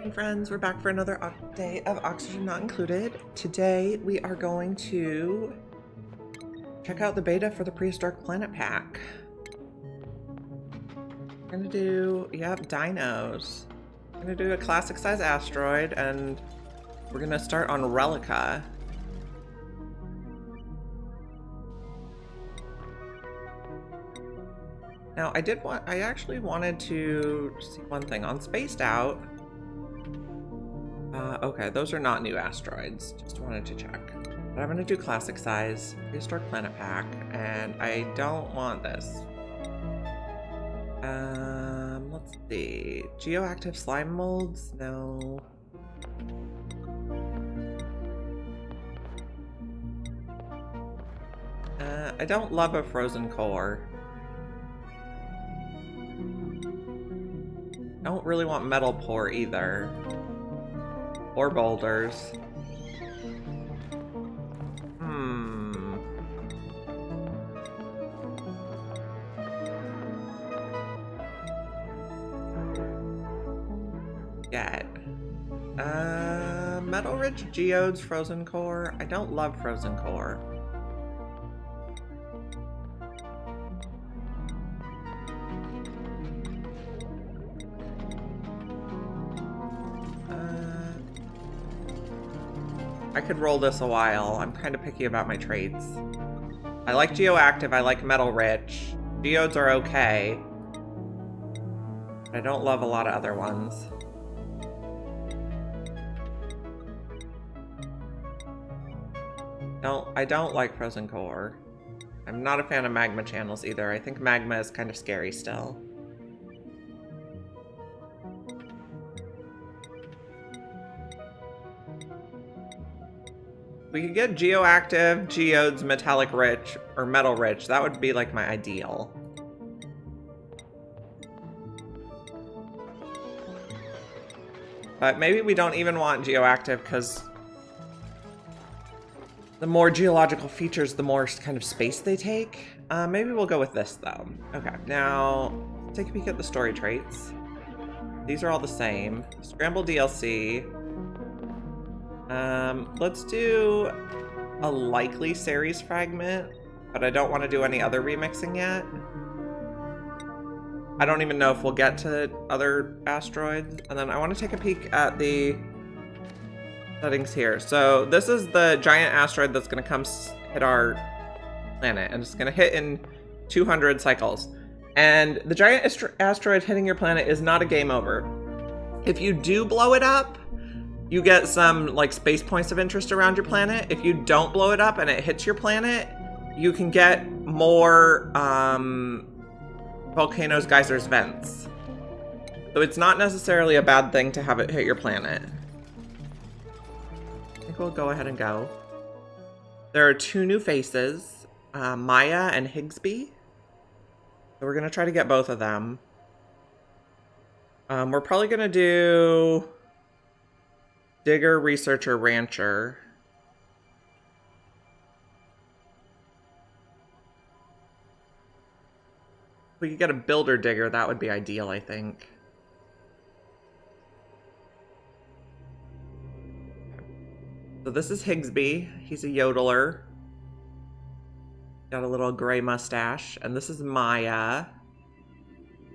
Hey friends, we're back for another day of Oxygen Not Included. Today we are going to check out the beta for the Prehistoric Planet Pack. We're gonna do, dinos. We're gonna do a classic size asteroid and we're gonna start on Relica. Now I actually wanted to see one thing on Spaced Out. Okay, those are not new asteroids. Just wanted to check. But I'm gonna do classic size, Prehistoric Planet Pack, and I don't want this. Let's see. Geoactive slime molds? No. I don't love a frozen core. Don't really want metal pour either. Or boulders. Get. Metal rich geodes, frozen core. I don't love frozen core. I could roll this a while. I'm kind of picky about my traits. I like geoactive, I like metal rich. Geodes are okay. I don't love a lot of other ones. I don't like frozen core. I'm not a fan of magma channels either. I think magma is kind of scary still. We could get geoactive, geodes, metallic rich, or metal rich. That would be like my ideal. But maybe we don't even want geoactive because the more geological features, the more kind of space they take. Maybe we'll go with this though. Okay, now take a peek at the story traits. These are all the same. Scramble DLC. Let's do a likely series fragment, but I don't want to do any other remixing yet. I don't even know if we'll get to other asteroids. And then I want to take a peek at the settings here. So this is the giant asteroid that's going to come hit our planet, and it's going to hit in 200 cycles. And the giant asteroid hitting your planet is not a game over. If you do blow it up, you get some like space points of interest around your planet. If you don't blow it up and it hits your planet, you can get more volcanoes, geysers, vents. So it's not necessarily a bad thing to have it hit your planet. I think we'll go ahead and go. There are two new faces, Maya and Higsby. So we're gonna try to get both of them. We're probably gonna do Digger, Researcher, Rancher. If we could get a Builder Digger, that would be ideal, I think. So this is Higsby. He's a yodeler. Got a little gray mustache. And this is Maya.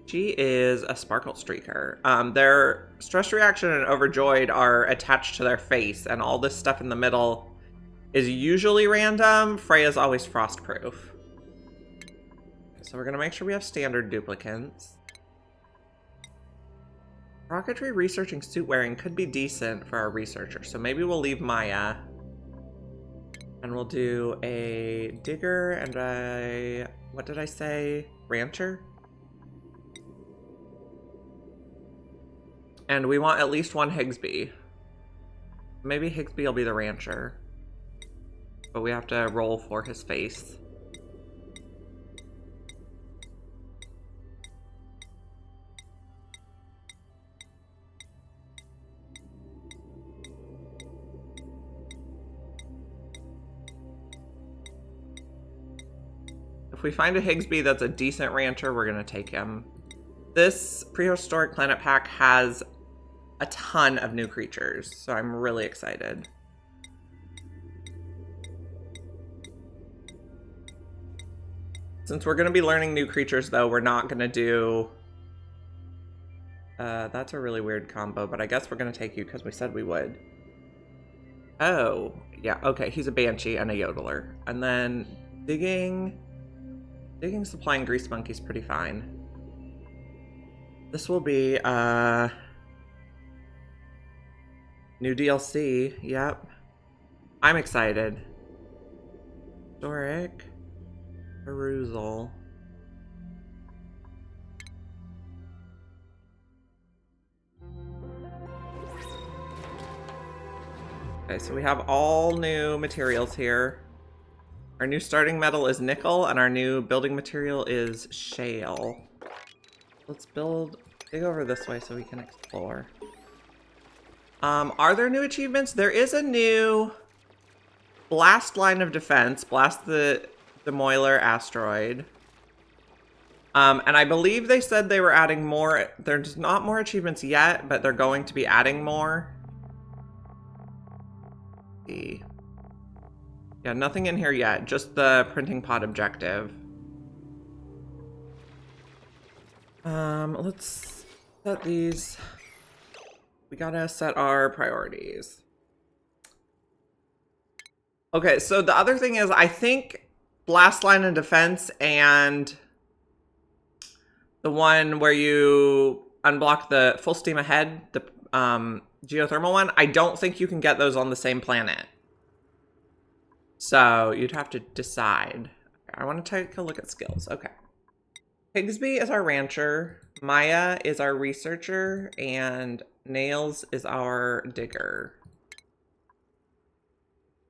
She is a sparkle streaker. Their stress reaction and overjoyed are attached to their face, and all this stuff in the middle is usually random. Freya's always frostproof. So we're gonna make sure we have standard duplicants. Rocketry researching suit wearing could be decent for our researcher, so maybe we'll leave Maya. And we'll do a digger and a, what did I say? Rancher? And we want at least one Higsby. Maybe Higsby will be the rancher. But we have to roll for his face. If we find a Higsby that's a decent rancher, we're gonna take him. This Prehistoric Planet Pack has a ton of new creatures, so I'm really excited. Since we're going to be learning new creatures, though, we're not going to do... that's a really weird combo, but I guess we're going to take you because we said we would. Oh, yeah, okay, he's a Banshee and a Yodeler. And then digging, supplying Grease Monkey's pretty fine. This will be, new DLC, yep. I'm excited. Prehistoric, Perusal. Okay, so we have all new materials here. Our new starting metal is nickel, and our new building material is shale. Let's dig over this way so we can explore. Are there new achievements? There is a new blast line of defense, blast the Moiler asteroid. And I believe they said they were adding more. There's not more achievements yet, but they're going to be adding more. Yeah, nothing in here yet, just the printing pod objective. Let's set these. We gotta set our priorities. Okay, so the other thing is, I think blast line and defense and the one where you unblock the full steam ahead, the geothermal one, I don't think you can get those on the same planet. So you'd have to decide. I want to take a look at skills. Okay. Higsby is our rancher. Maya is our researcher. And Nails is our digger.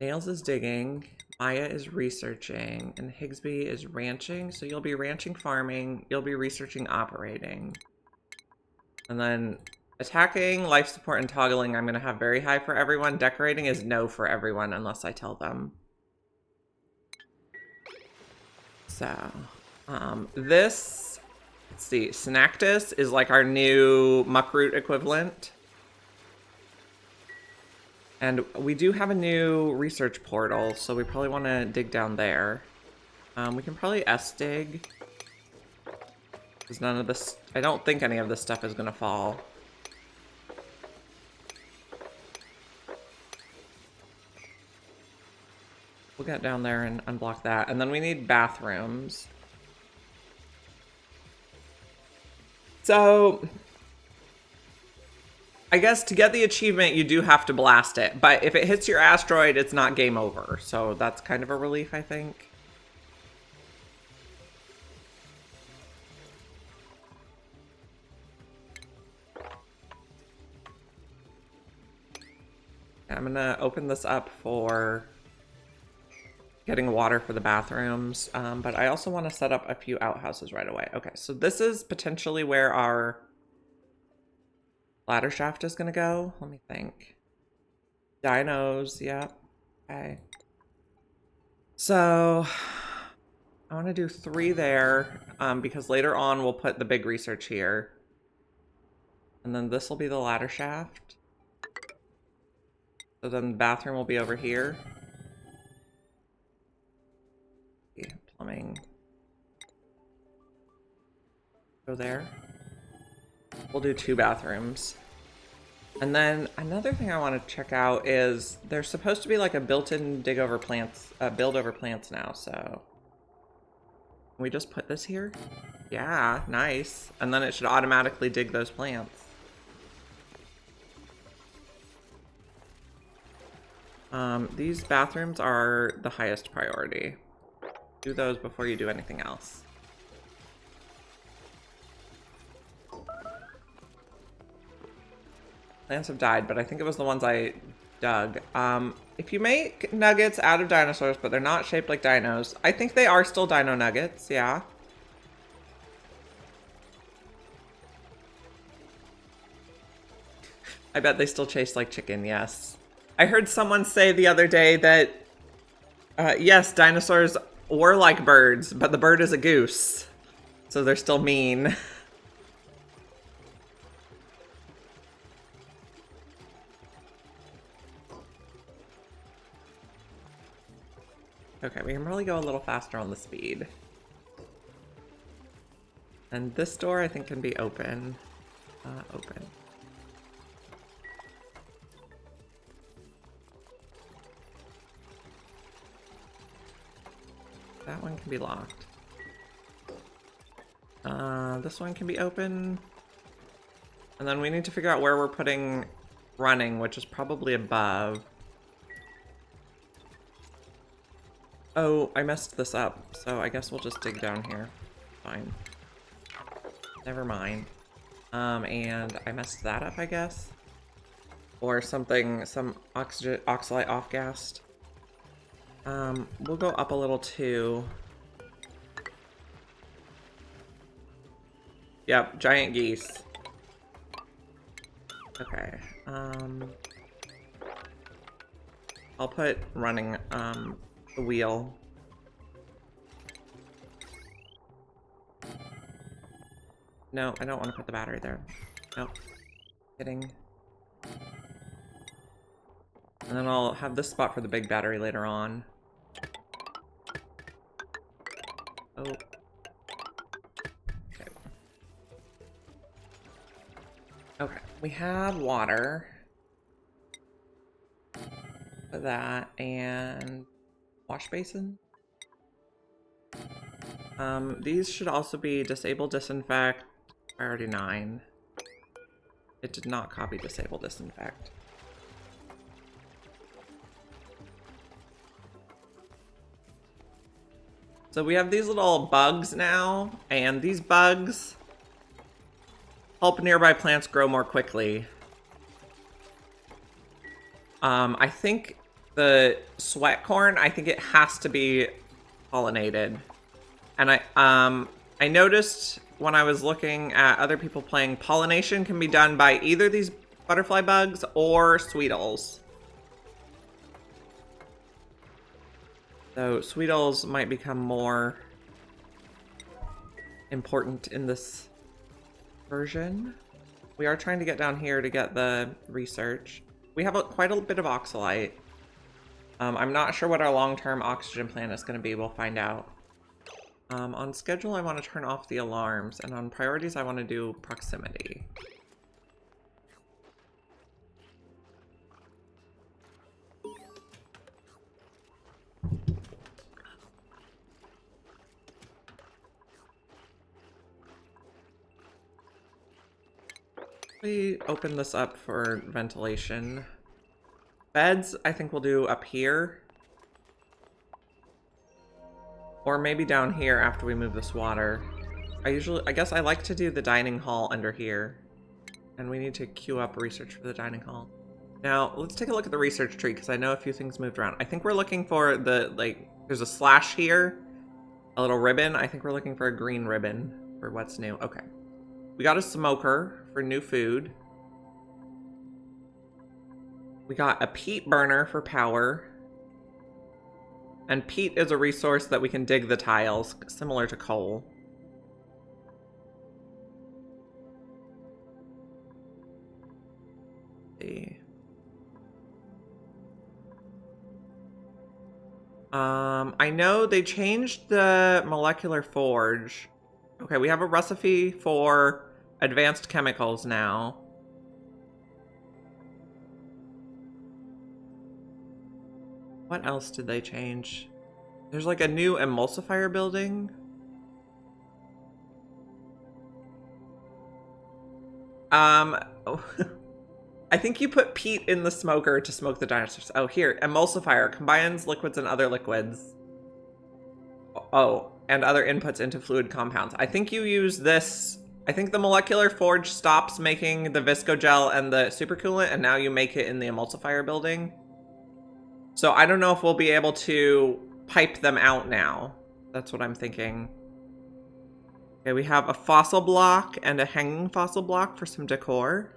Nails is digging. Maya is researching. And Higsby is ranching. So you'll be ranching, farming. You'll be researching, operating. And then attacking, life support, and toggling I'm going to have very high for everyone. Decorating is no for everyone unless I tell them. So, this, let's see, Synactus is like our new muckroot equivalent. And we do have a new research portal, so we probably want to dig down there. We can probably S-dig. Because none of this, I don't think any of this stuff is going to fall. We'll get down there and unblock that. And then we need bathrooms. So, I guess to get the achievement, you do have to blast it. But if it hits your asteroid, it's not game over. So that's kind of a relief, I think. I'm going to open this up for getting water for the bathrooms, but I also want to set up a few outhouses right away. Okay, so this is potentially where our ladder shaft is going to go. Let me think. Dinos, yep. Okay. So I want to do 3 there, because later on we'll put the big research here. And then this will be the ladder shaft. So then the bathroom will be over here. Plumbing. Go there. We'll do 2 bathrooms. And then another thing I want to check out is there's supposed to be like a built-in dig over plants, build over plants now, so. Can we just put this here? Yeah, nice. And then it should automatically dig those plants. These bathrooms are the highest priority. Do those before you do anything else. Plants have died, but I think it was the ones I dug. If you make nuggets out of dinosaurs, but they're not shaped like dinos, I think they are still dino nuggets, yeah. I bet they still taste like chicken, yes. I heard someone say the other day that, yes, dinosaurs were like birds, but the bird is a goose. So they're still mean. Okay, we can probably go a little faster on the speed. And this door I think can be open. Open. That one can be locked. This one can be open. And then we need to figure out where we're putting running, which is probably above. Oh, I messed this up, so I guess we'll just dig down here. Fine. Never mind. And I messed that up, I guess. Or something, some oxalate off-gassed. We'll go up a little too. Yep, giant geese. Okay, I'll put running, the wheel. No, I don't want to put the battery there. Nope. Kidding. And then I'll have this spot for the big battery later on. Oh. Okay. Okay, we have water. For that, and wash basin. These should also be disable disinfect, priority 9. It did not copy disable disinfect. So we have these little bugs now, and these bugs help nearby plants grow more quickly. I think the sweat corn, I think it has to be pollinated. And I noticed when I was looking at other people playing, pollination can be done by either these butterfly bugs or sweetles. So sweetles might become more important in this version. We are trying to get down here to get the research. We have quite a bit of oxalite. I'm not sure what our long-term oxygen plan is going to be. We'll find out. On schedule, I want to turn off the alarms, and on priorities, I want to do proximity. We open this up for ventilation. Beds, I think we'll do up here. Or maybe down here after we move this water. I guess I like to do the dining hall under here. And we need to queue up research for the dining hall. Now, let's take a look at the research tree, because I know a few things moved around. I think we're looking for the, there's a slash here. A little ribbon. I think we're looking for a green ribbon for what's new. Okay. We got a smoker for new food. We got a peat burner for power. And peat is a resource that we can dig the tiles, similar to coal. Let's see. I know they changed the molecular forge. Okay, we have a recipe for advanced chemicals now. What else did they change? There's like a new emulsifier building. I think you put peat in the smoker to smoke the dinosaurs. Oh, here, emulsifier combines liquids and other liquids. Oh, and other inputs into fluid compounds. I think you use this. I think the molecular forge stops making the viscogel and the supercoolant, and now you make it in the emulsifier building. So I don't know if we'll be able to pipe them out now. That's what I'm thinking. Okay, we have a fossil block and a hanging fossil block for some decor.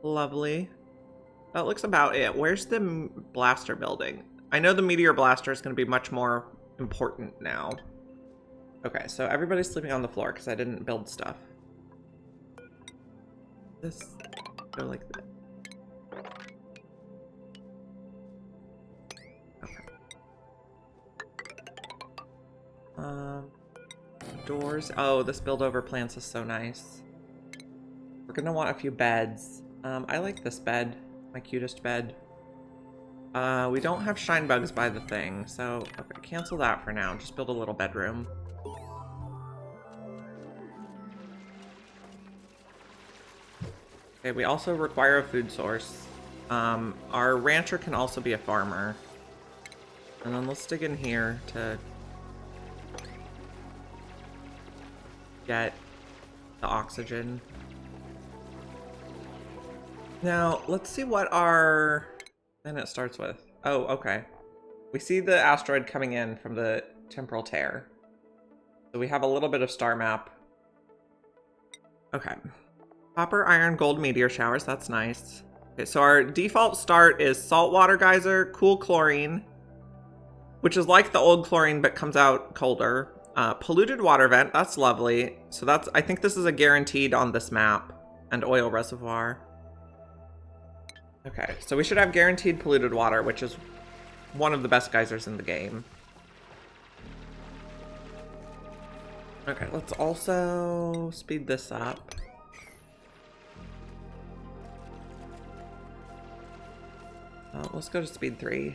Lovely. That looks about it. Where's the blaster building? I know the meteor blaster is going to be much more important now. Okay, so everybody's sleeping on the floor because I didn't build stuff. This go like that. Okay. Doors. Oh, this build over plants is so nice. We're gonna want a few beds. I like this bed, my cutest bed. We don't have shine bugs by the thing, so okay, cancel that for now. Just build a little bedroom. Okay, we also require a food source. Our rancher can also be a farmer. And then let's dig in here to get the oxygen. Now, let's see what our planet starts with. Oh, okay. We see the asteroid coming in from the temporal tear. So we have a little bit of star map. Okay. Copper, iron, gold meteor showers. That's nice. Okay, so our default start is saltwater geyser, cool chlorine, which is like the old chlorine but comes out colder. Polluted water vent. That's lovely. So that's, I think this is a guaranteed on this map. And oil reservoir. Okay, so we should have guaranteed polluted water, which is one of the best geysers in the game. Okay, let's also speed this up. Let's go to speed 3.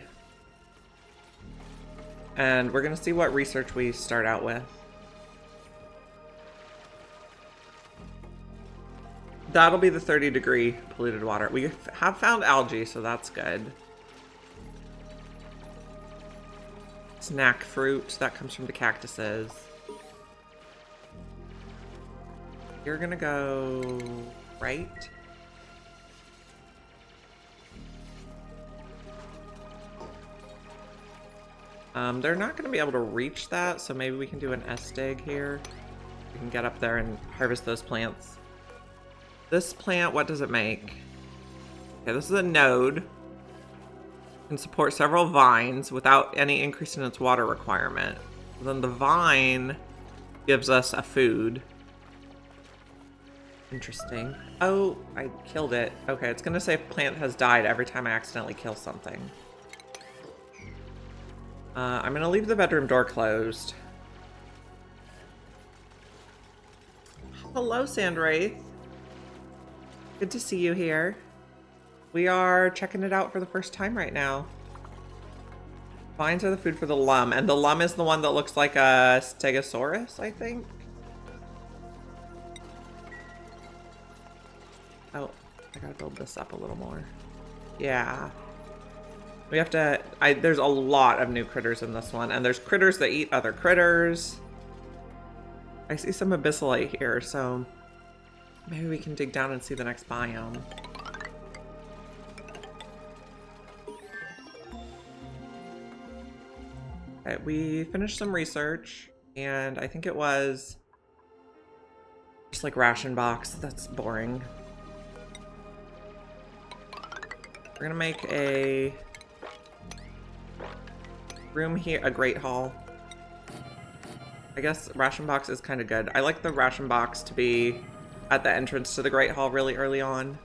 And we're gonna see what research we start out with. That'll be the 30-degree polluted water. We have found algae, so that's good. Snack fruit, that comes from the cactuses. You're gonna go right. They're not gonna be able to reach that, so maybe we can do an S-dig here. We can get up there and harvest those plants. This plant, what does it make? Okay, this is a node. It can support several vines without any increase in its water requirement. Then the vine gives us a food. Interesting. Oh, I killed it. Okay, it's gonna say plant has died every time I accidentally kill something. I'm gonna leave the bedroom door closed. Hello, Sandwraith. Good to see you here. We are checking it out for the first time right now. Vines are the food for the lum, and the lum is the one that looks like a stegosaurus, I think. Oh, I gotta build this up a little more. Yeah. We have to, there's a lot of new critters in this one, and there's critters that eat other critters. I see some abyssalite here, so maybe we can dig down and see the next biome. Okay, we finished some research, and I think it was just like ration box. That's boring. We're gonna make a room here, a great hall. I guess ration box is kind of good. I like the ration box to be at the entrance to the Great Hall really early on.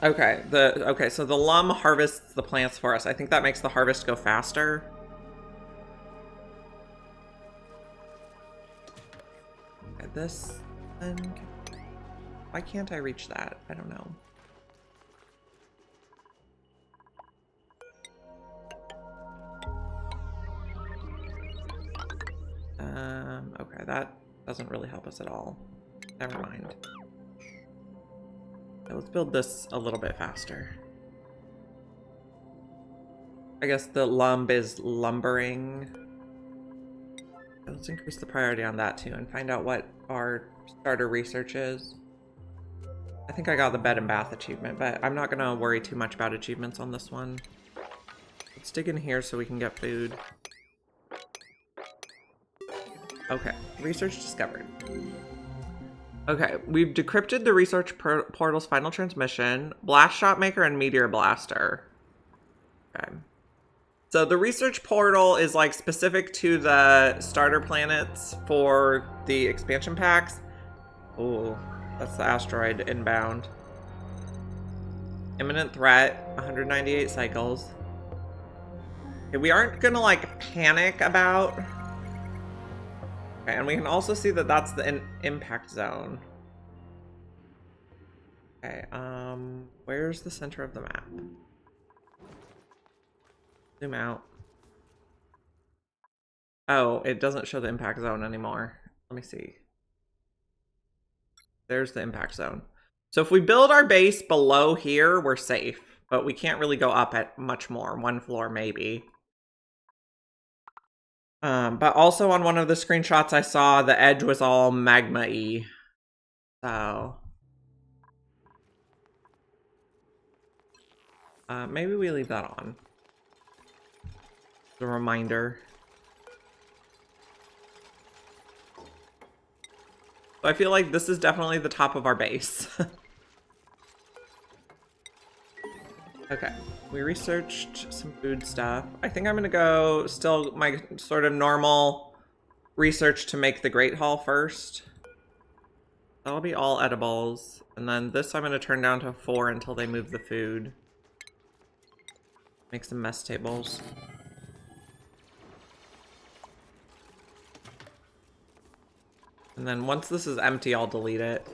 Okay, so the lum harvests the plants for us. I think that makes the harvest go faster. Okay, this then, why can't I reach that? I don't know. Okay, that doesn't really help us at all. Never mind. Okay, let's build this a little bit faster. I guess the lumb is lumbering. Let's increase the priority on that too and find out what our starter research is. I think I got the bed and bath achievement, but I'm not gonna worry too much about achievements on this one. Let's dig in here so we can get food. Okay, research discovered. Okay, we've decrypted the research portal's final transmission, blast shot maker, and meteor blaster. Okay. So the research portal is like specific to the starter planets for the expansion packs. Oh, that's the asteroid inbound. Imminent threat, 198 cycles. Okay, we aren't gonna like panic about. Okay, and we can also see that that's the impact zone. Okay, where's the center of the map? Zoom out. Oh, it doesn't show the impact zone anymore. Let me see. There's the impact zone. So if we build our base below here, we're safe. But we can't really go up at much more. One floor, maybe. But also on one of the screenshots I saw, the edge was all magma-y. So... maybe we leave that on. As a reminder. So I feel like this is definitely the top of our base. Okay, we researched some food stuff. I think I'm gonna go still my sort of normal research to make the Great Hall first. That'll be all edibles. And then this I'm gonna turn down to 4 until they move the food. Make some mess tables. And then once this is empty, I'll delete it.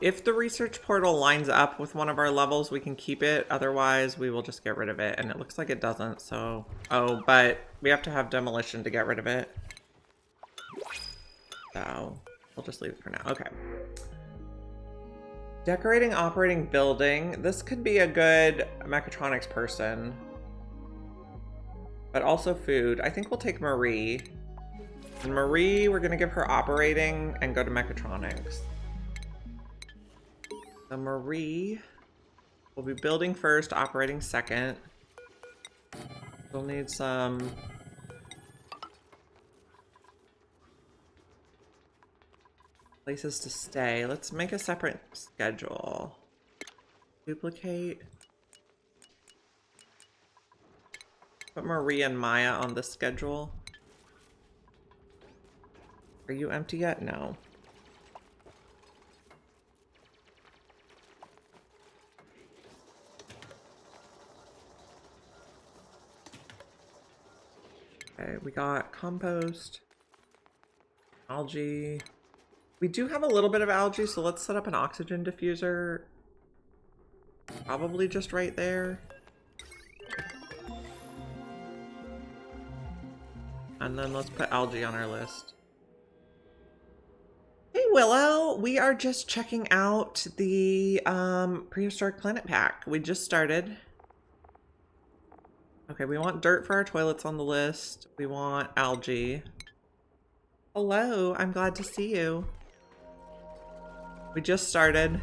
If the research portal lines up with one of our levels, we can keep it. Otherwise, we will just get rid of it. And it looks like it doesn't, so... Oh, but we have to have demolition to get rid of it. So, we'll just leave it for now. Okay. Decorating, operating, building. This could be a good mechatronics person. But also food. I think we'll take Marie. And Marie, we're going to give her operating and go to mechatronics. So Marie will be building first, operating second. We'll need some... places to stay. Let's make a separate schedule. Duplicate. Put Marie and Maya on the schedule. Are you empty yet? No. Okay, we got compost, algae. We do have a little bit of algae, so let's set up an oxygen diffuser. Probably just right there. And then let's put algae on our list. Hey Willow, we are just checking out the Prehistoric Planet Pack. We just started. Okay, we want dirt for our toilets on the list. We want algae. Hello, I'm glad to see you. We just started.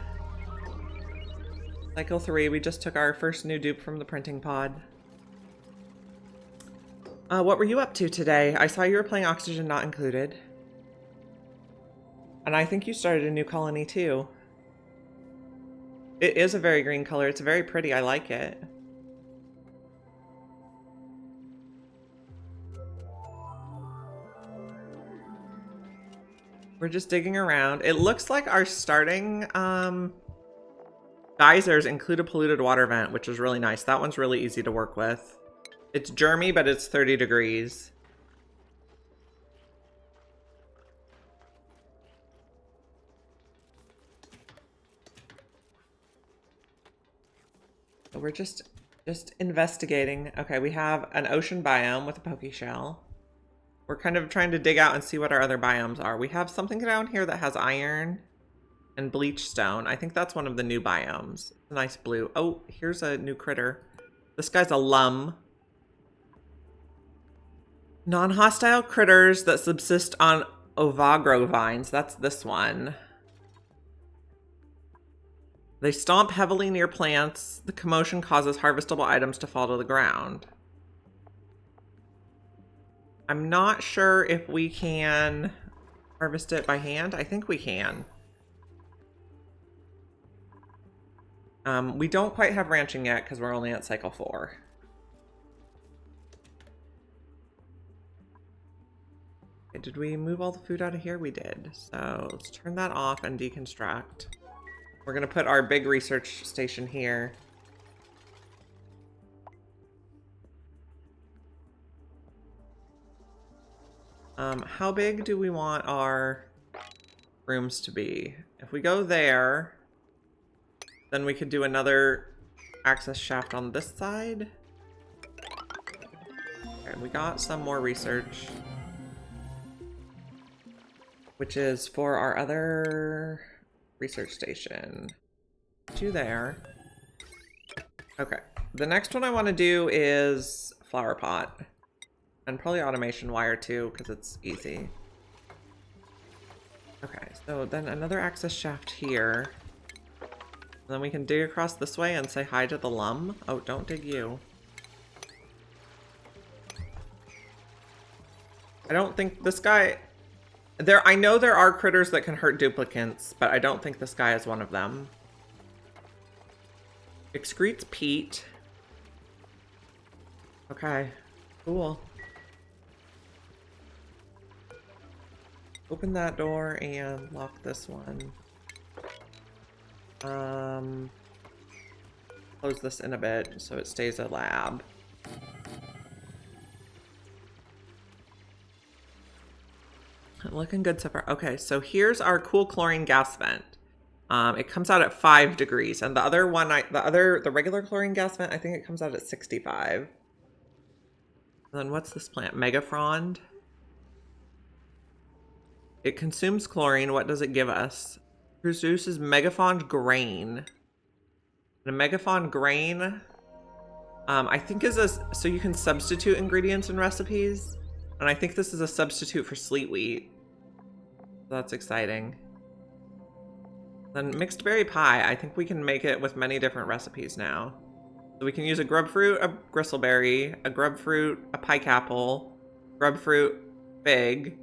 Cycle 3, we just took our first new dupe from the printing pod. What were you up to today? I saw you were playing Oxygen Not Included. And I think you started a new colony too. It is a very green color. It's very pretty. I like it. We're just digging around. It looks like our starting geysers include a polluted water vent, which is really nice. That one's really easy to work with. It's germy, but it's 30 degrees. So we're just investigating. Okay, we have an ocean biome with a poke shell. We're kind of trying to dig out and see what our other biomes are. We have something down here that has iron and bleach stone. I think that's one of the new biomes. It's a nice blue. Oh, here's a new critter. This guy's a lum. Non-hostile critters that subsist on ovagro vines. That's this one. They stomp heavily near plants. The commotion causes harvestable items to fall to the ground. I'm not sure if we can harvest it by hand. I think we can. We don't quite have ranching yet because we're only at cycle 4. Okay, did we move all the food out of here? We did. So let's turn that off and deconstruct. We're gonna put our big research station here. How big do we want our rooms to be? If we go there, then we could do another access shaft on this side. Okay, we got some more research, which is for our other research station. Two there. Okay, the next one I want to do is flower pot. And probably automation wire too, because it's easy. Okay, so then another access shaft here. And then we can dig across this way and say hi to the lum. Oh, don't dig you. I don't think this guy... I know there are critters that can hurt duplicants, but I don't think this guy is one of them. Excretes peat. Okay, cool. Open that door and lock this one. Close this in a bit so it stays a lab. Looking good so far. Okay, so here's our cool chlorine gas vent. It comes out at 5 degrees, and the other one, the regular chlorine gas vent, I think it comes out at 65. And then what's this plant? Megafrond. It consumes chlorine. What does it give us? Produces Megafond grain. And a Megafond grain, I think is so you can substitute ingredients in recipes. And I think this is a substitute for sleet wheat. That's exciting. Then mixed berry pie. I think we can make it with many different recipes now. So we can use a grub fruit, a gristleberry, a grub fruit, a pike apple, grub fruit, fig.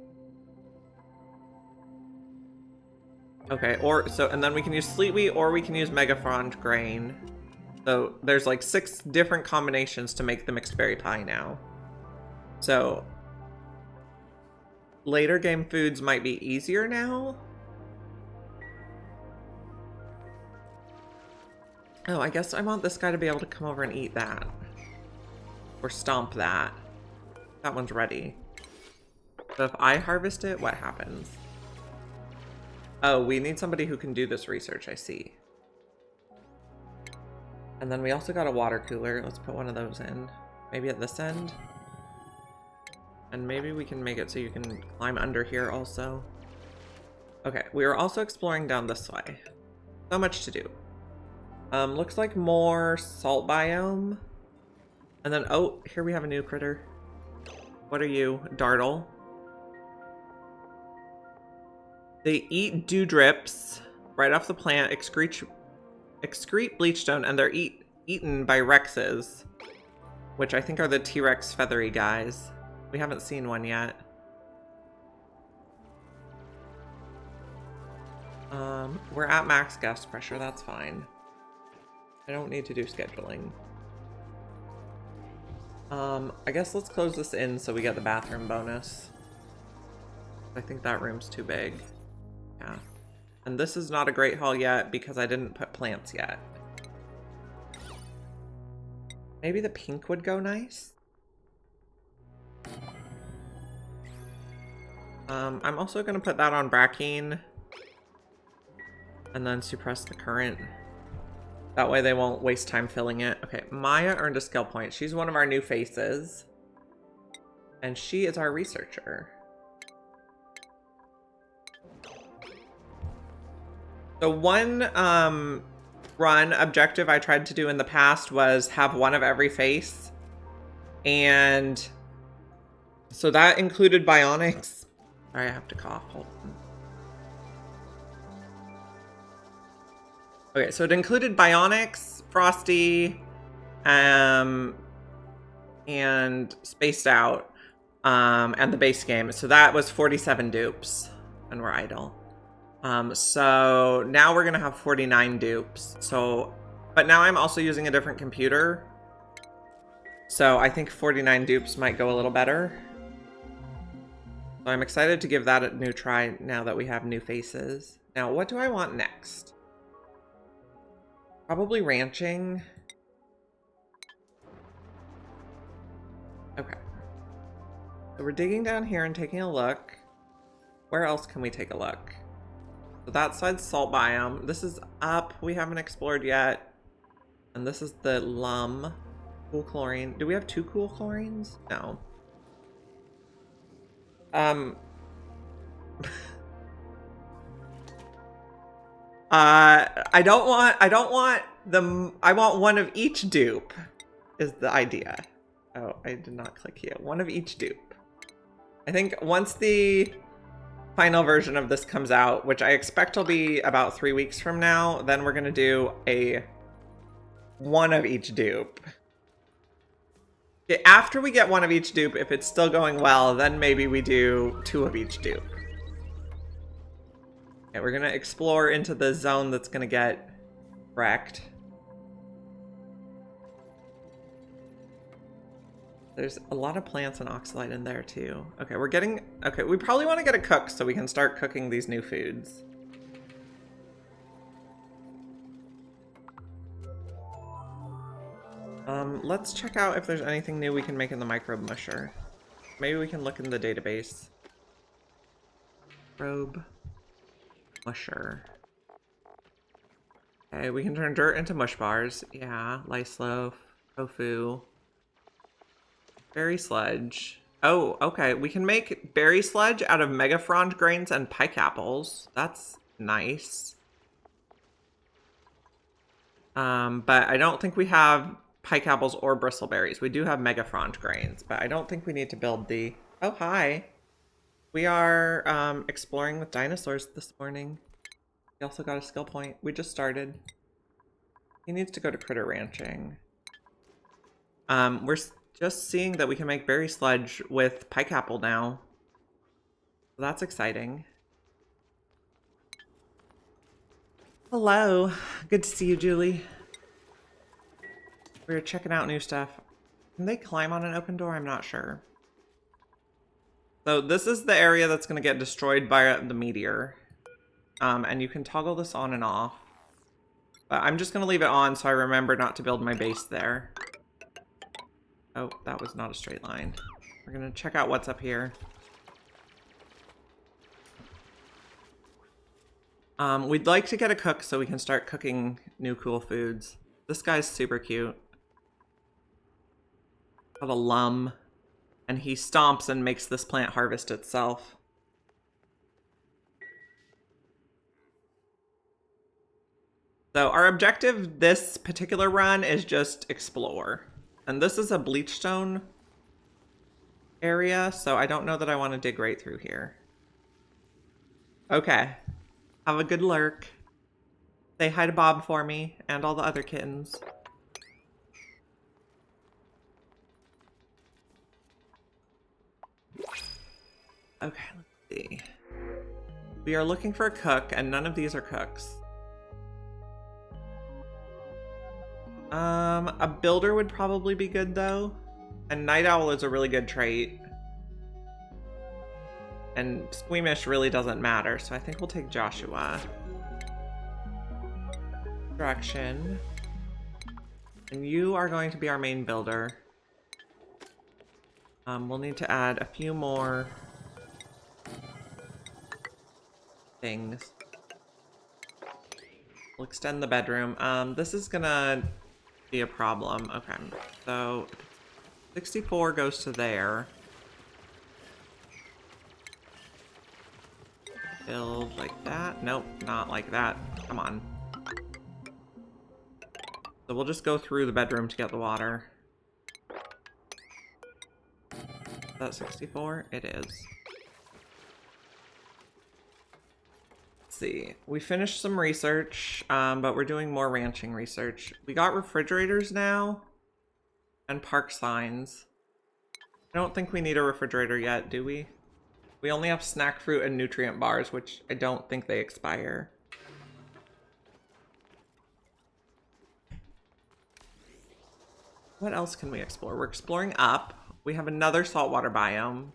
Okay, and then we can use sleet wheat or we can use megafrond grain. So there's like 6 different combinations to make the mixed berry pie now. So later game foods might be easier now. Oh, I guess I want this guy to be able to come over and eat that. Or stomp that. That one's ready. So if I harvest it, what happens? Oh, we need somebody who can do this research, I see. And then we also got a water cooler. Let's put one of those in. Maybe at this end. And maybe we can make it so you can climb under here also. Okay, we are also exploring down this way. So much to do. Looks like more salt biome. And then, oh, here we have a new critter. What are you? Dartle. They eat dewdrips right off the plant, excrete bleachstone, and they're eaten by Rexes, which I think are the T-Rex feathery guys. We haven't seen one yet. We're at max gas pressure, that's fine. I don't need to do scheduling. I guess let's close this in so we get the bathroom bonus. I think that room's too big. Yeah. And this is not a great hall yet because I didn't put plants yet. Maybe the pink would go nice. I'm also going to put that on Brackeen. And then suppress the current. That way they won't waste time filling it. Okay, Maya earned a skill point. She's one of our new faces. And she is our researcher. So one run objective I tried to do in the past was have one of every face. And so that included bionics. Sorry, I have to cough. Hold on. Okay, so it included bionics, Frosty, and Spaced Out, and the base game. So that was 47 dupes, and we're idle. So now we're gonna have 49 dupes. So, but now I'm also using a different computer. So I think 49 dupes might go a little better. So So I'm excited to give that a new try now that we have new faces. Now, what do I want next? Probably ranching. Okay. So we're digging down here and taking a look. Where else can we take a look? So that side's salt biome. This is up. We haven't explored yet. And this is the Lum. Cool chlorine. Do we have 2 cool chlorines? No. I want one of each dupe is the idea. Oh, I did not click here. One of each dupe. I think once the final version of this comes out, which I expect will be about 3 weeks from now, then we're gonna do a one of each dupe. After we get one of each dupe, if it's still going well, then maybe we do 2 of each dupe. Okay, we're gonna explore into the zone that's gonna get wrecked. There's a lot of plants and oxalite in there too. Okay, okay, we probably want to get a cook so we can start cooking these new foods. Let's check out if there's anything new we can make in the microbe musher. Maybe we can look in the database. Microbe musher. Okay, we can turn dirt into mush bars. Yeah, lice loaf, tofu, berry sludge. Oh, okay. We can make berry sludge out of megafrond grains and pike apples. That's nice. But I don't think we have pike apples or bristleberries. We do have megafrond grains, but I don't think we need to build the... Oh, hi. We are exploring with dinosaurs this morning. We also got a skill point. We just started. He needs to go to critter ranching. We're just seeing that we can make berry sludge with pike apple now. So that's exciting. Hello. Good to see you, Julie. We're checking out new stuff. Can they climb on an open door? I'm not sure. So this is the area that's going to get destroyed by the meteor. And you can toggle this on and off. But I'm just going to leave it on so I remember not to build my base there. Oh, that was not a straight line. We're going to check out what's up here. We'd like to get a cook so we can start cooking new cool foods. This guy's super cute. Called a Lum. And he stomps and makes this plant harvest itself. So our objective this particular run is just explore. And this is a bleachstone area, so I don't know that I want to dig right through here. Okay. Have a good lurk. Say hi to Bob for me and all the other kittens. Okay, let's see. We are looking for a cook, and none of these are cooks. A builder would probably be good, though. And night owl is a really good trait. And squeamish really doesn't matter, so I think we'll take Joshua. Direction. And you are going to be our main builder. We'll need to add a few more things. We'll extend the bedroom. This is gonna be a problem. Okay, so 64 goes to there. Build like that. Nope, not like that. Come on. So we'll just go through the bedroom to get the water. Is that 64? It is. Let's see. We finished some research, but we're doing more ranching research. We got refrigerators now and park signs. I don't think we need a refrigerator yet, do we? We only have snack fruit and nutrient bars, which I don't think they expire. What else can we explore? We're exploring up. We have another saltwater biome.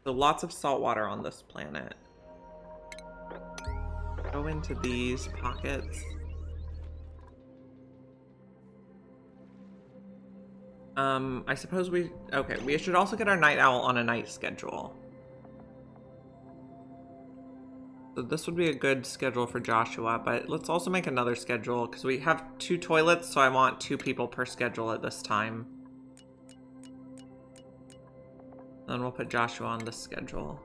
So lots of salt water on this planet. Go into these pockets. I suppose we should also get our night owl on a night schedule. So this would be a good schedule for Joshua, but let's also make another schedule because we have 2 toilets, so I want 2 people per schedule at this time. Then we'll put Joshua on this schedule.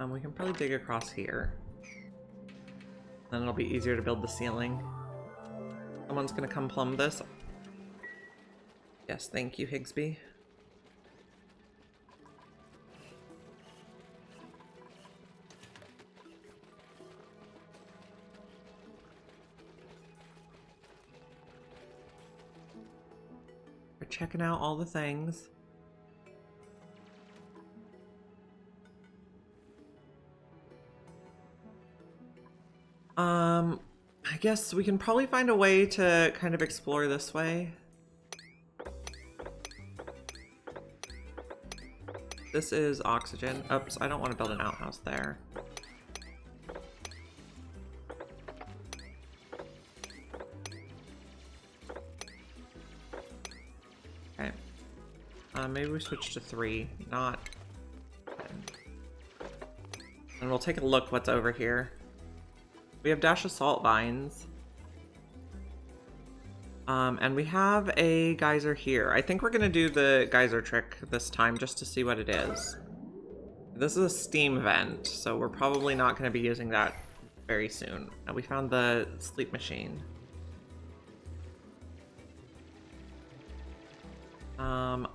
We can probably dig across here. Then it'll be easier to build the ceiling. Someone's gonna come plumb this. Yes, thank you, Higsby. We're checking out all the things. I guess we can probably find a way to kind of explore this way. This is oxygen. Oops, I don't want to build an outhouse there. Okay. Maybe we switch to 3, not 10. And we'll take a look what's over here. We have dash of salt vines. And we have a geyser here. I think we're gonna do the geyser trick this time just to see what it is. This is a steam vent, so we're probably not gonna be using that very soon. And we found the sleep machine. I'm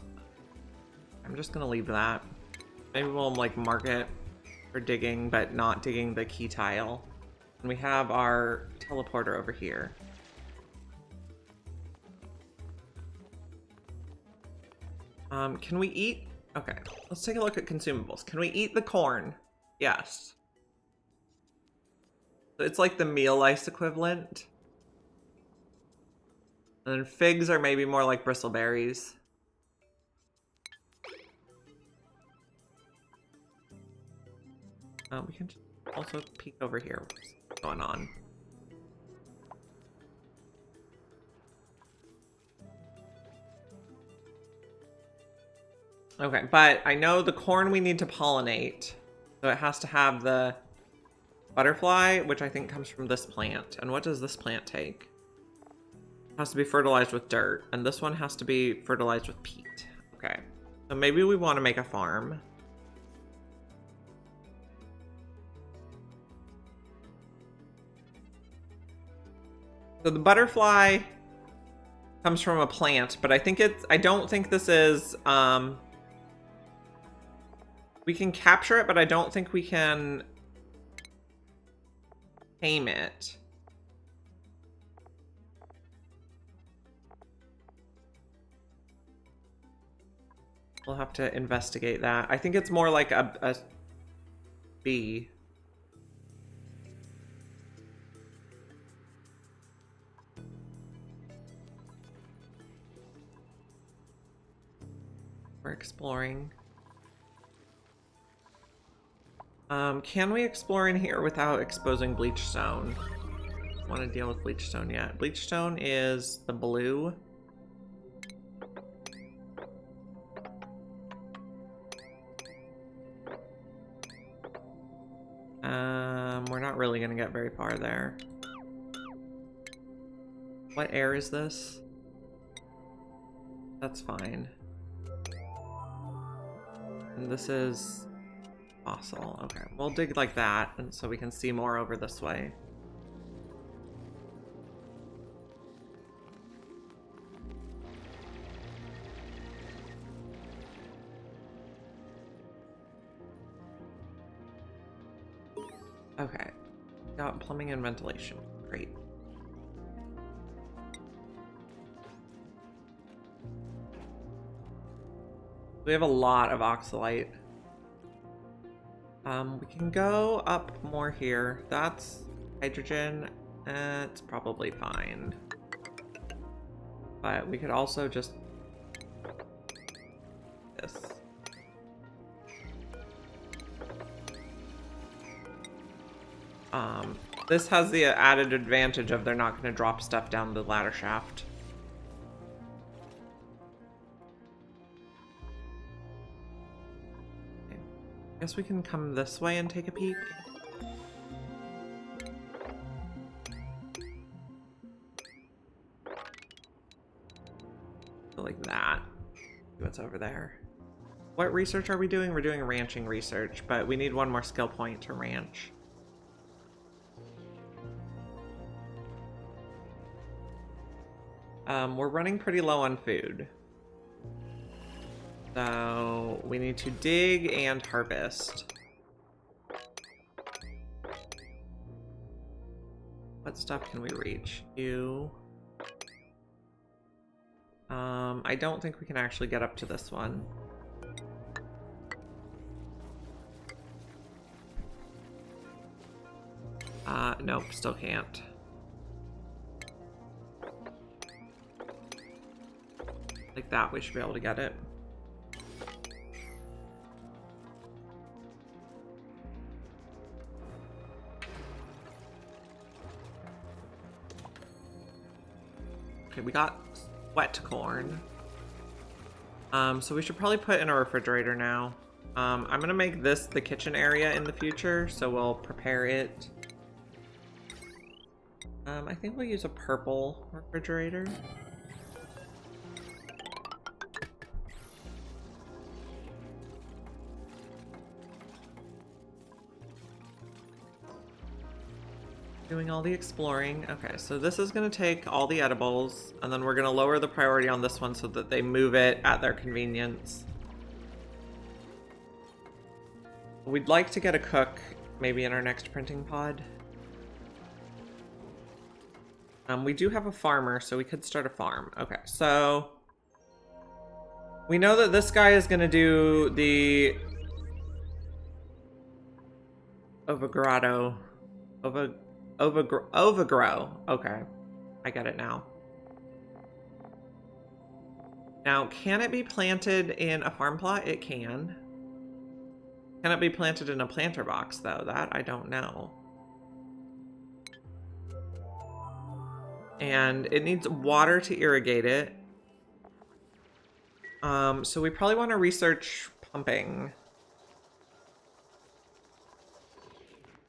just gonna leave that. Maybe we'll like mark it for digging, but not digging the key tile. And we have our teleporter over here. Can we eat? Okay, let's take a look at consumables. Can we eat the corn? Yes. So it's like the meal ice equivalent. And then figs are maybe more like bristleberries. We can also peek over here. What's going on? Okay, but I know the corn we need to pollinate. So it has to have the butterfly, which I think comes from this plant. And what does this plant take? It has to be fertilized with dirt. And this one has to be fertilized with peat. Okay, so maybe we want to make a farm. So the butterfly comes from a plant, but I don't think this is, we can capture it, but I don't think we can tame it. We'll have to investigate that. I think it's more like a bee. We're exploring. Can we explore in here without exposing bleach stone? I want to deal with bleach stone yet. Bleach stone is the blue. We're not really gonna get very far there. What air is this? That's fine. And this is fossil. Okay, we'll dig like that, and so we can see more over this way. Okay, got plumbing and ventilation. Great. We have a lot of oxalite. We can go up more here. That's hydrogen. It's probably fine. But we could also just this. This has the added advantage of they're not going to drop stuff down the ladder shaft. Okay. I guess we can come this way and take a peek. Like that. See what's over there. What research are we doing? We're doing ranching research, but we need one more skill point to ranch. We're running pretty low on food. So we need to dig and harvest. What stuff can we reach? You. I don't think we can actually get up to this one. Nope, still can't. Like that, we should be able to get it. Okay, we got wet corn. So we should probably put in a refrigerator now. I'm gonna make this the kitchen area in the future, so we'll prepare it. I think we'll use a purple refrigerator. Doing all the exploring. Okay, so this is going to take all the edibles, and then we're going to lower the priority on this one so that they move it at their convenience. We'd like to get a cook, maybe in our next printing pod. We do have a farmer, so we could start a farm. Okay, so we know that this guy is going to do the Overgrow. Okay, I get it now. Now, can it be planted in a farm plot? It can. Can it be planted in a planter box, though? That I don't know. And it needs water to irrigate it. So we probably want to research pumping.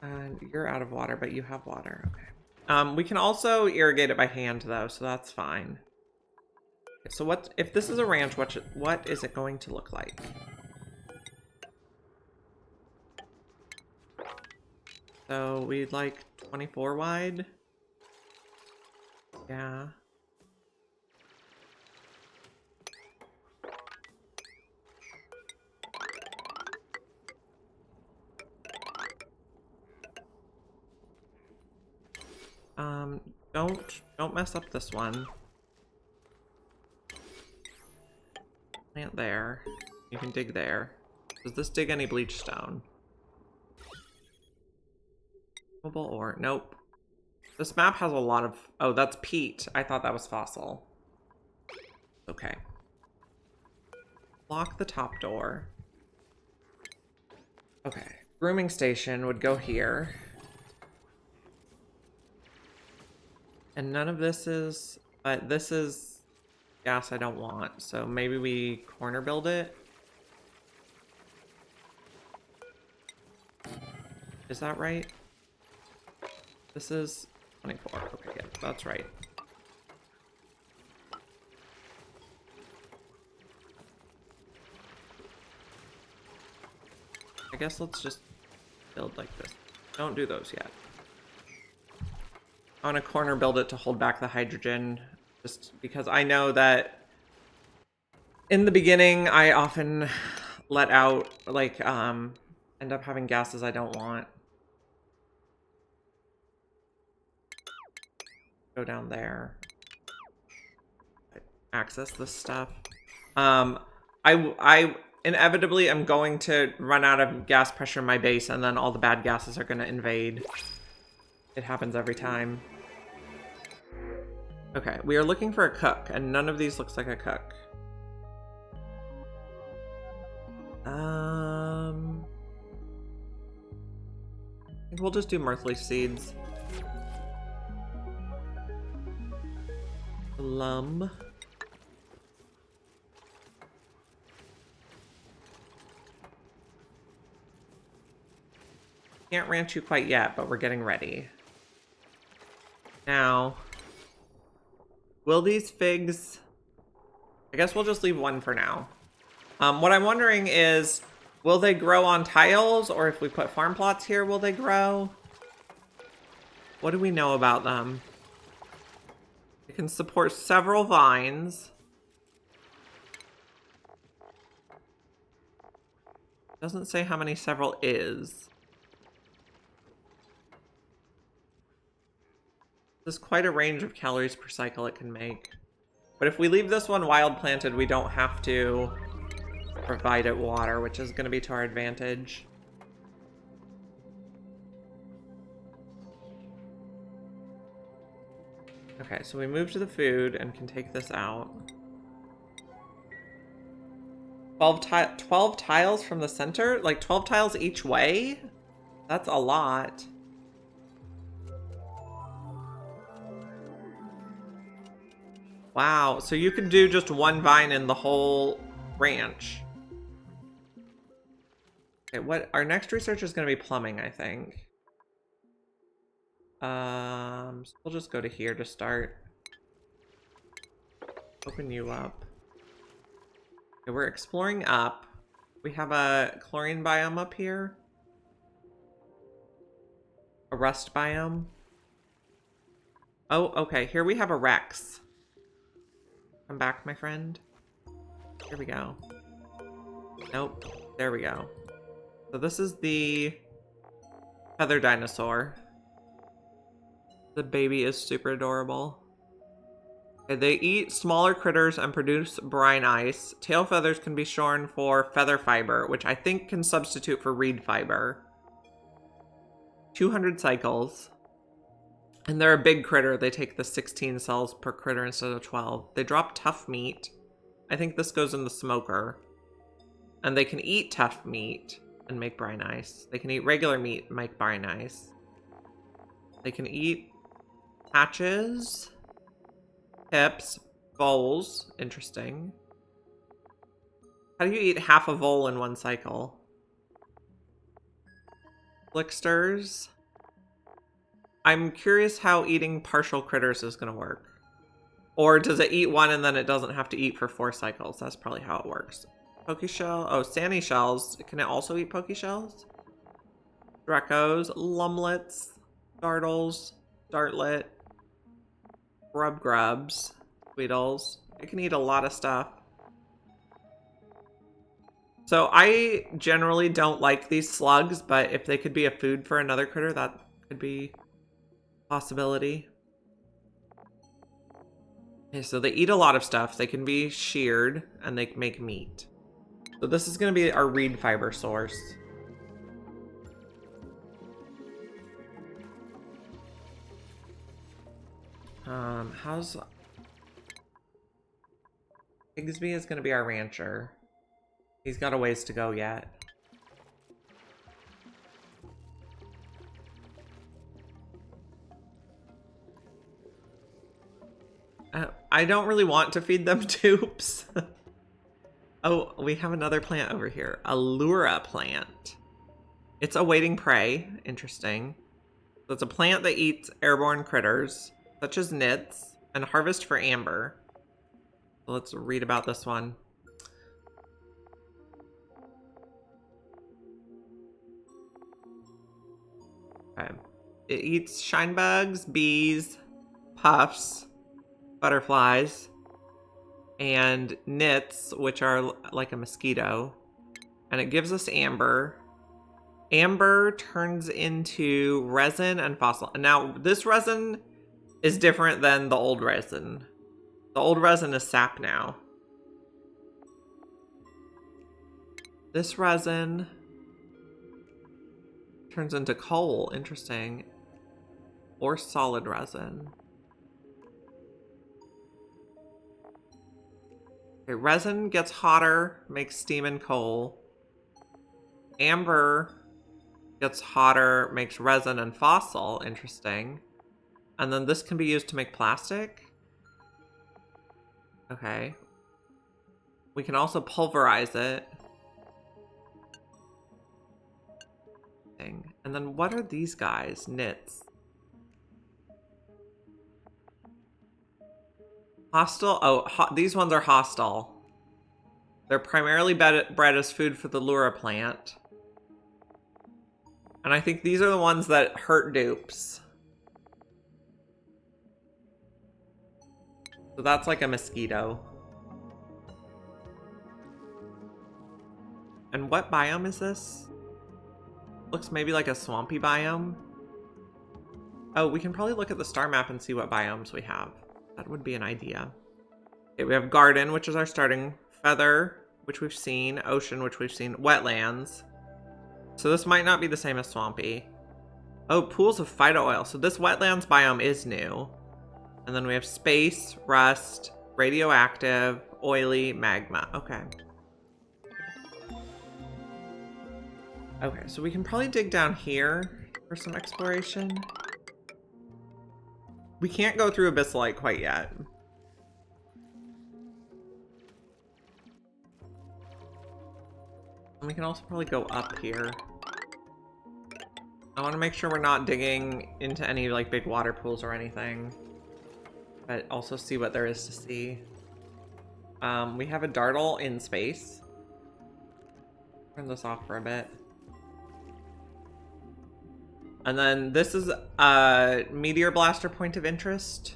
And you're out of water, but you have water. Okay. We can also irrigate it by hand, though, so that's fine. Okay, so what if this is a ranch? What is it going to look like? So we'd like 24 wide. Yeah. Don't mess up this one. Plant there. You can dig there. Does this dig any bleach stone? Mobile ore. Nope. This map has a lot of... Oh, that's peat. I thought that was fossil. Okay. Lock the top door. Okay. Grooming station would go here. And none of this is... But this is gas I don't want. So maybe we corner build it. Is that right? This is 24. Okay, yeah, that's right. I guess let's just build like this. Don't do those yet. I want to corner build it to hold back the hydrogen, just because I know that in the beginning I often let out, like, end up having gases I don't want. Go down there. Access this stuff. I inevitably am going to run out of gas pressure in my base, and then all the bad gases are going to invade. It happens every time. Okay, we are looking for a cook, and none of these looks like a cook. I think we'll just do Mirthleaf seeds. Plum. Can't ranch you quite yet, but we're getting ready. Now, will these figs... I guess we'll just leave one for now. What I'm wondering is, will they grow on tiles, or if we put farm plots here, will they grow? What do we know about them? It can support several vines. Doesn't say how many several is. There's quite a range of calories per cycle it can make. But if we leave this one wild planted, we don't have to provide it water, which is going to be to our advantage. Okay, so we move to the food and can take this out. 12 tiles from the center? Like 12 tiles each way? That's a lot. Wow, so you could do just one vine in the whole ranch. Okay, what our next research is going to be plumbing, I think. So we'll just go to here to start. Open you up. Okay, we're exploring up. We have a chlorine biome up here. A rust biome. Oh, okay, here we have a Rex. Come back, my friend. Here we go. Nope. There we go. So this is the feather dinosaur. The baby is super adorable. Okay, they eat smaller critters and produce brine ice. Tail feathers can be shorn for feather fiber, which I think can substitute for reed fiber. 200 cycles. And they're a big critter. They take the 16 cells per critter instead of 12. They drop tough meat. I think this goes in the smoker. And they can eat tough meat and make brine ice. They can eat regular meat and make brine ice. They can eat hatches, hips, voles. Interesting. How do you eat half a vole in one cycle? Flicksters. I'm curious how eating partial critters is going to work. Or does it eat one and then it doesn't have to eat for 4 cycles? That's probably how it works. Pokeshell. Oh, Sani shells. Can it also eat Pokeshells? Drecos, Lumlets, Dartles, Dartlet, Grubs, Tweedles. It can eat a lot of stuff. So I generally don't like these slugs, but if they could be a food for another critter, that could be a possibility. Okay, so they eat a lot of stuff. They can be sheared and they make meat. So this is going to be our reed fiber source. How's... Higsby is going to be our rancher. He's got a ways to go yet. I don't really want to feed them tubes. Oh, we have another plant over here. A Lura plant. It's awaiting prey. Interesting. So it's a plant that eats airborne critters, such as nits, and harvest for amber. So let's read about this one. Okay. It eats shine bugs, bees, puffs, butterflies, and nits, which are like a mosquito. And it gives us amber. Amber turns into resin and fossil. Now, this resin is different than the old resin. The old resin is sap now. This resin turns into coal. Interesting. or solid resin. Okay, resin gets hotter, makes steam and coal. Amber gets hotter, makes resin and fossil. Interesting. And then this can be used to make plastic. Okay. We can also pulverize it. And then what are these guys? Knits. Hostile? Oh, these ones are hostile. They're primarily bred as food for the Lura plant. And I think these are the ones that hurt dupes. So that's like a mosquito. And what biome is this? Looks maybe like a swampy biome. Oh, we can probably look at the star map and see what biomes we have. That would be an idea. Okay, we have garden, which is our starting. Feather, which we've seen. Ocean, which we've seen. Wetlands. So this might not be the same as swampy. Oh, pools of phyto oil. So this wetlands biome is new. And then we have space, rust, radioactive, oily, magma. Okay. Okay, so we can probably dig down here for some exploration. We can't go through Abyssalite quite yet. And we can also probably go up here. I want to make sure we're not digging into any like big water pools or anything. But also see what there is to see. We have a dartle in space. Turn this off for a bit. And then this is a meteor blaster point of interest.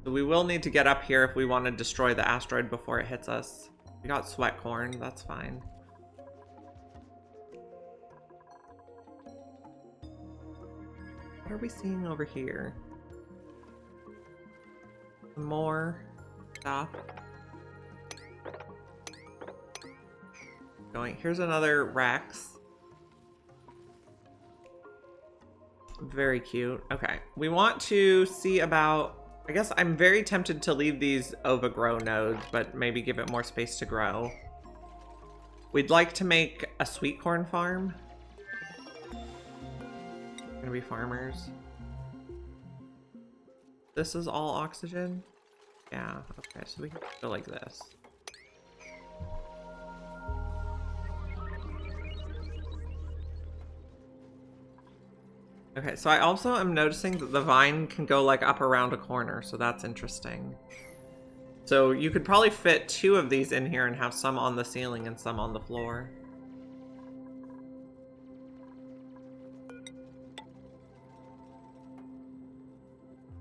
So we will need to get up here if we want to destroy the asteroid before it hits us. We got sweat corn, that's fine. What are we seeing over here? Some more stuff. Here's another Rex. Very cute. Okay, we want to see about, I guess I'm very tempted to leave these overgrow nodes, but maybe give it more space to grow. We'd like to make a sweet corn farm. Gonna be farmers. This is all oxygen? Yeah, okay, so we can go like this. Okay, so I also am noticing that the vine can go like up around a corner, so that's interesting. So you could probably fit 2 of these in here and have some on the ceiling and some on the floor.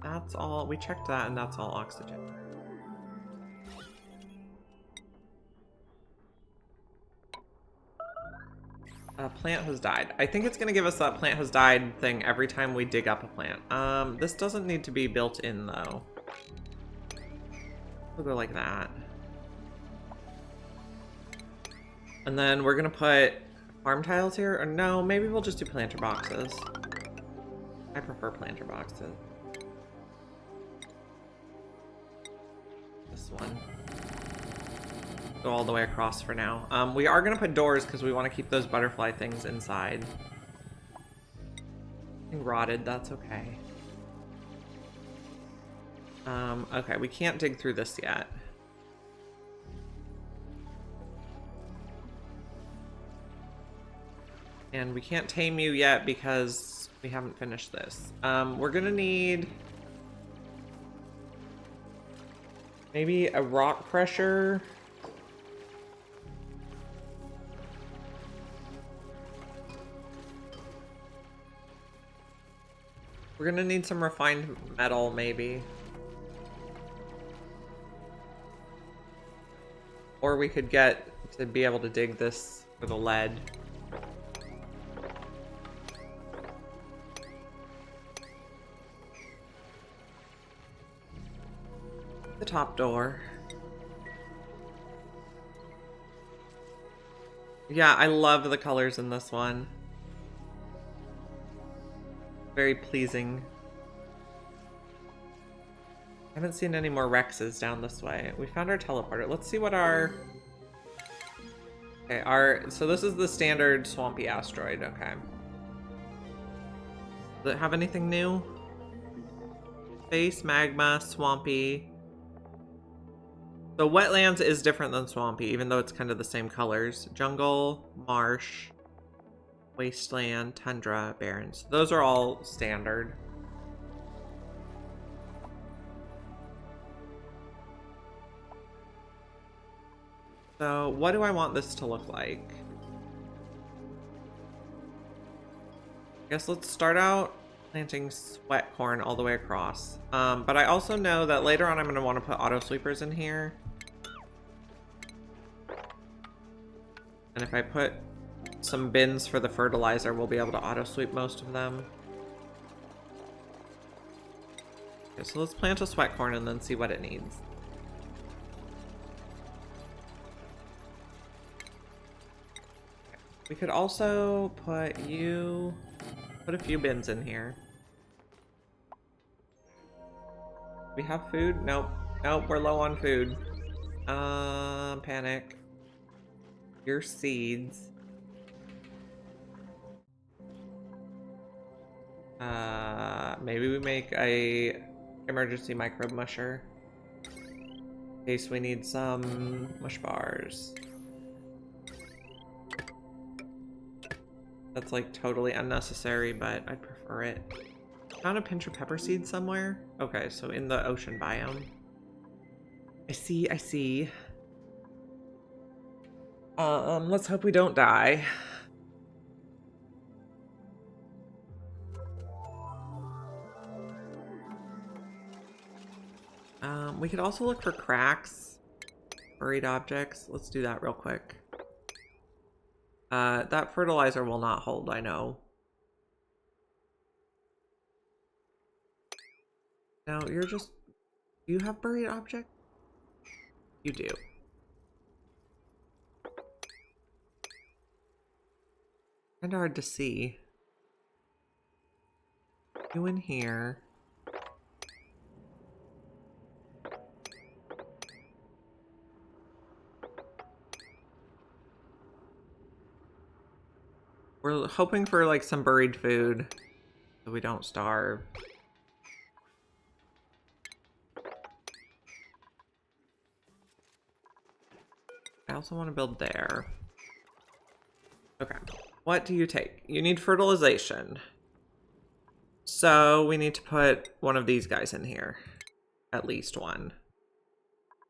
That's all, we checked that and that's all oxygen. Plant has died. I think it's gonna give us that plant has died thing every time we dig up a plant. This doesn't need to be built in though. We'll go like that. And then we're gonna put farm tiles here, or no, maybe we'll just do planter boxes. I prefer planter boxes. This one. Go all the way across for now. We are gonna put doors because we want to keep those butterfly things inside. Rotted, that's okay. Okay, we can't dig through this yet. And we can't tame you yet because we haven't finished this. We're gonna need maybe a rock crusher. We're gonna need some refined metal, maybe. Or we could get to be able to dig this for the lead. The top door. Yeah, I love the colors in this one. Very pleasing. I haven't seen any more Rexes down this way. We found our teleporter. Let's see what our... Okay, so this is the standard swampy asteroid, okay. Does it have anything new? Space, magma, swampy. So wetlands is different than swampy, even though it's kind of the same colors. Jungle, marsh, wasteland, tundra, barrens. Those are all standard. So what do I want this to look like? I guess let's start out planting sweat corn all the way across. But I also know that later on I'm going to want to put auto sweepers in here. And if I put some bins for the fertilizer, we'll be able to auto sweep most of them. Okay, so let's plant a sweat corn and then see what it needs. We could also put a few bins in here. We have food? Nope. Nope, we're low on food. Panic. Your seeds. Maybe we make a emergency microbe musher. In case we need some mush bars. That's like totally unnecessary, but I'd prefer it. Found a pinch of pepper seeds somewhere? Okay, so in the ocean biome. I see. Let's hope we don't die. We could also look for cracks, buried objects. Let's do that real quick. That fertilizer will not hold, I know. No, you're just... Do you have buried object? You do. Kinda hard to see. You in here. We're hoping for like some buried food so we don't starve. I also want to build there. Okay. What do you take? You need fertilization. So we need to put one of these guys in here. At least one.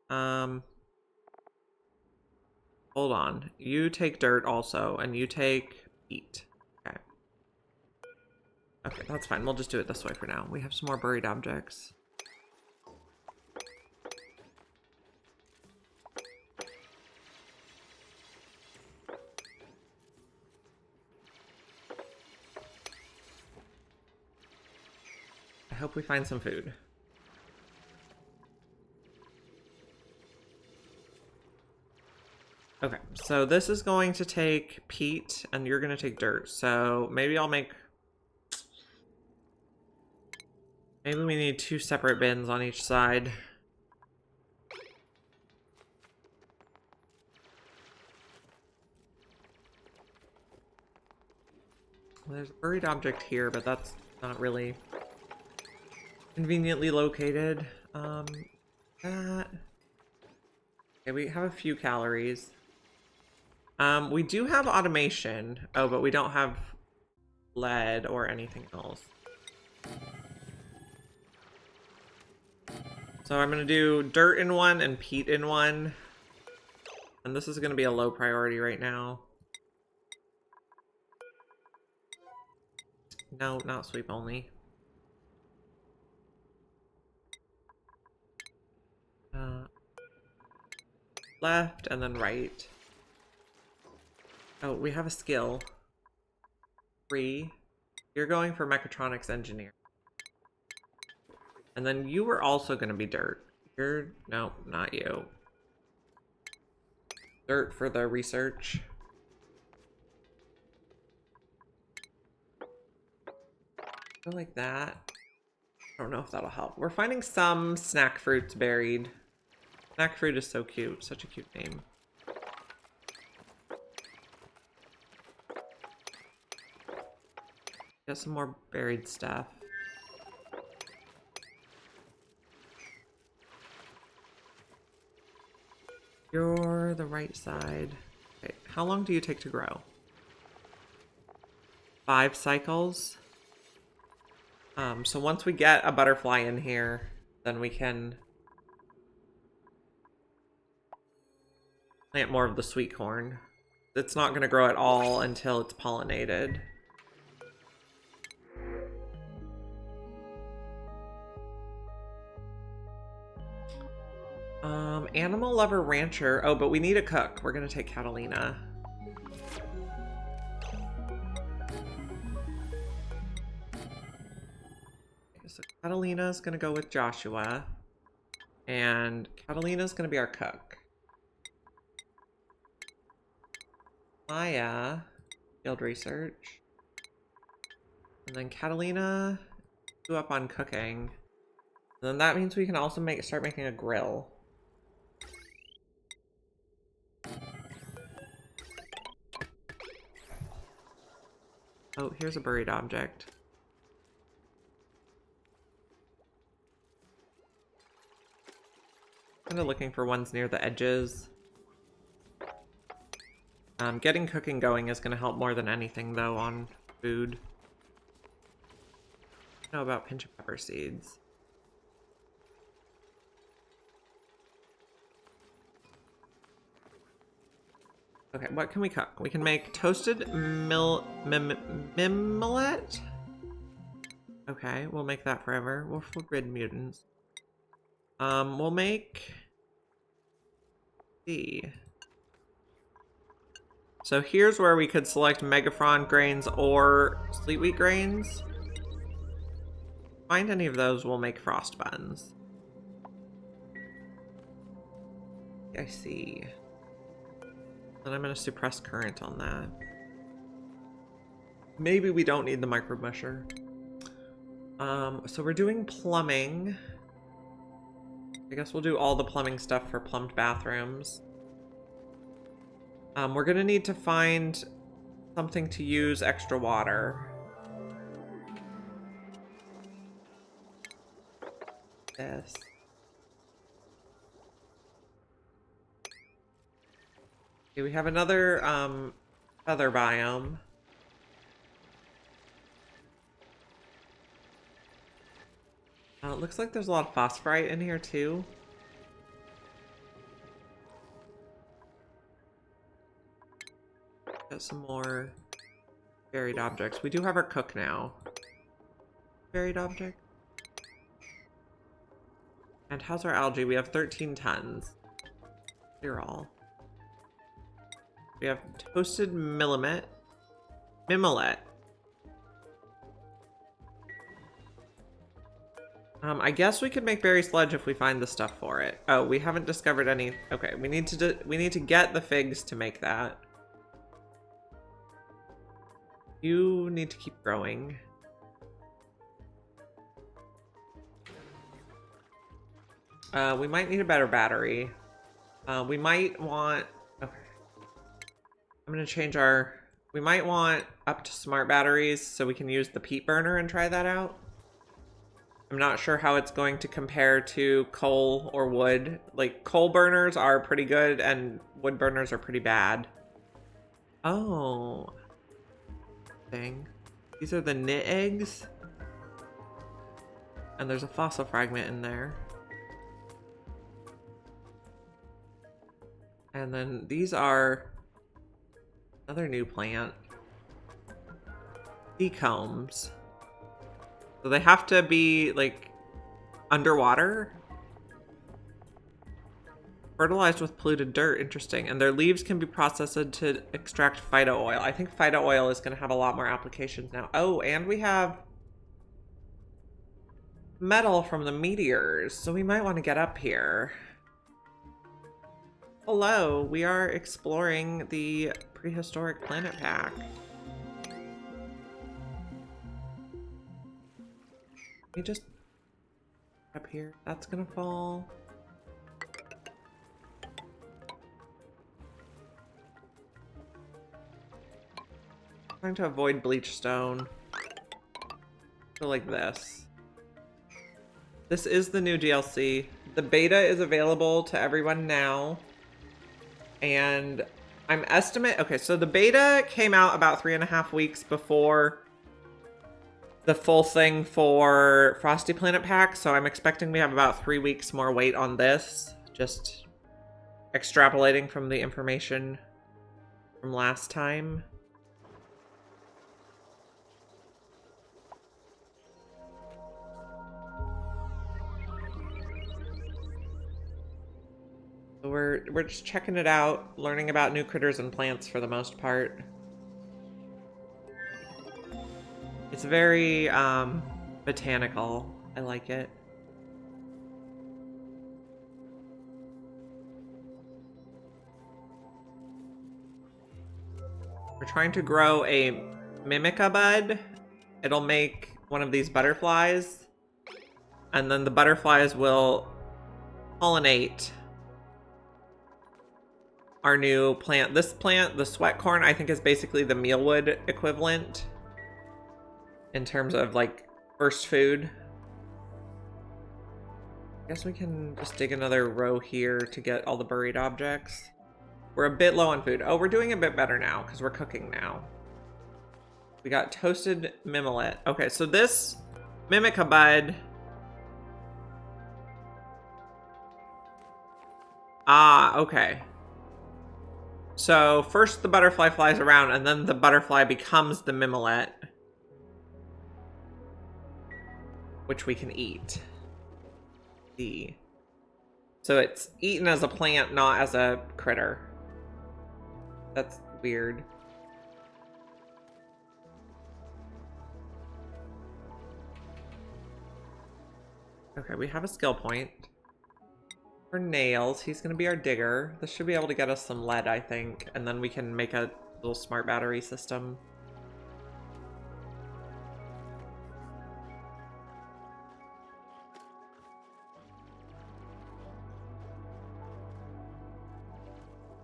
Hold on. You take dirt also, and you take peat. Okay. Okay, that's fine. We'll just do it this way for now. We have some more buried objects. I hope we find some food. Okay, so this is going to take peat, and you're going to take dirt. So maybe I'll make... Maybe we need 2 separate bins on each side. Well, there's a buried object here, but that's not really conveniently located. That... Okay, we have a few calories. We do have automation. Oh, but we don't have lead or anything else. So I'm going to do dirt in one and peat in one. And this is going to be a low priority right now. No, not sweep only. Left and then right. Oh, we have a skill. 3. You're going for mechatronics engineer. And then you were also going to be dirt. No, not you. Dirt for the research. Go like that. I don't know if that'll help. We're finding some snack fruits buried. Snack fruit is so cute. Such a cute name. Get some more buried stuff. You're the right side. Okay, how long do you take to grow? 5 cycles. So once we get a butterfly in here, then we can plant more of the sweet corn. It's not going to grow at all until it's pollinated. Animal lover rancher. Oh, but we need a cook. We're going to take Catalina. So Catalina's going to go with Joshua. And Catalina's going to be our cook. Maya, field research. And then Catalina, do up on cooking. And then that means we can also start making a grill. Oh, here's a buried object. Kind of looking for ones near the edges. Getting cooking going is going to help more than anything, though, on food. I know about pinch of pepper seeds. Okay, what can we cook? We can make toasted mimolette? Okay, we'll make that forever. We'll forbid mutants. We'll make... see. So here's where we could select megafron grains or sweet wheat grains. Find any of those, we'll make frost buns. I see. Then I'm going to suppress current on that. Maybe we don't need the micromusher. So we're doing plumbing. I guess we'll do all the plumbing stuff for plumbed bathrooms. We're going to need to find something to use extra water. This. Okay, we have another feather biome. It looks like there's a lot of phosphorite in here too. Got some more buried objects. We do have our cook now. Buried object. And how's our algae? We have 13 tons. Clear all. We have toasted mimolette. I guess we could make berry sludge if we find the stuff for it. Oh, we haven't discovered any. Okay, we need to get the figs to make that. You need to keep growing. We might need a better battery. We might want... okay. I'm going to change our... we might want up to smart batteries so we can use the peat burner and try that out. I'm not sure how it's going to compare to coal or wood. Like, coal burners are pretty good and wood burners are pretty bad. Oh. Dang. These are the knit eggs. And there's a fossil fragment in there. And then these are another new plant. Decombs. So they have to be like underwater. Fertilized with polluted dirt. Interesting. And their leaves can be processed to extract phyto oil. I think phyto oil is going to have a lot more applications now. Oh, and we have metal from the meteors. So we might want to get up here. Hello, we are exploring the Prehistoric Planet Pack. me just up here. That's gonna fall. Trying to avoid bleach stone. So like this. This is the new DLC. The beta is available to everyone now. And I'm okay, so the beta came out about 3.5 weeks before the full thing for Frosty Planet Pack, so I'm expecting we have about 3 weeks more wait on this. Just extrapolating from the information from last time. So we're just checking it out, learning about new critters and plants for the most part. It's very botanical. I like it. We're trying to grow a Mimica bud. It'll make one of these butterflies. And then the butterflies will pollinate our new plant. This plant, the sweat corn, I think is basically the mealwood equivalent in terms of like first food. I guess we can just dig another row here to get all the buried objects. We're a bit low on food. Oh, we're doing a bit better now because we're cooking now. We got toasted mimolette. Okay, so this Mimica bud. Ah, okay. So first the butterfly flies around and then the butterfly becomes the mimolette, which we can eat. So it's eaten as a plant, not as a critter. That's weird. Okay, we have a skill point. For nails, he's gonna be our digger. This should be able to get us some lead, I think, and then we can make a little smart battery system.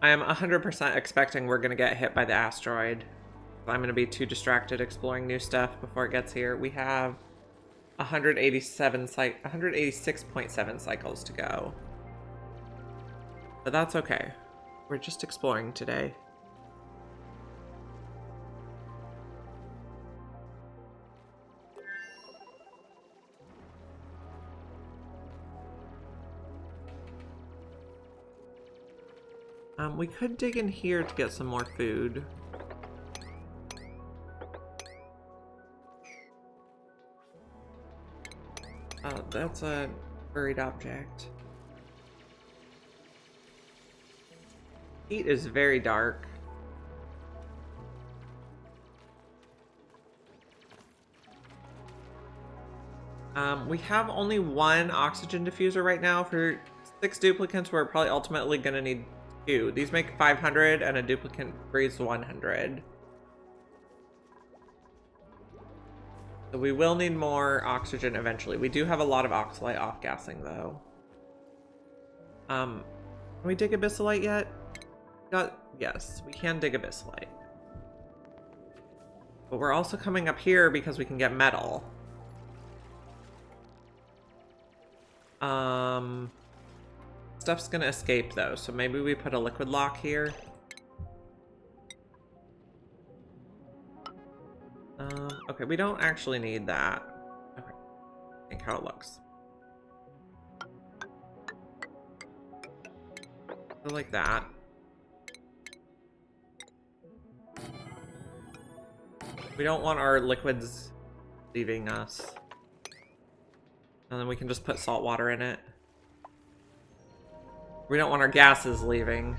I am 100% expecting we're gonna get hit by the asteroid. I'm gonna be too distracted exploring new stuff before it gets here. We have 186.7 cycles to go. But that's okay. We're just exploring today. We could dig in here to get some more food. That's a buried object. Heat is very dark. We have only one oxygen diffuser right now. For 6 duplicates, we're probably ultimately gonna need 2. These make 500 and a duplicate breathes 100. So we will need more oxygen eventually. We do have a lot of oxalite off-gassing though. Can we dig abyssalite yet? Yes, we can dig abyssalite. But we're also coming up here because we can get metal. Stuff's gonna escape though, so maybe we put a liquid lock here. Okay, we don't actually need that. Okay, think how it looks. So like that. We don't want our liquids leaving us. And then we can just put salt water in it. We don't want our gases leaving.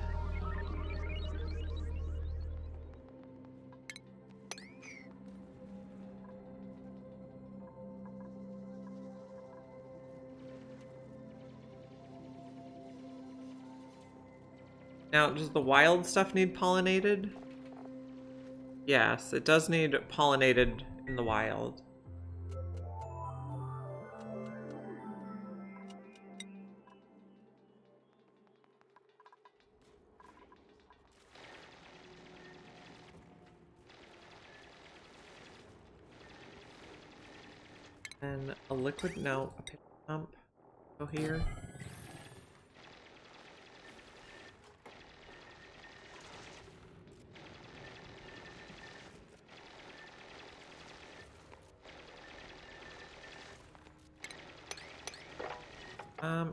Now, does the wild stuff need pollinated? Yes, it does need pollinated in the wild. And a liquid, no, a pitch pump. Go here.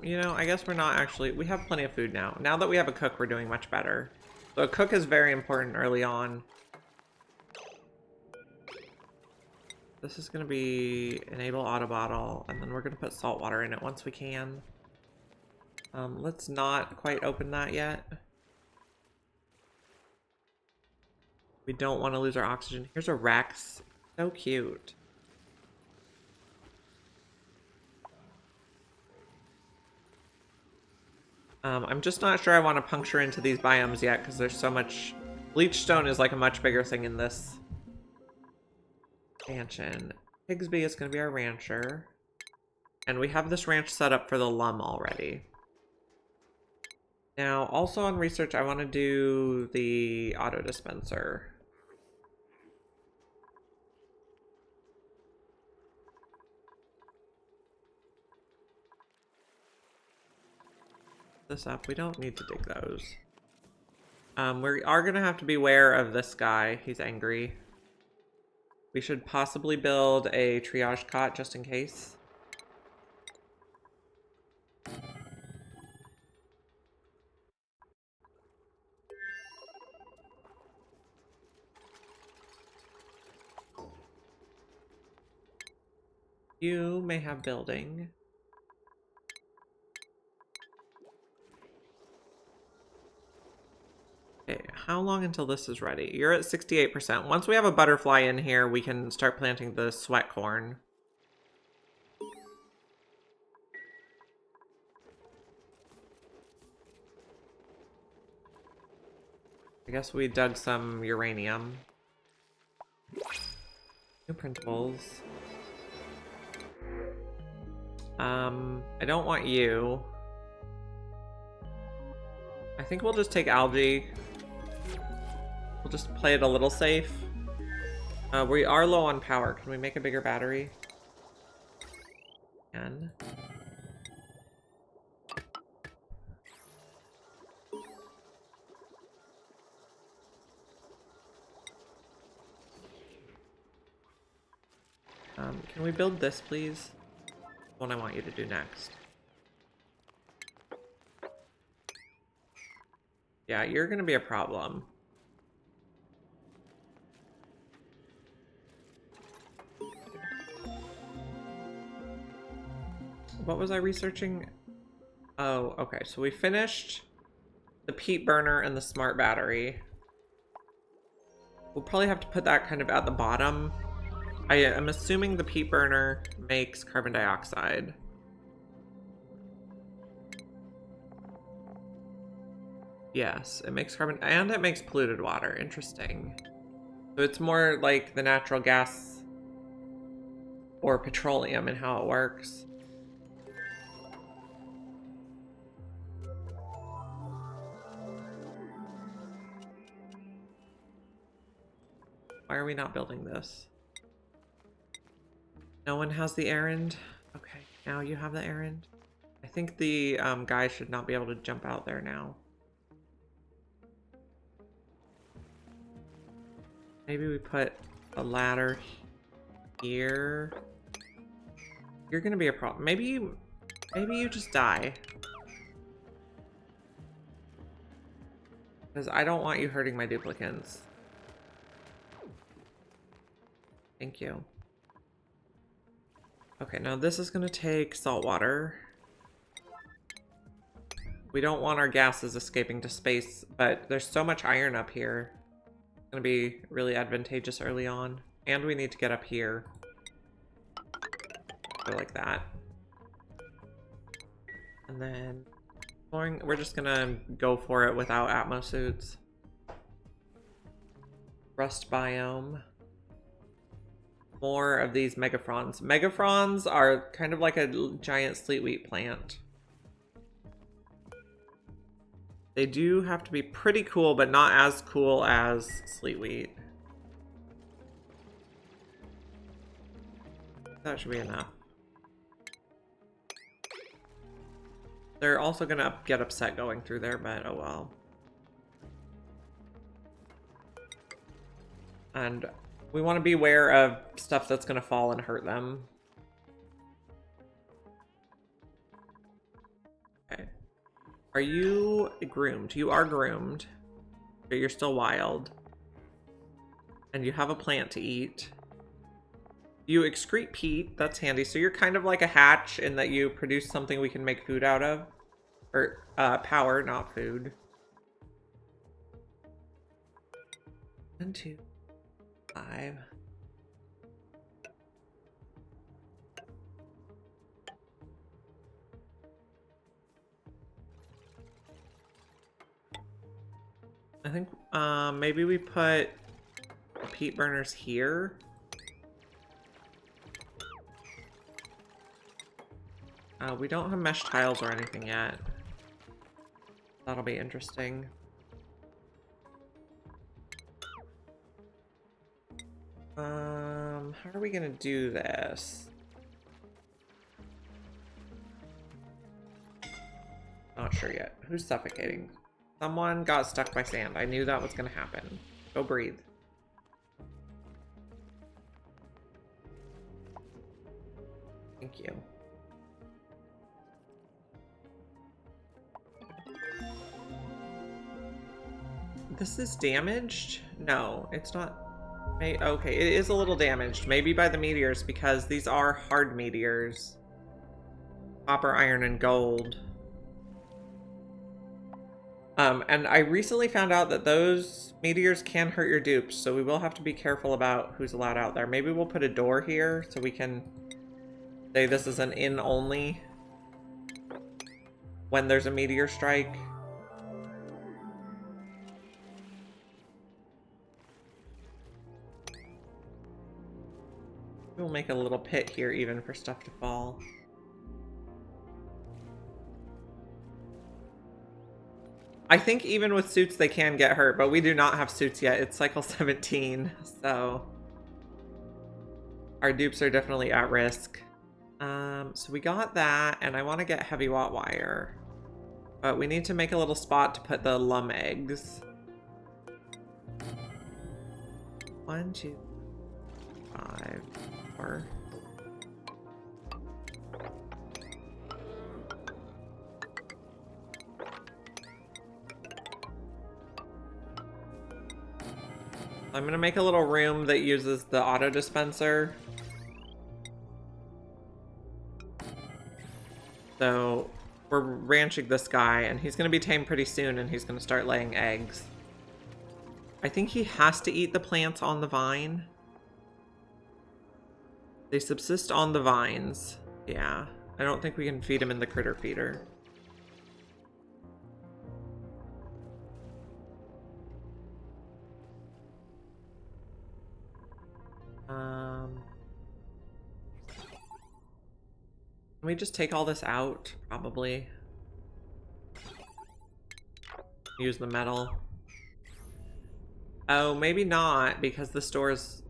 You know, I guess we're not actually... We have plenty of food now. Now that we have a cook, we're doing much better. So a cook is very important early on. This is going to be enable auto bottle, and then we're going to put salt water in it once we can. Let's not quite open that yet. We don't want to lose our oxygen. Here's a Rex. So cute. I'm just not sure I want to puncture into these biomes yet because there's so much... Bleachstone is like a much bigger thing in this expansion. Pigsby is going to be our rancher. And we have this ranch set up for the Lum already. Now, also on research, I want to do the auto dispenser. This up. We don't need to dig those. We are going to have to beware of this guy. He's angry. We should possibly build a triage cot just in case. You may have building. Okay, how long until this is ready? You're at 68%. Once we have a butterfly in here, we can start planting the sweat corn. I guess we dug some uranium. New printables. I don't want you. I think we'll just take algae. We'll just play it a little safe. We are low on power. Can we make a bigger battery? Can. Can we build this, please? What I want you to do next. Yeah, you're gonna be a problem. What was I researching? Oh, okay. So we finished the peat burner and the smart battery. We'll probably have to put that kind of at the bottom. I am assuming the peat burner makes carbon dioxide. Yes, it makes carbon, and it makes polluted water. Interesting. So it's more like the natural gas or petroleum and how it works. Why are we not building this? No one has the errand? Okay, now you have the errand. I think the guy should not be able to jump out there now. Maybe we put a ladder here. You're gonna be a problem. Maybe you just die. Because I don't want you hurting my duplicants. Thank you. Okay, now this is gonna take salt water. We don't want our gases escaping to space, but there's so much iron up here. It's gonna be really advantageous early on. And we need to get up here. Go like that. And then we're just gonna go for it without Atmo suits. Rust biome. More of these megafrons. Megafrons are kind of like a giant sleet wheat plant. They do have to be pretty cool, but not as cool as sleet wheat. That should be enough. They're also gonna get upset going through there, but oh well. And we want to be aware of stuff that's gonna fall and hurt them. Okay. Are you groomed? You are groomed, but you're still wild. And you have a plant to eat. You excrete peat, that's handy. So you're kind of like a hatch in that you produce something we can make food out of. Or power, not food. 1, 2, 5. I think maybe we put peat burners here. We don't have mesh tiles or anything yet. That'll be interesting. How are we gonna do this? Not sure yet. Who's suffocating? Someone got stuck by sand. I knew that was gonna happen. Go breathe. Thank you. This is damaged? No, it's not. Okay, it is a little damaged. Maybe by the meteors, because these are hard meteors. Copper, iron, and gold. And I recently found out that those meteors can hurt your dupes, so we will have to be careful about who's allowed out there. Maybe we'll put a door here so we can say this is an in only when there's a meteor strike. We'll make a little pit here even for stuff to fall. I think even with suits they can get hurt, but we do not have suits yet. It's cycle 17, so our dupes are definitely at risk. So we got that, and I want to get heavy watt wire. But we need to make a little spot to put the lum eggs. 1, 2, 5, 4. I'm gonna make a little room that uses the auto dispenser. So we're ranching this guy, and he's gonna be tamed pretty soon, and he's gonna start laying eggs. I think he has to eat the plants on the vine. They subsist on the vines. Yeah, I don't think we can feed him in the critter feeder. Can we just take all this out? Probably. Use the metal. Oh, maybe not, because the store's...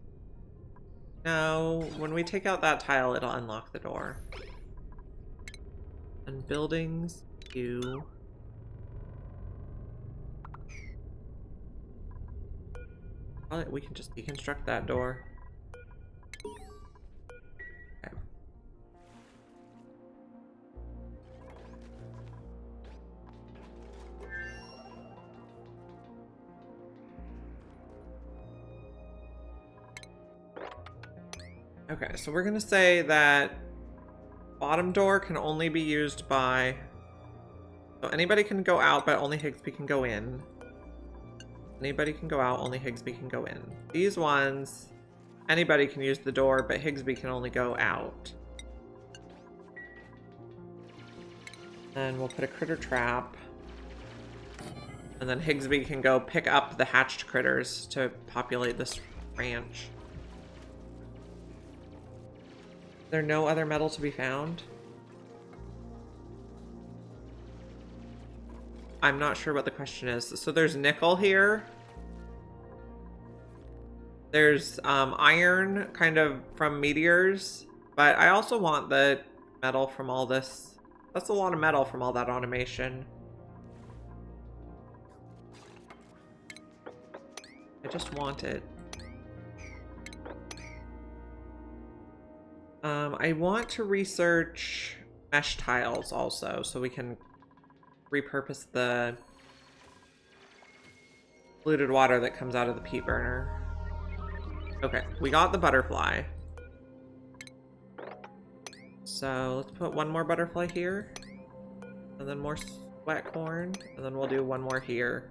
No, when we take out that tile, it'll unlock the door. And buildings, you. Well, we can just deconstruct that door. Okay. Okay, so we're gonna say that bottom door can only be used by... So anybody can go out, but only Higsby can go in. Anybody can go out, only Higsby can go in. These ones, anybody can use the door, but Higsby can only go out. And we'll put a critter trap. And then Higsby can go pick up the hatched critters to populate this ranch. Is there no other metal to be found? I'm not sure what the question is. So there's nickel here. There's iron kind of from meteors. But I also want the metal from all this That's a lot of metal from all that automation. I just want it. I want to research mesh tiles also, so we can repurpose the polluted water that comes out of the peat burner. Okay, we got the butterfly. So let's put one more butterfly here, and then more sweat corn, and then we'll do one more here.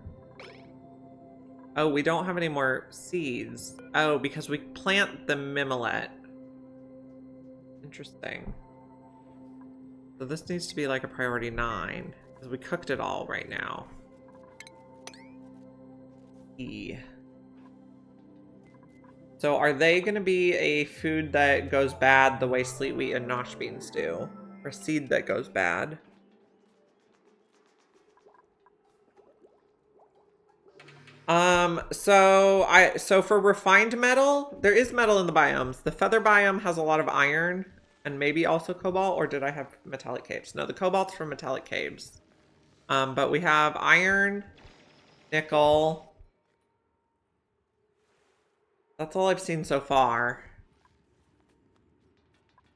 Oh, we don't have any more seeds. Oh, because we plant the mimolette. Interesting. So this needs to be like a priority 9, because we cooked it all right now. E. So are they going to be a food that goes bad the way sleet wheat and nosh beans do? Or a seed that goes bad? So for refined metal, there is metal in the biomes. The feather biome has a lot of iron and maybe also cobalt, or did I have metallic caves? No, the cobalt's from metallic caves. But we have iron, nickel. That's all I've seen so far.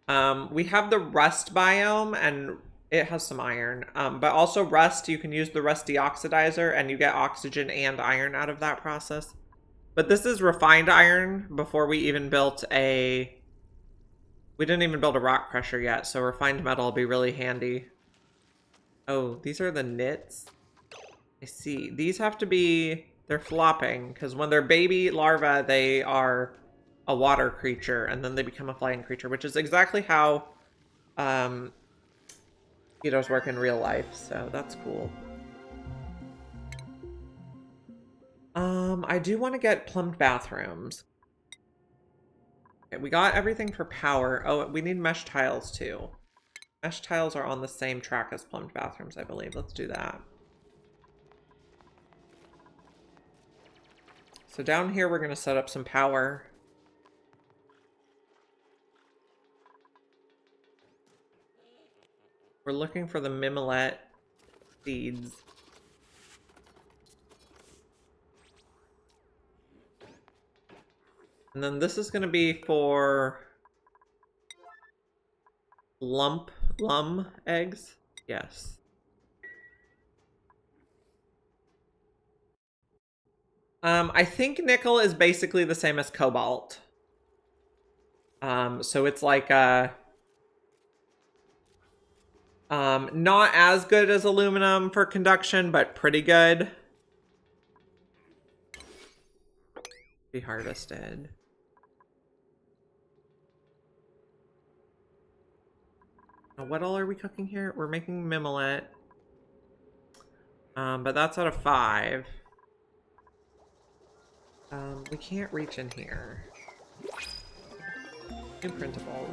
We have the rust biome, and it has some iron. But also rust, you can use the rust deoxidizer, and you get oxygen and iron out of that process. But this is refined iron before we even built a... We didn't even build a rock crusher yet, so refined metal will be really handy. Oh, these are the knits. I see. These have to be... They're flopping, because when they're baby larvae, they are a water creature, and then they become a flying creature, which is exactly how mosquitoes work in real life, so that's cool. I do want to get plumbed bathrooms. Okay, we got everything for power. Oh, we need mesh tiles too. Mesh tiles are on the same track as plumbed bathrooms, I believe. Let's do that. So down here, we're going to set up some power. We're looking for the mimolette seeds. And then this is going to be for lum eggs. Yes. I think nickel is basically the same as cobalt. So it's like not as good as aluminum for conduction, but pretty good. Be harvested. Now, what all are we cooking here? We're making mimolette. But that's out of 5. We can't reach in here. New printables.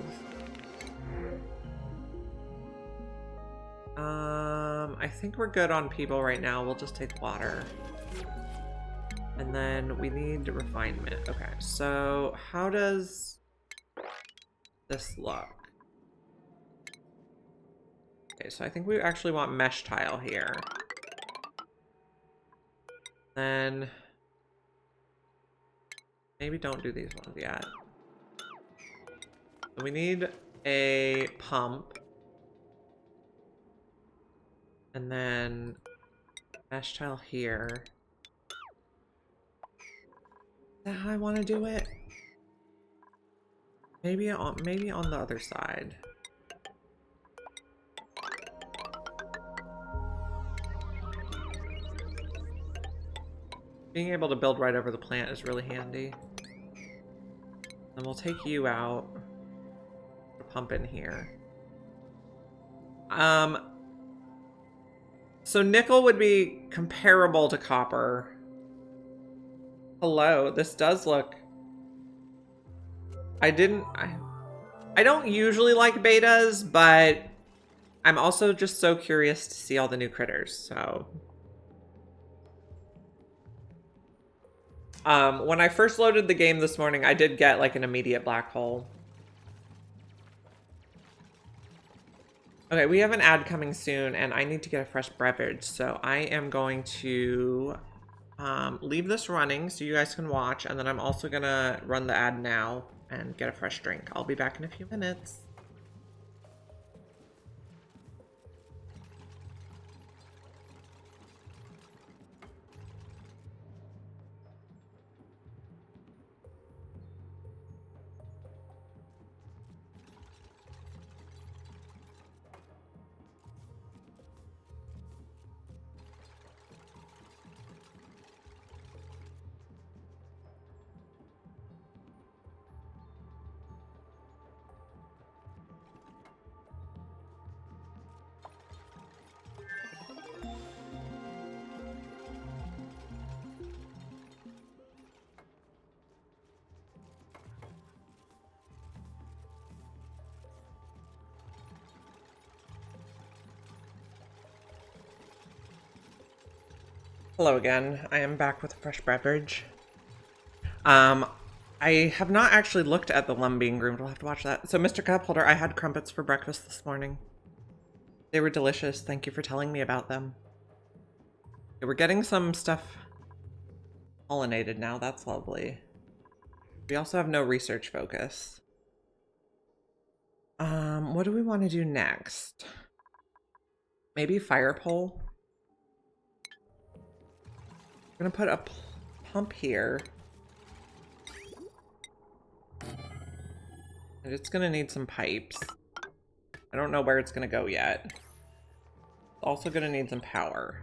I think we're good on people right now. We'll just take water. And then we need refinement. Okay, so how does this look? Okay, so I think we actually want mesh tile here. Then maybe don't do these ones yet. So we need a pump. And then mesh tile here. Is that how I want to do it? Maybe on the other side. Being able to build right over the plant is really handy. And we'll take you out. Pump in here. So nickel would be comparable to copper. Hello, this does look... I don't usually like betas, but I'm also just so curious to see all the new critters, so... When I first loaded the game this morning, I did get like an immediate black hole. Okay, we have an ad coming soon, and I need to get a fresh beverage, so I am going to leave this running so you guys can watch, and then I'm also gonna run the ad now and get a fresh drink. I'll be back in a few minutes. Hello again. I am back with a fresh beverage. I have not actually looked at the Lumbeing Room. We'll have to watch that. So, Mr. Cupholder, I had crumpets for breakfast this morning. They were delicious. Thank you for telling me about them. Okay, we're getting some stuff pollinated now. That's lovely. We also have no research focus. What do we want to do next? Maybe fire pole? I'm gonna put a pump here. And it's gonna need some pipes. I don't know where it's gonna go yet. It's also gonna need some power.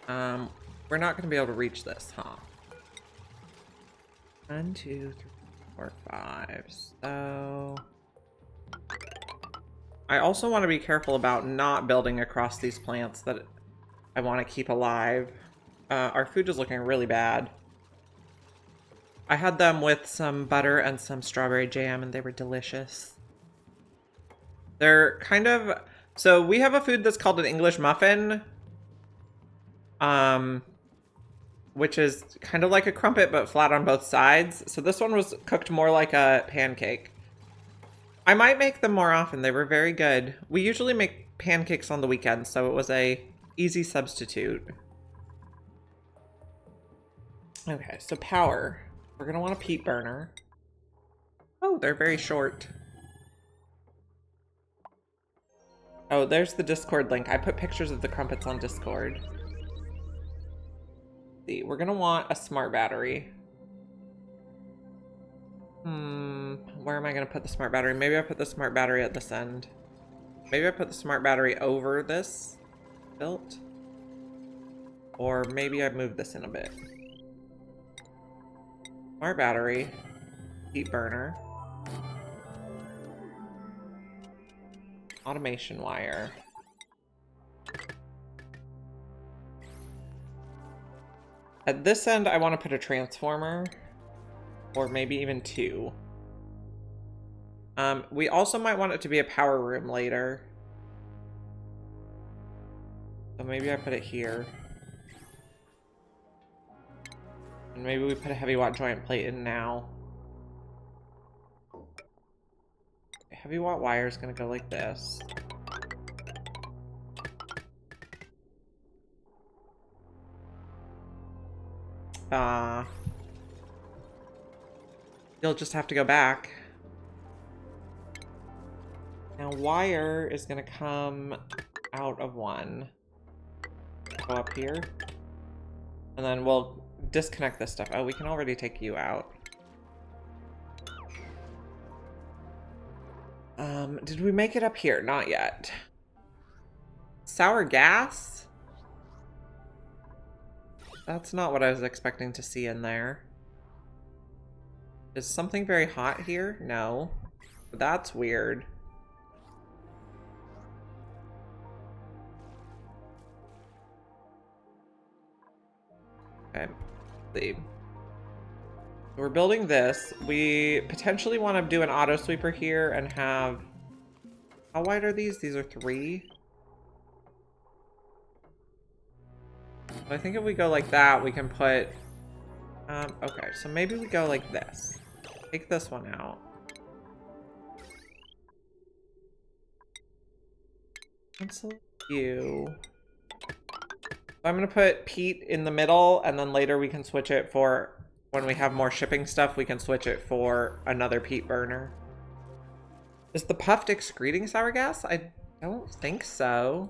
We're not gonna be able to reach this, huh? 1, 2, 3, 4, 5. So I also want to be careful about not building across these plants that I want to keep alive. Our food is looking really bad. I had them with some butter and some strawberry jam, and they were delicious. They're kind of... So we have a food that's called an English muffin. Which is kind of like a crumpet, but flat on both sides. So this one was cooked more like a pancake. I might make them more often. They were very good. We usually make pancakes on the weekends, so it was a easy substitute. Okay, so power. We're gonna want a peat burner. Oh, they're very short. Oh, there's the Discord link. I put pictures of the crumpets on Discord. See, we're gonna want a smart battery. Where am I gonna put the smart battery? Maybe I put the smart battery at this end. Maybe I put the smart battery over this built. Or maybe I move this in a bit. Smart battery. Heat burner. Automation wire. At this end, I want to put a transformer. Or maybe even 2. We also might want it to be a power room later. So maybe I put it here. And maybe we put a heavy watt joint plate in now. Heavy watt wire is going to go like this. You'll just have to go back. Now wire is gonna come out of one. Go up here. And then we'll disconnect this stuff. Oh, we can already take you out. Did we make it up here? Not yet. Sour gas? That's not what I was expecting to see in there. Is something very hot here? No. That's weird. Okay. Let's see. We're building this. We potentially want to do an auto sweeper here and have... How wide are these? These are 3. I think if we go like that, we can put... okay, so maybe we go like this. Take this one out. Cancel you. I'm gonna put peat in the middle, and then later we can switch it for when we have more shipping stuff, we can switch it for another peat burner. Is the puffed excreting sour gas? I don't think so.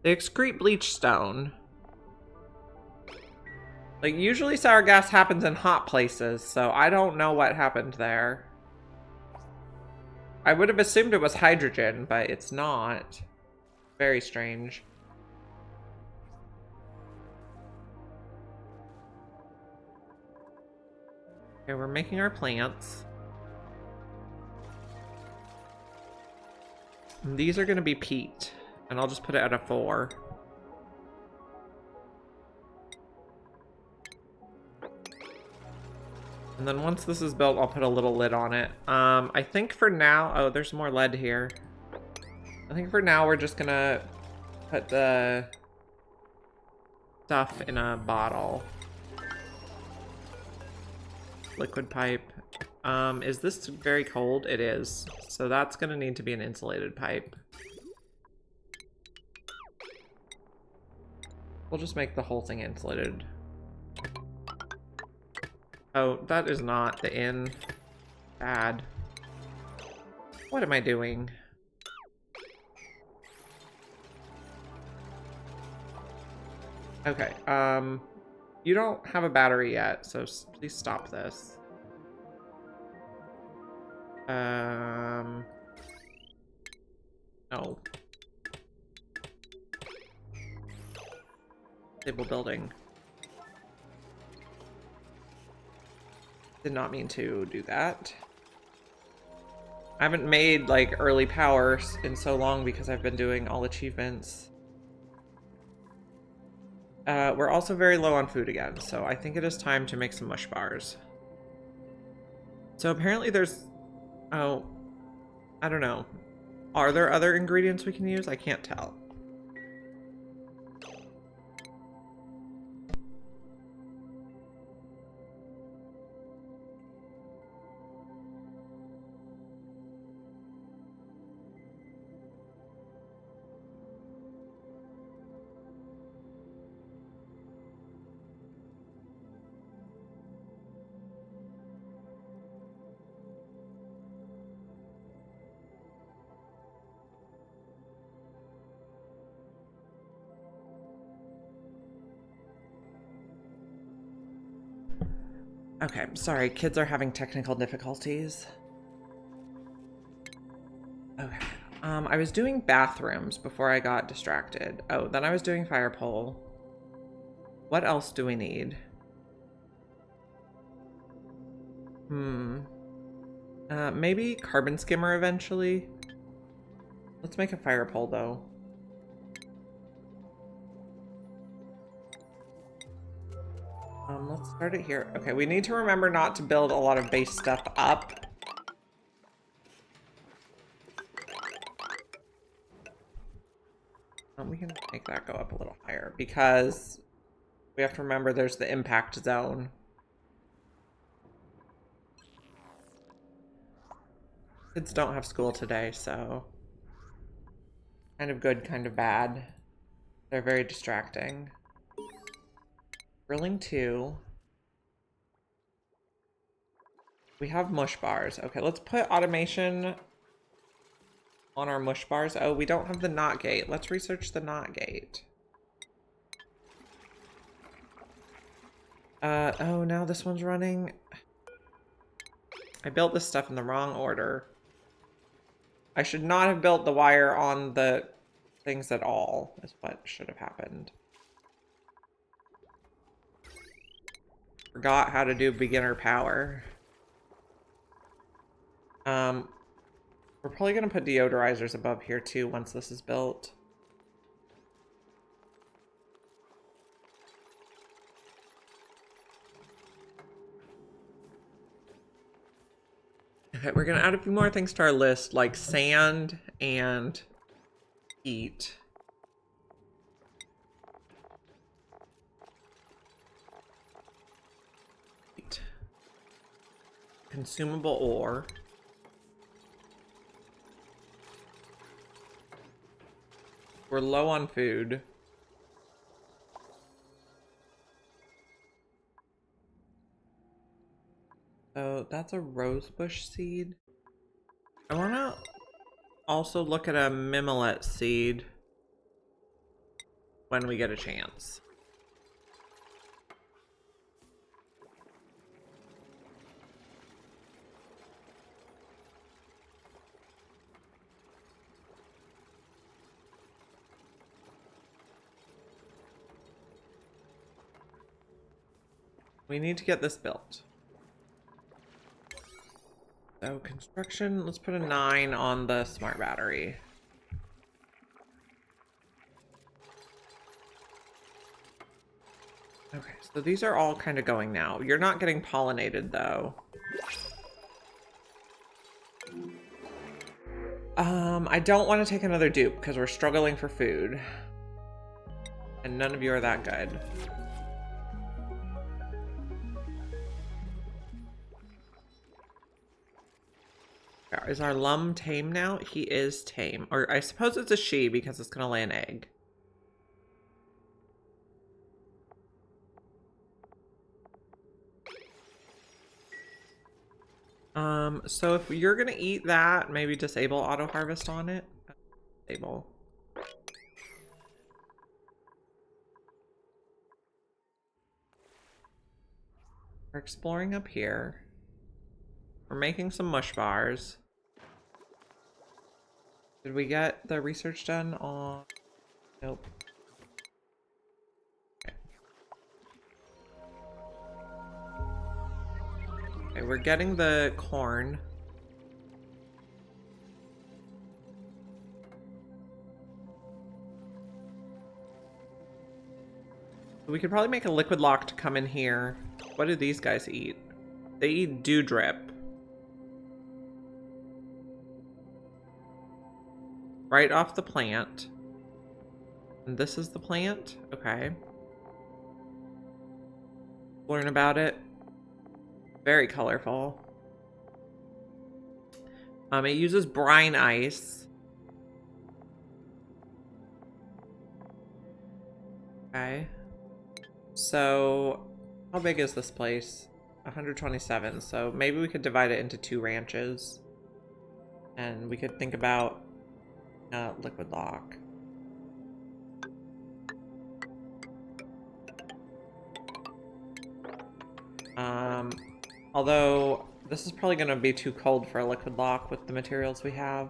They excrete bleach stone. Like, usually sour gas happens in hot places, so I don't know what happened there. I would have assumed it was hydrogen, but it's not. Very strange. Okay, we're making our plants. And these are going to be peat, and I'll just put it at a 4. And then once this is built, I'll put a little lid on it. I think for now... Oh, there's more lead here. I think for now we're just gonna put the stuff in a bottle. Liquid pipe. Is this very cold? It is. So that's gonna need to be an insulated pipe. We'll just make the whole thing insulated. Oh, that is not the in. Bad. What am I doing? Okay, you don't have a battery yet, so please stop this. No. Stable building. Did not mean to do that. I haven't made, like, early power in so long because I've been doing all achievements. We're also very low on food again, so I think it is time to make some mush bars. So apparently there's... Oh, I don't know. Are there other ingredients we can use? I can't tell. Okay, sorry, kids are having technical difficulties. Okay, I was doing bathrooms before I got distracted. Oh, then I was doing fire pole. What else do we need? Maybe carbon skimmer eventually. Let's make a fire pole though. Let's start it here. Okay, we need to remember not to build a lot of base stuff up. We can make that go up a little higher because we have to remember there's the impact zone. Kids don't have school today, so kind of good, kind of bad. They're very distracting. Grilling 2. We have mush bars. Okay, let's put automation on our mush bars. Oh, we don't have the knot gate. Let's research the knot gate. Oh, now this one's running. I built this stuff in the wrong order. I should not have built the wire on the things at all, is what should have happened. Forgot how to do beginner power. We're probably gonna put deodorizers above here too once this is built. Okay, we're gonna add a few more things to our list, like sand and heat. Consumable ore. We're low on food. So that's a rosebush seed. I want to also look at a mimolette seed when we get a chance. We need to get this built. So construction, let's put a 9 on the smart battery. Okay, so these are all kind of going now. You're not getting pollinated though. I don't want to take another dupe because we're struggling for food. And none of you are that good. Is our lum tame now? He is tame. Or I suppose it's a she because it's going to lay an egg. So if you're going to eat that, maybe disable auto harvest on it. Disable. We're exploring up here. We're making some mush bars. Did we get the research done on... Nope. Okay, we're getting the corn. We could probably make a liquid lock to come in here. What do these guys eat? They eat dewdrip. Right off the plant. And this is the plant? Okay. Learn about it. Very colorful. It uses brine ice. Okay. So, how big is this place? 127. So maybe we could divide it into 2 ranches. And we could think about liquid lock. Although this is probably going to be too cold for a liquid lock with the materials we have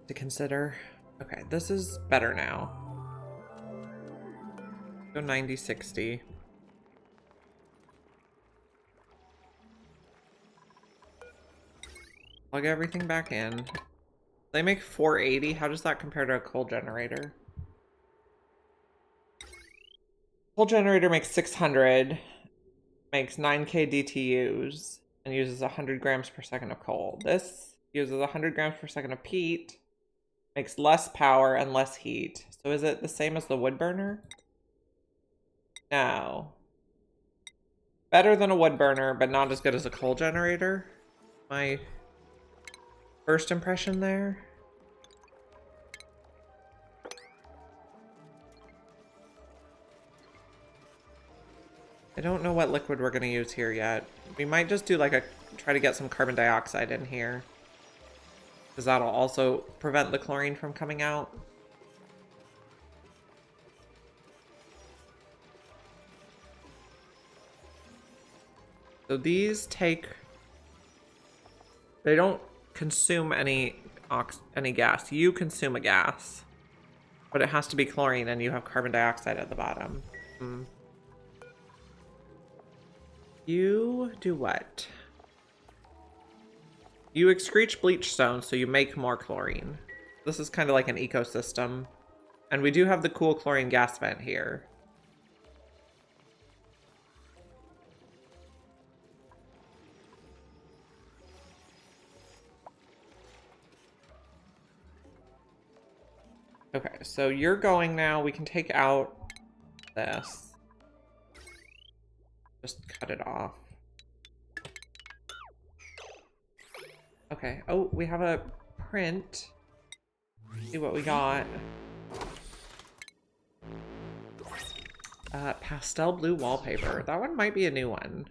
to consider. Okay, this is better now. Go 90, 60. Plug everything back in. They make 480. How does that compare to a coal generator? Coal generator makes 600, makes 9k DTUs, and uses 100 grams per second of coal. This uses 100 grams per second of peat, makes less power and less heat. So is it the same as the wood burner? No. Better than a wood burner, but not as good as a coal generator. My first impression there. I don't know what liquid we're going to use here yet. We might just do like try to get some carbon dioxide in here. Because that'll also prevent the chlorine from coming out. So these they don't consume any gas. You consume a gas. But it has to be chlorine and you have carbon dioxide at the bottom. You do what? You excrete bleach stone, so you make more chlorine. This is kind of like an ecosystem. And we do have the cool chlorine gas vent here. Okay, so you're going now. We can take out this. Just cut it off. Okay. Oh, we have a print. See what we got. Pastel blue wallpaper. That one might be a new one.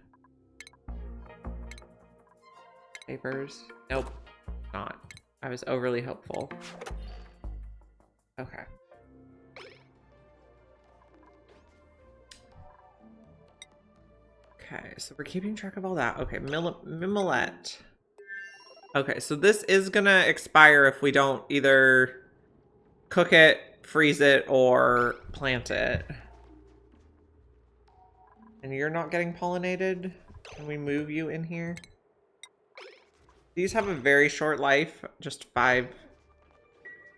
Papers. Nope. Not. I was overly hopeful. Okay. Okay, so we're keeping track of all that. Okay, Mimolette. Okay, so this is gonna expire if we don't either cook it, freeze it, or plant it. And you're not getting pollinated? Can we move you in here? These have a very short life, just 5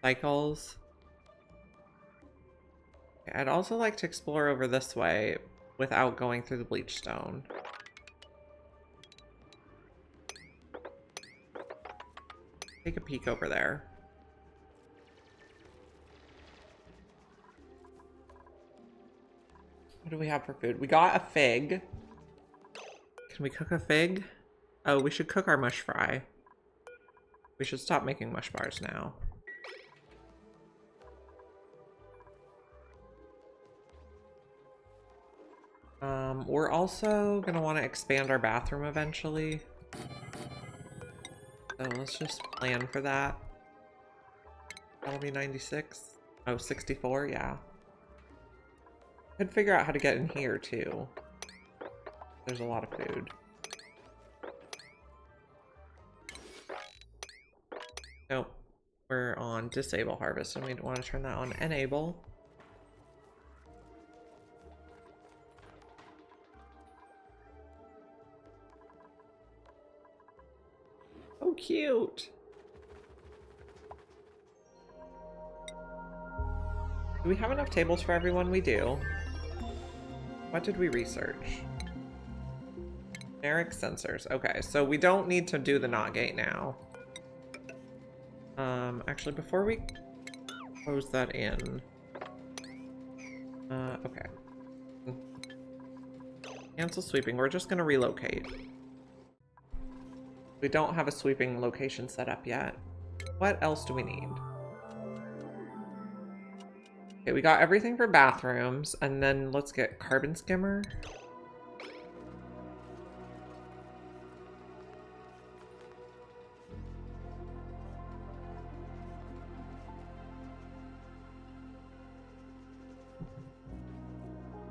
cycles. Okay, I'd also like to explore over this way without going through the bleach stone. Take a peek over there. What do we have for food? We got a fig. Can we cook a fig? Oh, we should cook our mush fry. We should stop making mush bars now. We're also gonna want to expand our bathroom eventually. So let's just plan for that. That'll be 96. Oh, 64, yeah. Could figure out how to get in here too. There's a lot of food. Nope. We're on disable harvest and we want to turn that on enable. Oh, cute. Do we have enough tables for everyone? We do. What did we research? Generic sensors. Okay, so we don't need to do the NOT gate now. Actually, before we close that in. Okay. Cancel sweeping. We're just gonna relocate. We don't have a sweeping location set up yet. What else do we need? Okay, we got everything for bathrooms, and then let's get carbon skimmer.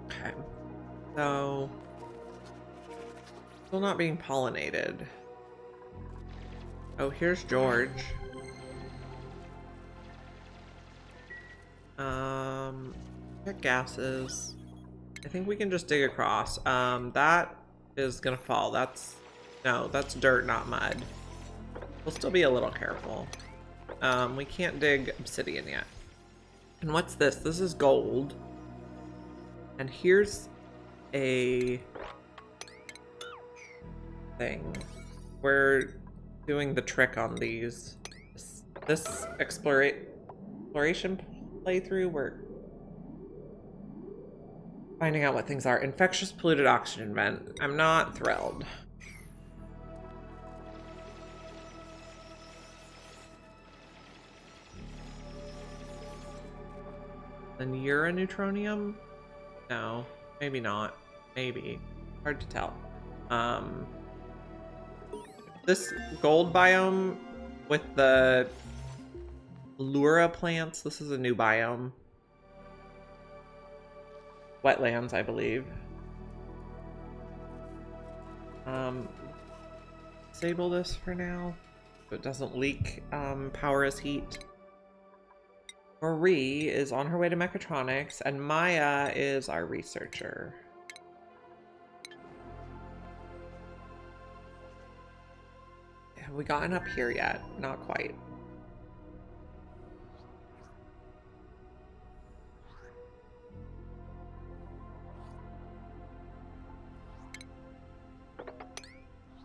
Okay, so still not being pollinated. Oh, here's George. Check gases. I think we can just dig across. That is gonna fall. That's dirt, not mud. We'll still be a little careful. We can't dig obsidian yet. And what's this? This is gold. And here's a thing. We're doing the trick on these. This exploration playthrough, we're finding out what things are. Infectious polluted oxygen vent. I'm not thrilled. Then you're a neutronium? No, maybe not. Maybe. Hard to tell. This gold biome with the Lura plants, this is a new biome. Wetlands, I believe. Disable this for now, so it doesn't leak power as heat. Marie is on her way to mechatronics, and Maya is our researcher. Have we gotten up here yet? Not quite.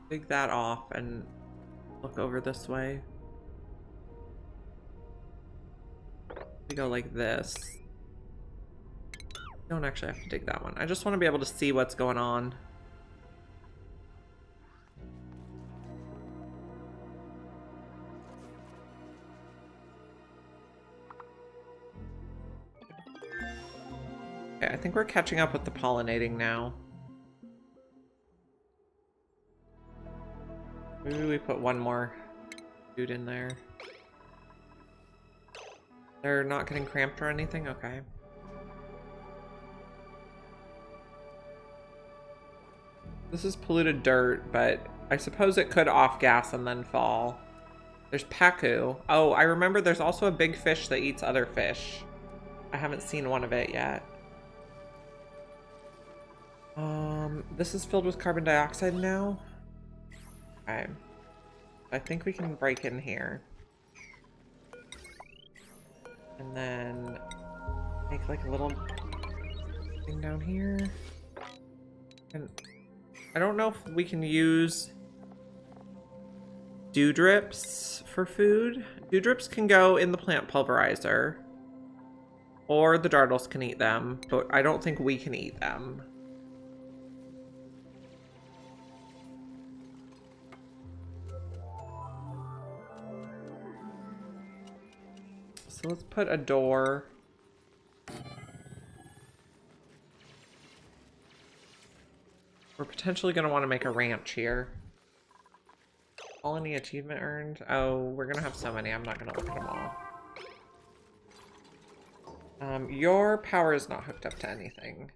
Take that off and look over this way. We go like this. Don't actually have to dig that one. I just want to be able to see what's going on. Okay, I think we're catching up with the pollinating now. Maybe we put one more food in there. They're not getting cramped or anything? Okay. This is polluted dirt, but I suppose it could off-gas and then fall. There's Paku. Oh, I remember there's also a big fish that eats other fish. I haven't seen one of it yet. This is filled with carbon dioxide now. Okay. I think we can break in here. And then make like a little thing down here. And I don't know if we can use dewdrips for food. Dewdrips can go in the plant pulverizer. Or the dartles can eat them, but I don't think we can eat them. So let's put a door. We're potentially going to want to make a ranch here. Colony achievement earned. Oh, we're going to have so many. I'm not going to look at them all. Your power is not hooked up to anything.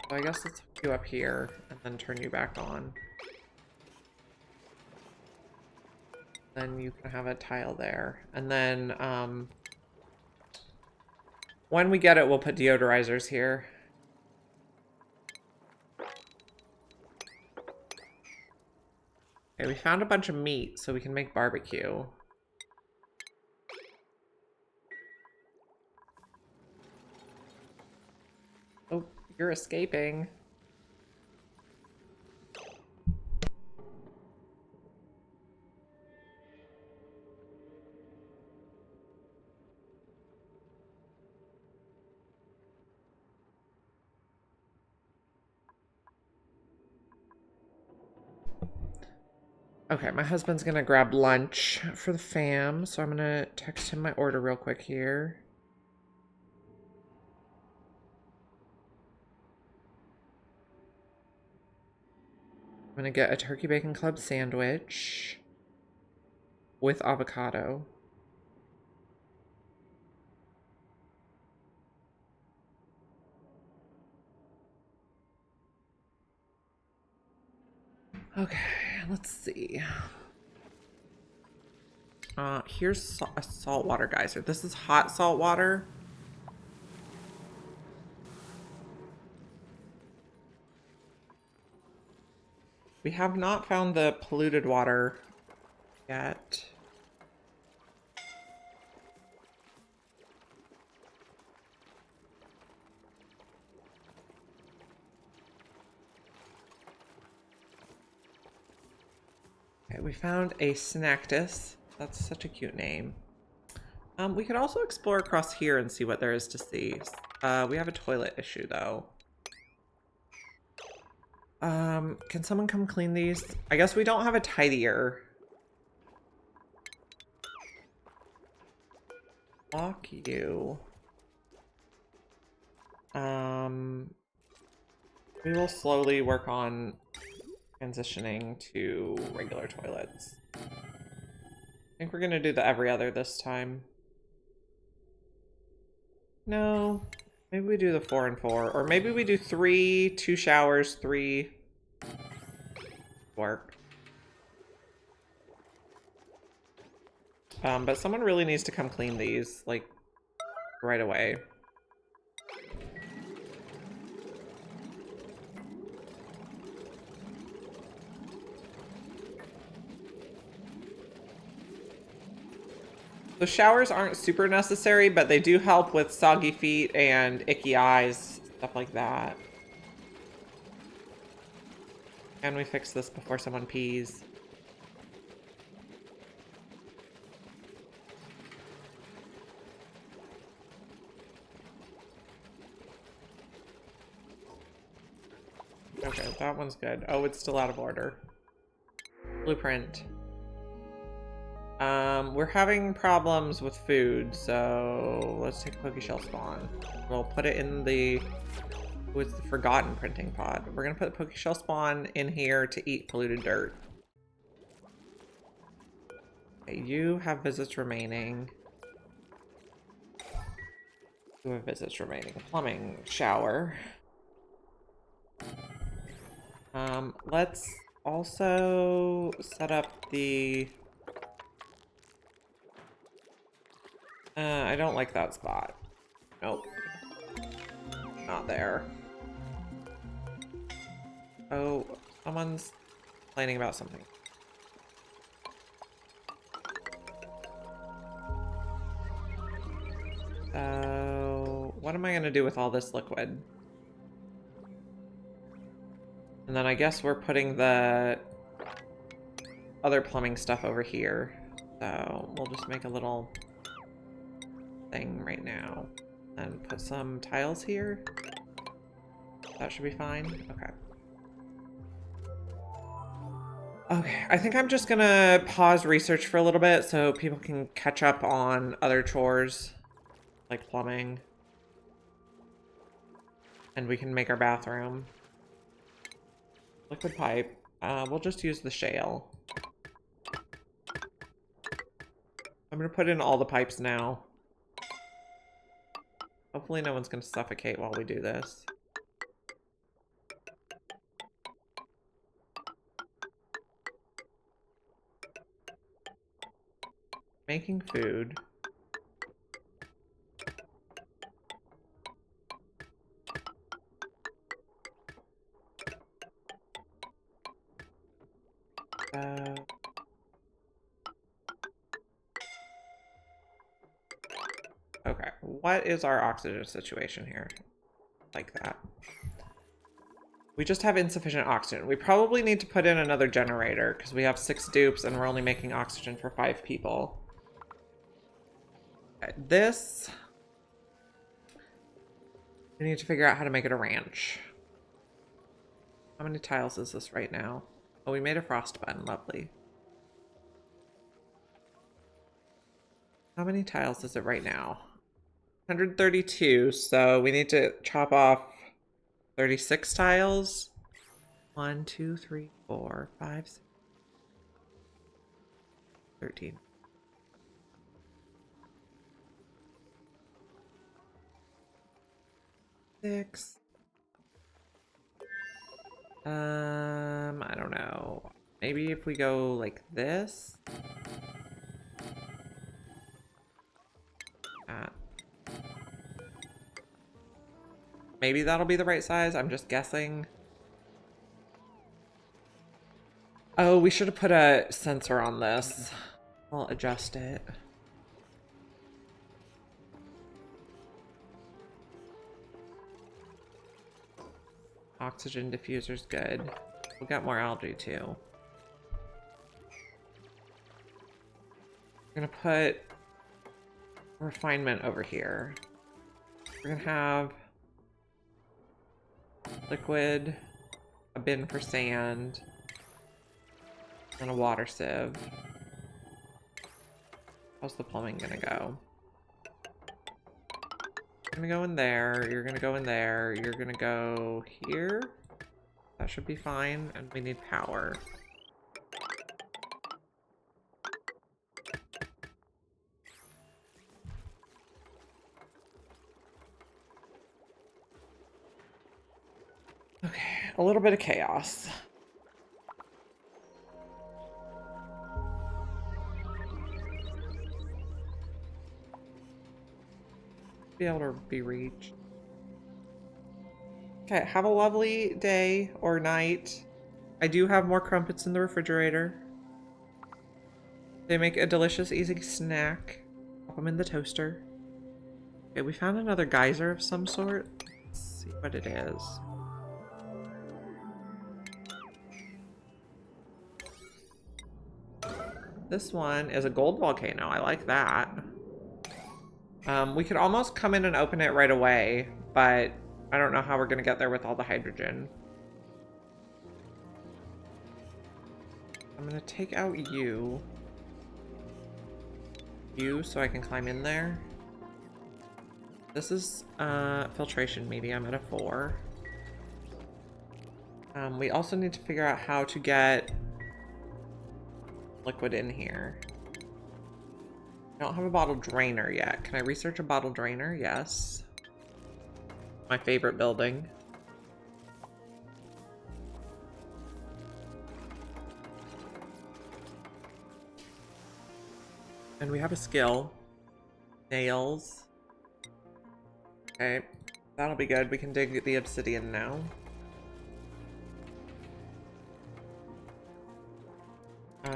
So I guess let's hook you up here and then turn you back on. Then you can have a tile there. And then, when we get it, we'll put deodorizers here. Okay, we found a bunch of meat, so we can make barbecue. Oh, you're escaping. Okay, my husband's gonna grab lunch for the fam, so I'm gonna text him my order real quick here. I'm gonna get a turkey bacon club sandwich with avocado. Okay, let's see. Here's a saltwater geyser. This is hot salt water. We have not found the polluted water yet. Okay, we found a Synactus. That's such a cute name. We could also explore across here and see what there is to see. We have a toilet issue though. Can someone come clean these? I guess we don't have a tidier. Lock you. We will slowly work on transitioning to regular toilets. I think we're gonna do the every other this time. No, maybe we do the 4 and 4, or maybe we do 3, 2 showers, 3 work. But someone really needs to come clean these, like, right away. The showers aren't super necessary, but they do help with soggy feet and icky eyes, stuff like that. Can we fix this before someone pees? Okay, that one's good. Oh, it's still out of order. Blueprint. We're having problems with food, so let's take Pokeshell spawn. We'll put it in the with the forgotten printing pod. We're gonna put Pokeshell spawn in here to eat polluted dirt. Okay, you have visits remaining. You have visits remaining. Plumbing, shower. Let's also set up the... I don't like that spot. Nope. Not there. Oh, someone's complaining about something. So, what am I gonna do with all this liquid? And then I guess we're putting the other plumbing stuff over here. So, we'll just make a little thing right now. And put some tiles here. That should be fine. Okay. Okay, I think I'm just gonna pause research for a little bit so people can catch up on other chores, like plumbing. And we can make our bathroom. Liquid pipe. We'll just use the shale. I'm gonna put in all the pipes now. Hopefully no one's gonna suffocate while we do this. Making food. Okay, what is our oxygen situation here? Like that. We just have insufficient oxygen. We probably need to put in another generator because we have 6 dupes and we're only making oxygen for 5 people. Okay, this... we need to figure out how to make it a ranch. How many tiles is this right now? Oh, we made a frost button. Lovely. How many tiles is it right now? 132, so we need to chop off 36 tiles. 1, 2, 3, 4, 5, 6, 13. Six. I don't know. Maybe if we go like this. Maybe that'll be the right size. I'm just guessing. Oh, we should have put a sensor on this. I'll adjust it. Oxygen diffuser's good. We'll get more algae too. We're gonna put refinement over here. We're gonna have liquid, a bin for sand, and a water sieve. How's the plumbing gonna go? You're gonna go in there, you're gonna go in there, you're gonna go here. That should be fine, and we need power. Okay, a little bit of chaos. Be able to be reached. Okay, have a lovely day or night. I do have more crumpets in the refrigerator. They make a delicious, easy snack. Pop them in the toaster. Okay, we found another geyser of some sort. Let's see what it is. This one is a gold volcano. I like that. We could almost come in and open it right away, but I don't know how we're gonna get there with all the hydrogen. I'm gonna take out you. you so I can climb in there. This is filtration medium at a 4. We also need to figure out how to get liquid in here. I don't have a bottle drainer yet. Can I research a bottle drainer? Yes. My favorite building. And we have a skill. Nails. Okay. That'll be good. We can dig the obsidian now.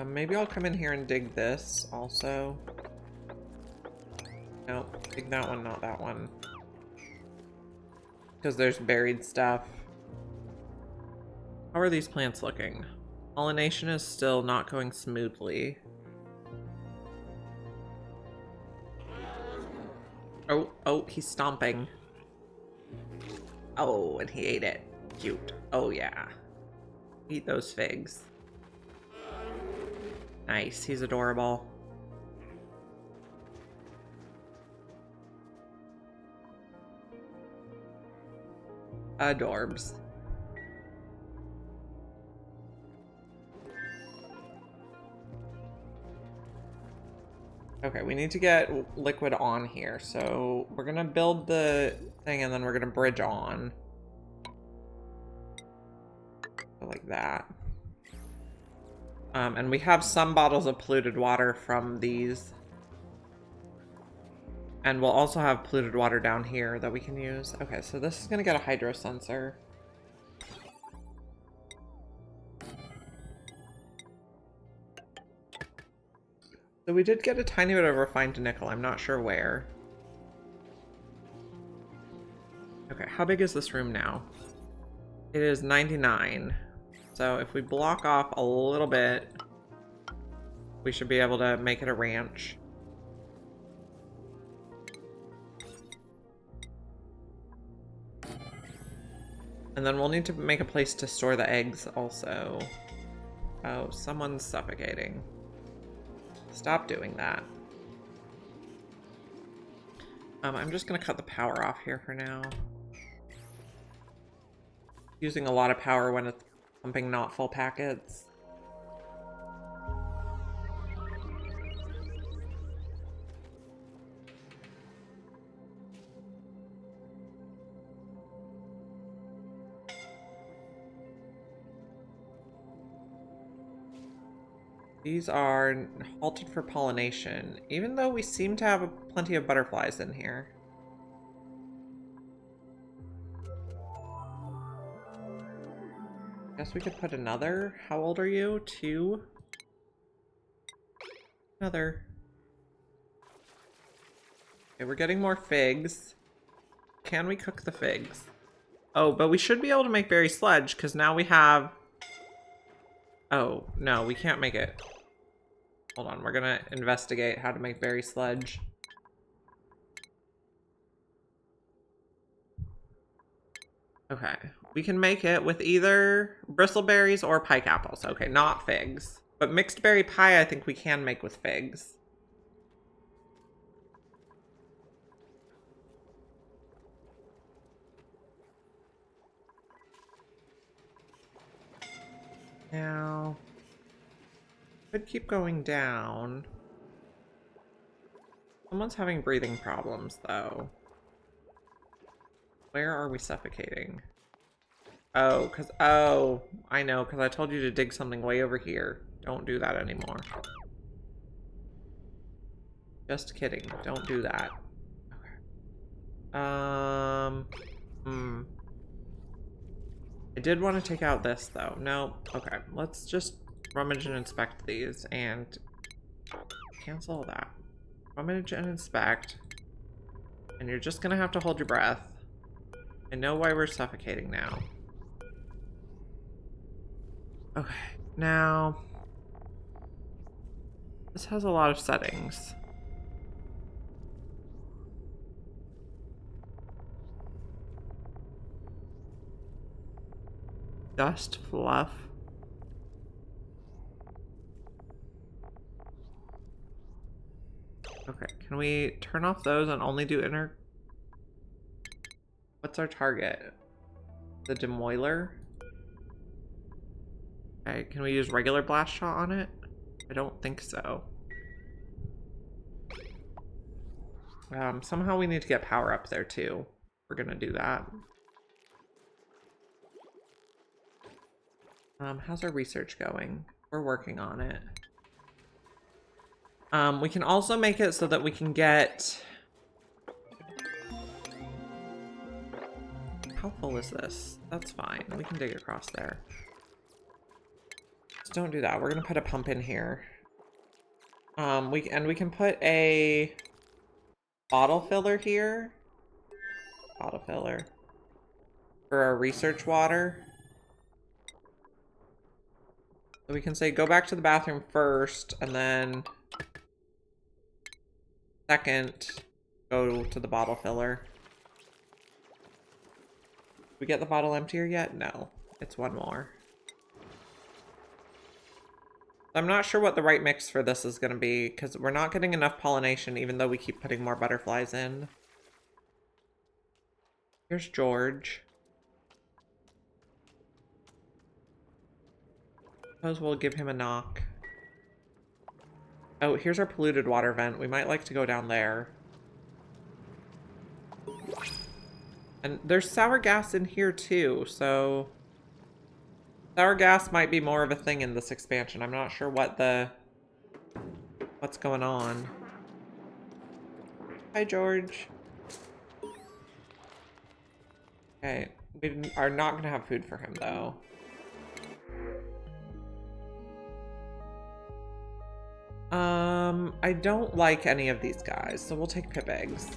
Maybe I'll come in here and dig this also. Nope, dig that one, not that one. Because there's buried stuff. How are these plants looking? Pollination is still not going smoothly. Oh, he's stomping. Oh, and he ate it. Cute. Oh, yeah. Eat those figs. Nice, he's adorable. Adorbs. Okay, we need to get liquid on here, so we're gonna build the thing and then we're gonna bridge on. Like that. And we have some bottles of polluted water from these. And we'll also have polluted water down here that we can use. Okay, so this is gonna get a hydro sensor. So we did get a tiny bit of refined nickel. I'm not sure where. Okay, how big is this room now? It is 99. So if we block off a little bit, we should be able to make it a ranch. And then we'll need to make a place to store the eggs also. Oh, someone's suffocating. Stop doing that. I'm just gonna cut the power off here for now. Using a lot of power when it's pumping not full packets. These are halted for pollination, even though we seem to have plenty of butterflies in here. Guess we could put another. How old are you? 2? Another. Okay, we're getting more figs. Can we cook the figs? Oh, but we should be able to make berry sludge, because now we have... Oh, no, we can't make it. Hold on, we're gonna investigate how to make berry sludge. Okay, we can make it with either bristleberries or pike apples. Okay, not figs. But mixed berry pie I think we can make with figs. Now, could keep going down. Someone's having breathing problems, though. Where are we suffocating? Oh, I know, because I told you to dig something way over here. Don't do that anymore. Just kidding. Don't do that. Okay. I did want to take out this, though. No. Okay. Let's just rummage and inspect these and cancel that. Rummage and inspect. And you're just gonna have to hold your breath. I know why we're suffocating now. Okay. Now, this has a lot of settings. Dust fluff. Okay, can we turn off those and only do inner? What's our target? The demoiler? Okay, can we use regular blast shot on it? I don't think so. Somehow we need to get power up there too. We're gonna do that. How's our research going? We're working on it. We can also make it so that we can get... How full is this? That's fine. We can dig across there. Just don't do that. We're gonna put a pump in here. We can put a bottle filler here. Bottle filler. For our research water. So we can say go back to the bathroom first, and then second, go to the bottle filler. Did we get the bottle emptier yet? No. It's one more. I'm not sure what the right mix for this is going to be, because we're not getting enough pollination, even though we keep putting more butterflies in. Here's George. Suppose we'll give him a knock. Oh, here's our polluted water vent. We might like to go down there. And there's sour gas in here too, so... Sour gas might be more of a thing in this expansion. I'm not sure what's going on. Hi, George. Okay, we are not going to have food for him, though. I don't like any of these guys, so we'll take pip eggs.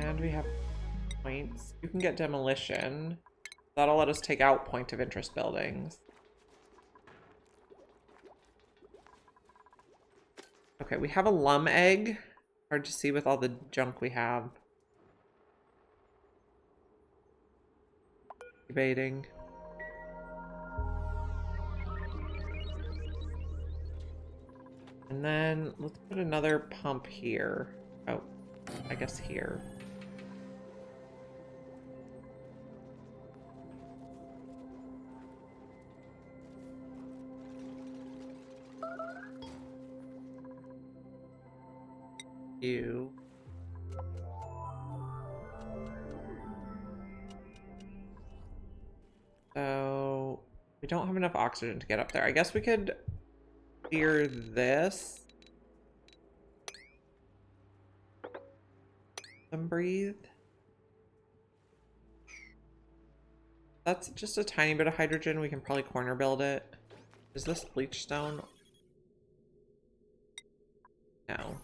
And we have points. You can get demolition. That'll let us take out point of interest buildings. Okay, we have a lum egg. Hard to see with all the junk we have. Debating. And then let's put another pump here. Oh, I guess here. You. So we don't have enough oxygen to get up there. I guess we could clear this and breathe. That's just a tiny bit of hydrogen. We can probably corner build it. Is this bleach stone? No.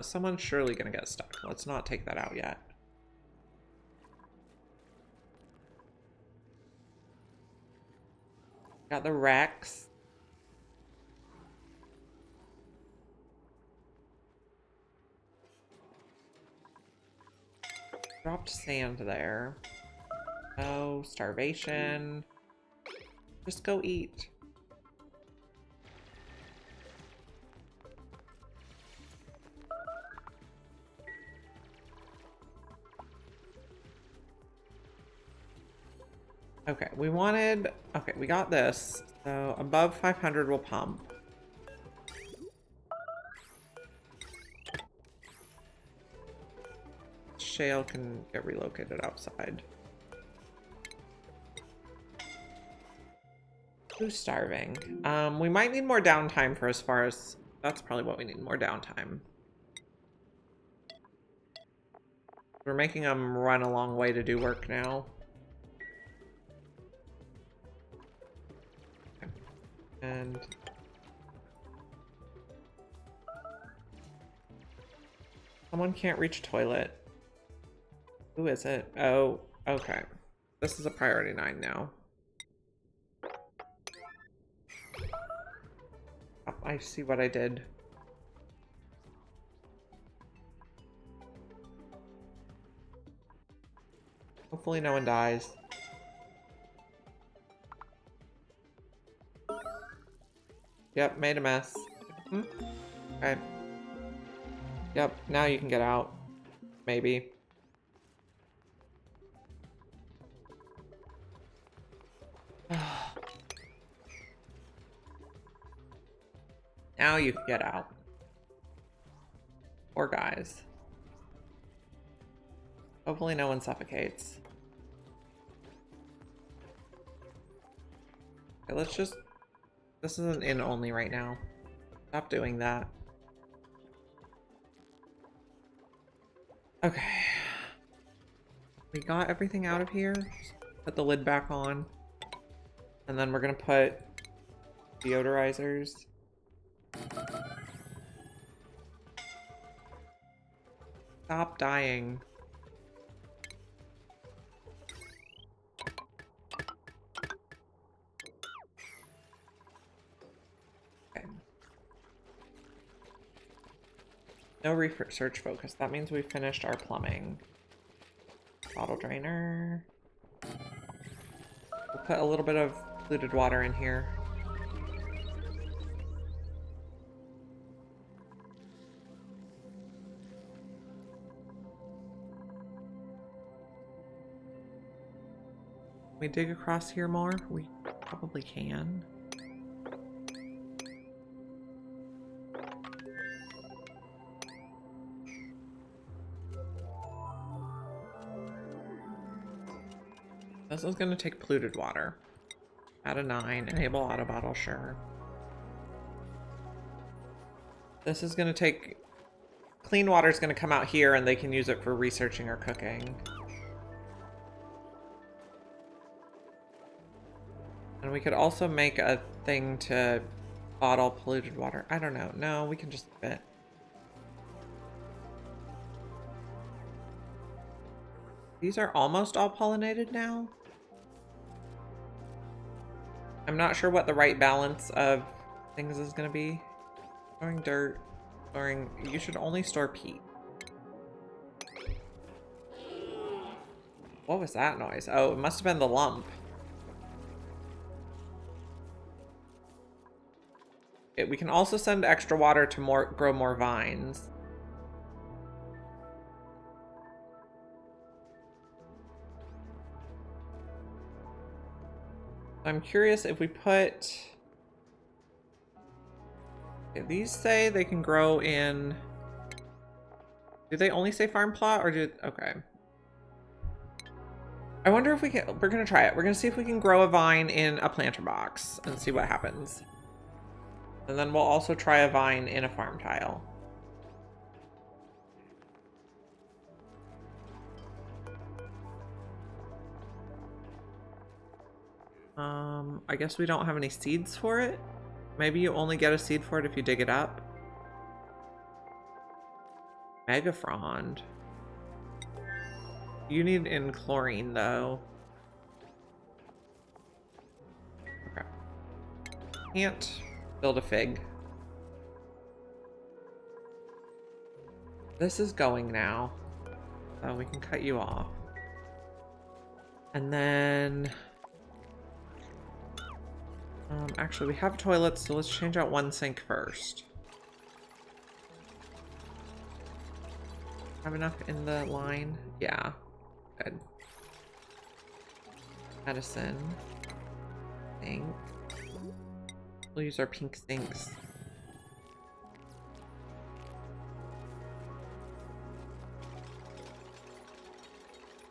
Someone's surely gonna get stuck. Let's not take that out yet. Got the Rex. Dropped sand there. Oh, starvation. Just go eat. Okay, we wanted... Okay, we got this. So above 500 we'll pump. Shale can get relocated outside. Who's starving? We might need more downtime for as far as... That's probably what we need, more downtime. We're making them run a long way to do work now. Okay. And... Someone can't reach toilet. Who is it? Oh, okay. This is a priority 9 now. Oh, I see what I did. Hopefully no one dies. Yep, made a mess. Hmm? Okay. Yep, now you can get out. Maybe. Now you can get out. Poor guys. Hopefully no one suffocates. Okay, let's just... This is an inn only right now. Stop doing that. Okay. We got everything out of here. Put the lid back on. And then we're gonna put deodorizers. Stop dying. Okay. No research focus. That means we finished our plumbing. Bottle drainer. We'll put a little bit of polluted water in here. Can we dig across here more? We probably can. This is going to take polluted water. Add a 9. Enable auto bottle, sure. This is going to take... Clean water is going to come out here and they can use it for researching or cooking. And we could also make a thing to bottle polluted water. I don't know. No, we can just leave it. These are almost all pollinated now. I'm not sure what the right balance of things is going to be. Storing dirt. Storing... You should only store peat. What was that noise? Oh, it must have been the lump. We can also send extra water to grow more vines. I'm curious if we put... Okay, these say they can grow in... Do they only say farm plot or do... Okay. I wonder if we can... We're going to try it. We're going to see if we can grow a vine in a planter box and see what happens. And then we'll also try a vine in a farm tile. I guess we don't have any seeds for it. Maybe you only get a seed for it if you dig it up. Mega frond. You need in chlorine though. Okay. Can't build a fig. This is going now. So we can cut you off. And then... actually, we have toilets, so let's change out one sink first. Have enough in the line? Yeah. Good. Medicine. Sink. We'll use our pink sinks.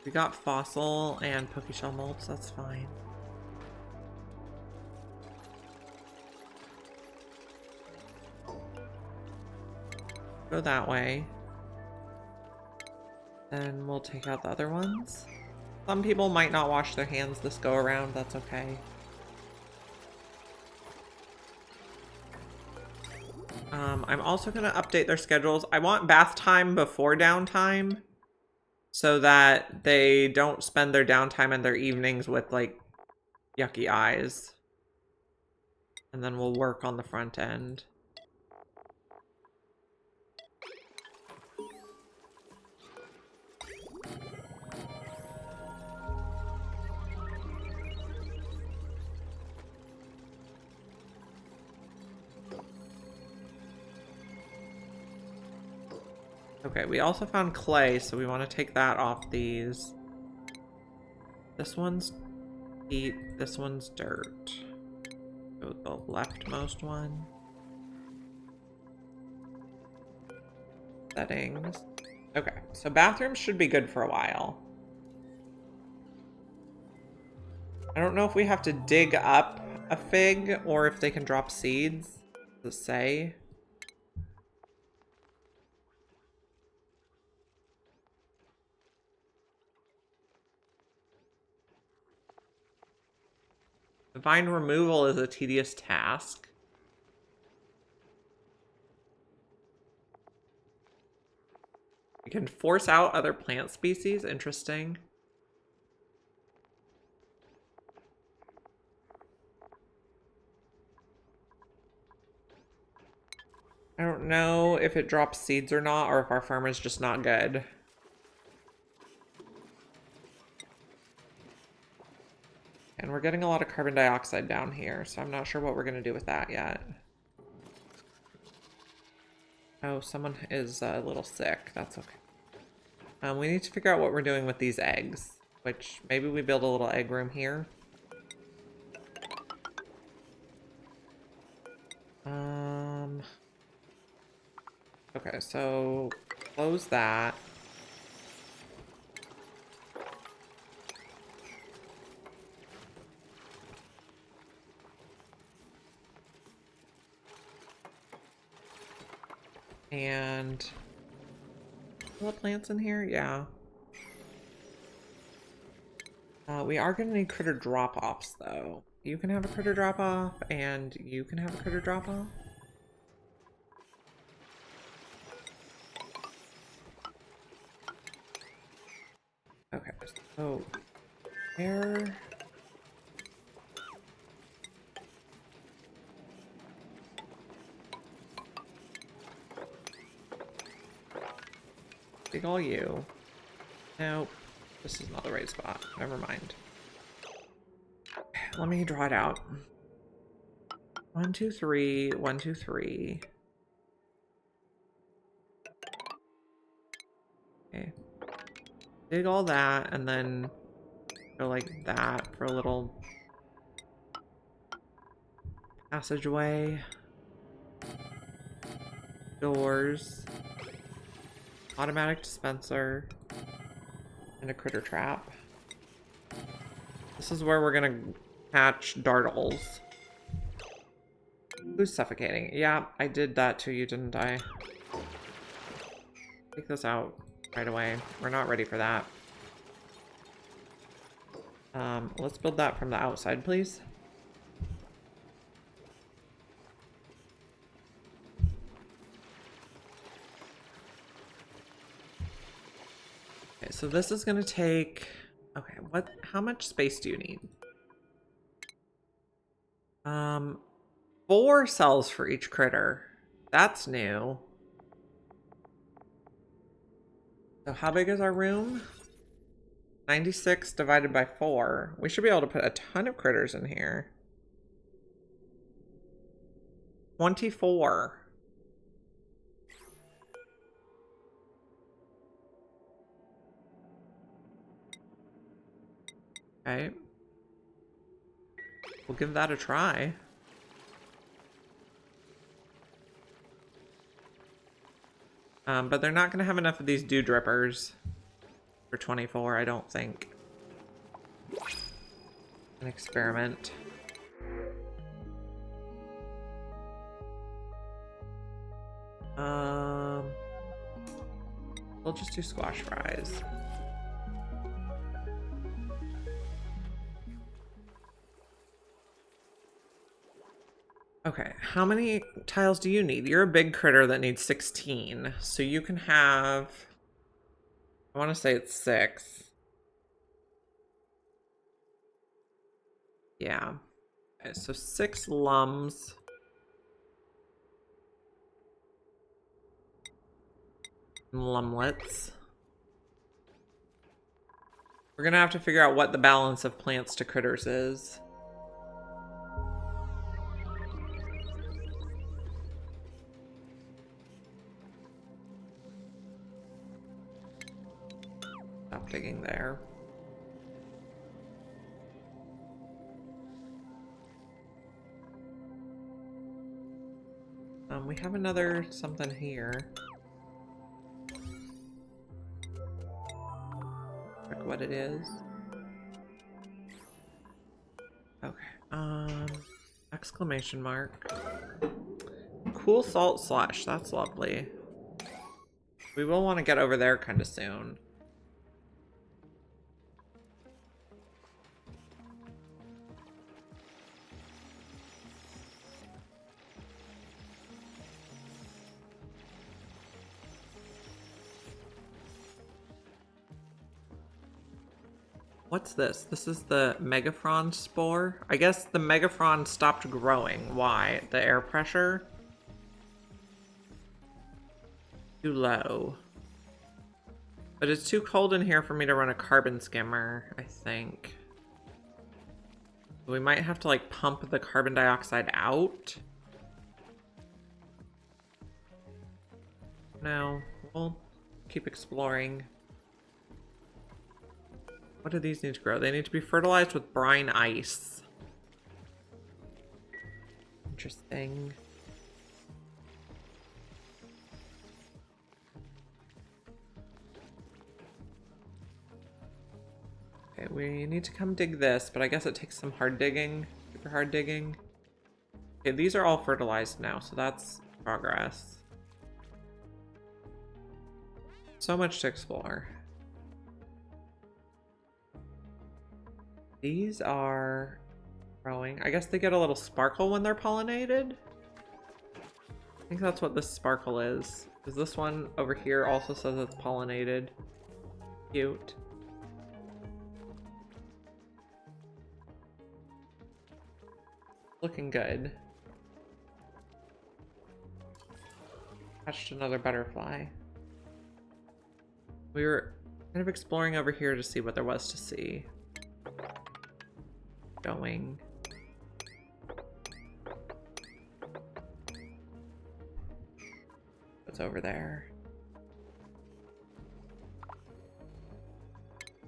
We got fossil and pokeshell molds, that's fine. Go that way. Then we'll take out the other ones. Some people might not wash their hands this go around, that's okay. I'm also gonna update their schedules. I want bath time before downtime so that they don't spend their downtime and their evenings with like yucky eyes. And then we'll work on the front end. Okay, we also found clay, so we want to take that off these. This one's peat, this one's dirt. Go with the leftmost one. Settings. Okay, so bathrooms should be good for a while. I don't know if we have to dig up a fig or if they can drop seeds. Does it say? Vine removal is a tedious task. You can force out other plant species. Interesting. I don't know if it drops seeds or not, or if our farm is just not good. And we're getting a lot of carbon dioxide down here, so I'm not sure what we're going to do with that yet. Oh, someone is a little sick. That's okay. We need to figure out what we're doing with these eggs, which maybe we build a little egg room here. Okay, so close that. And all the plants in here? Yeah. We are going to need critter drop-offs, though. You can have a critter drop-off, and you can have a critter drop-off. Okay, so there. Dig all you. Nope. This is not the right spot. Never mind. Let me draw it out. 1, 2, 3. 1, 2, 3. Okay. Dig all that and then go like that for a little passageway. Doors. Automatic dispenser. And a critter trap. This is where we're gonna hatch dartles. Who's suffocating? Yeah, I did that to you, didn't I? Take this out right away. We're not ready for that. Let's build that from the outside, please. Okay, so this is gonna take... Okay, how much space do you need? 4 cells for each critter. That's new. So how big is our room? 96 divided by 4. We should be able to put a ton of critters in here. 24. Okay. We'll give that a try. But they're not going to have enough of these dew drippers for 24, I don't think. An experiment. We'll just do squash fries. Okay, how many tiles do you need? You're a big critter that needs 16. So you can have... I want to say it's 6. Yeah. Okay, so 6 lums. Lumlets. We're gonna have to figure out what the balance of plants to critters is. stop digging there. We have another something here. Check what it is. Okay. Exclamation mark. Cool salt slush. That's lovely. We will want to get over there kind of soon. What's this? This is the Megaphron spore. I guess the Megaphron stopped growing. Why? The air pressure? Too low. But it's too cold in here for me to run a carbon skimmer, I think. We might have to like pump the carbon dioxide out. No, we'll keep exploring. What do these need to grow? They need to be fertilized with brine ice. Interesting. Okay, we need to come dig this, but I guess it takes some hard digging, super hard digging. Okay, these are all fertilized now, so that's progress. So much to explore. These are growing. I guess they get a little sparkle when they're pollinated. I think that's what this sparkle is. Because this one over here also says it's pollinated. Cute. Looking good. Catched another butterfly. We were kind of exploring over here to see what there was to see. Going. What's over there?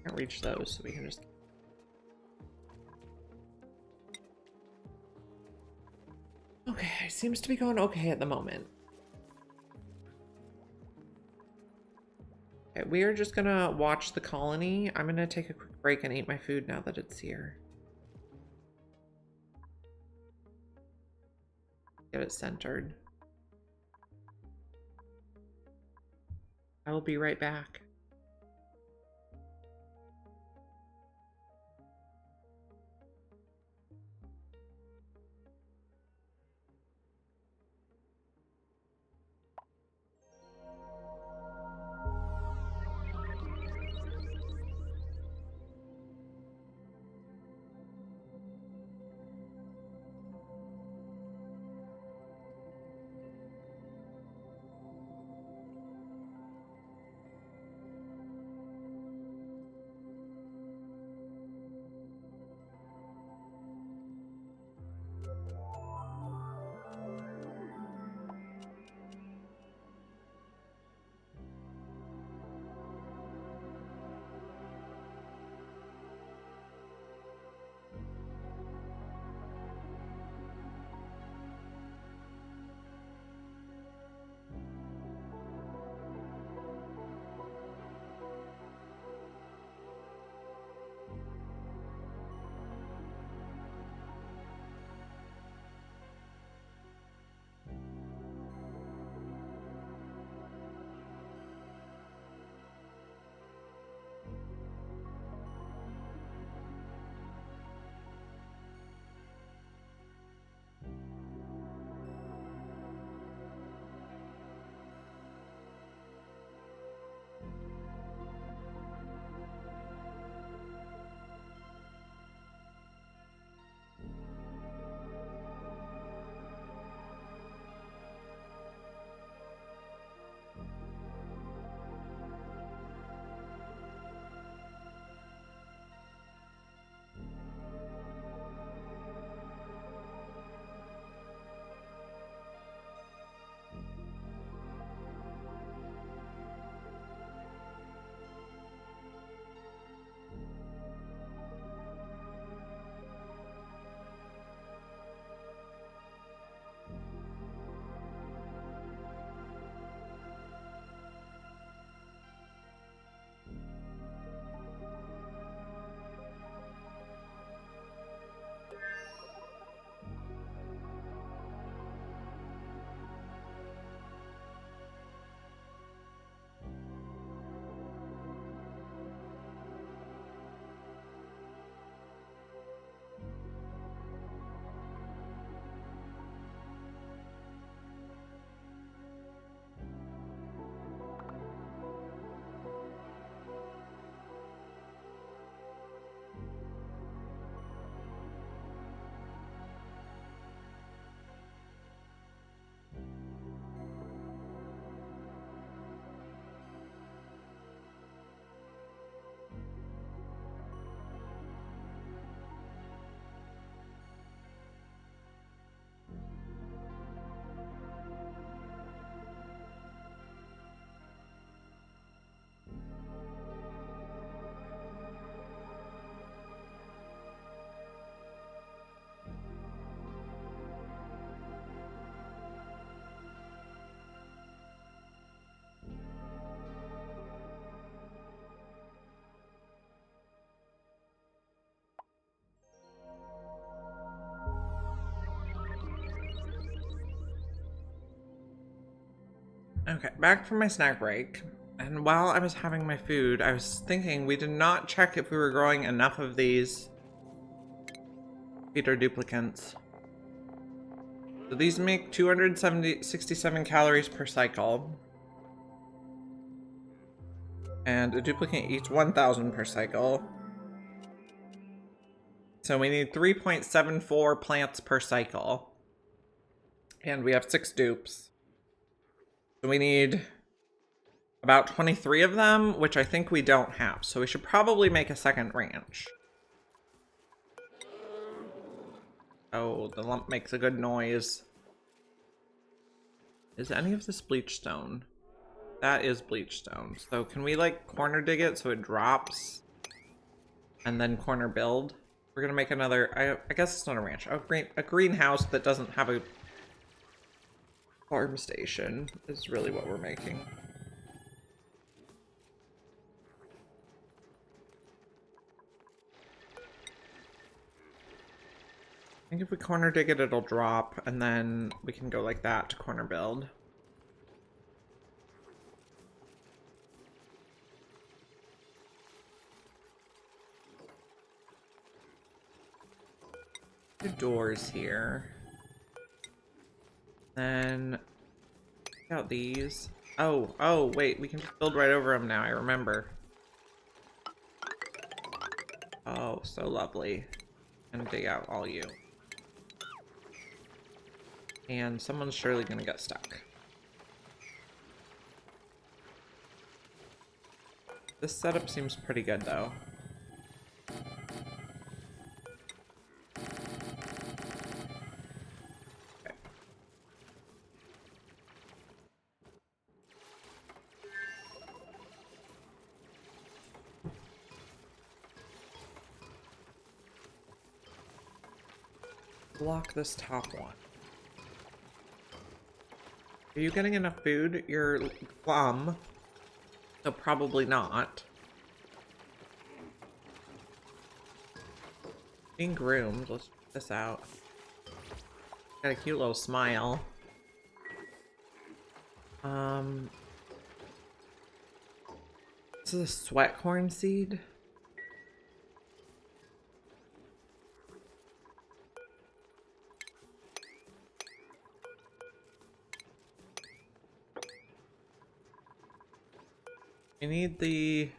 Can't reach those, so we can just... Okay, seems to be going okay at the moment. Okay, we are just gonna watch the colony. I'm gonna take a quick break and eat my food now that it's here. Get it centered. I will be right back. Okay, back from my snack break. And while I was having my food, I was thinking we did not check if we were growing enough of these feeder duplicants. So these make 267 calories per cycle. And a duplicate eats 1,000 per cycle. So we need 3.74 plants per cycle. And we have 6 dupes. So we need about 23 of them, which I think we don't have. So we should probably make a second ranch. Oh, the lump makes a good noise. Is any of this bleach stone? That is bleach stone. So can we like corner dig it so it drops? And then corner build? We're gonna make another, I guess it's not a ranch, a greenhouse that doesn't have a farm station is really what we're making. I think if we corner dig it, it'll drop, and then we can go like that to corner build. The doors here. Then check out these. Oh, wait, we can just build right over them now, I remember. Oh, so lovely. And dig out all you. And someone's surely gonna get stuck. This setup seems pretty good, though. Okay. Block this top one. Are you getting enough food? You're glum. So probably not. Being groomed. Let's check this out. Got a cute little smile. This is a sweat corn seed. We need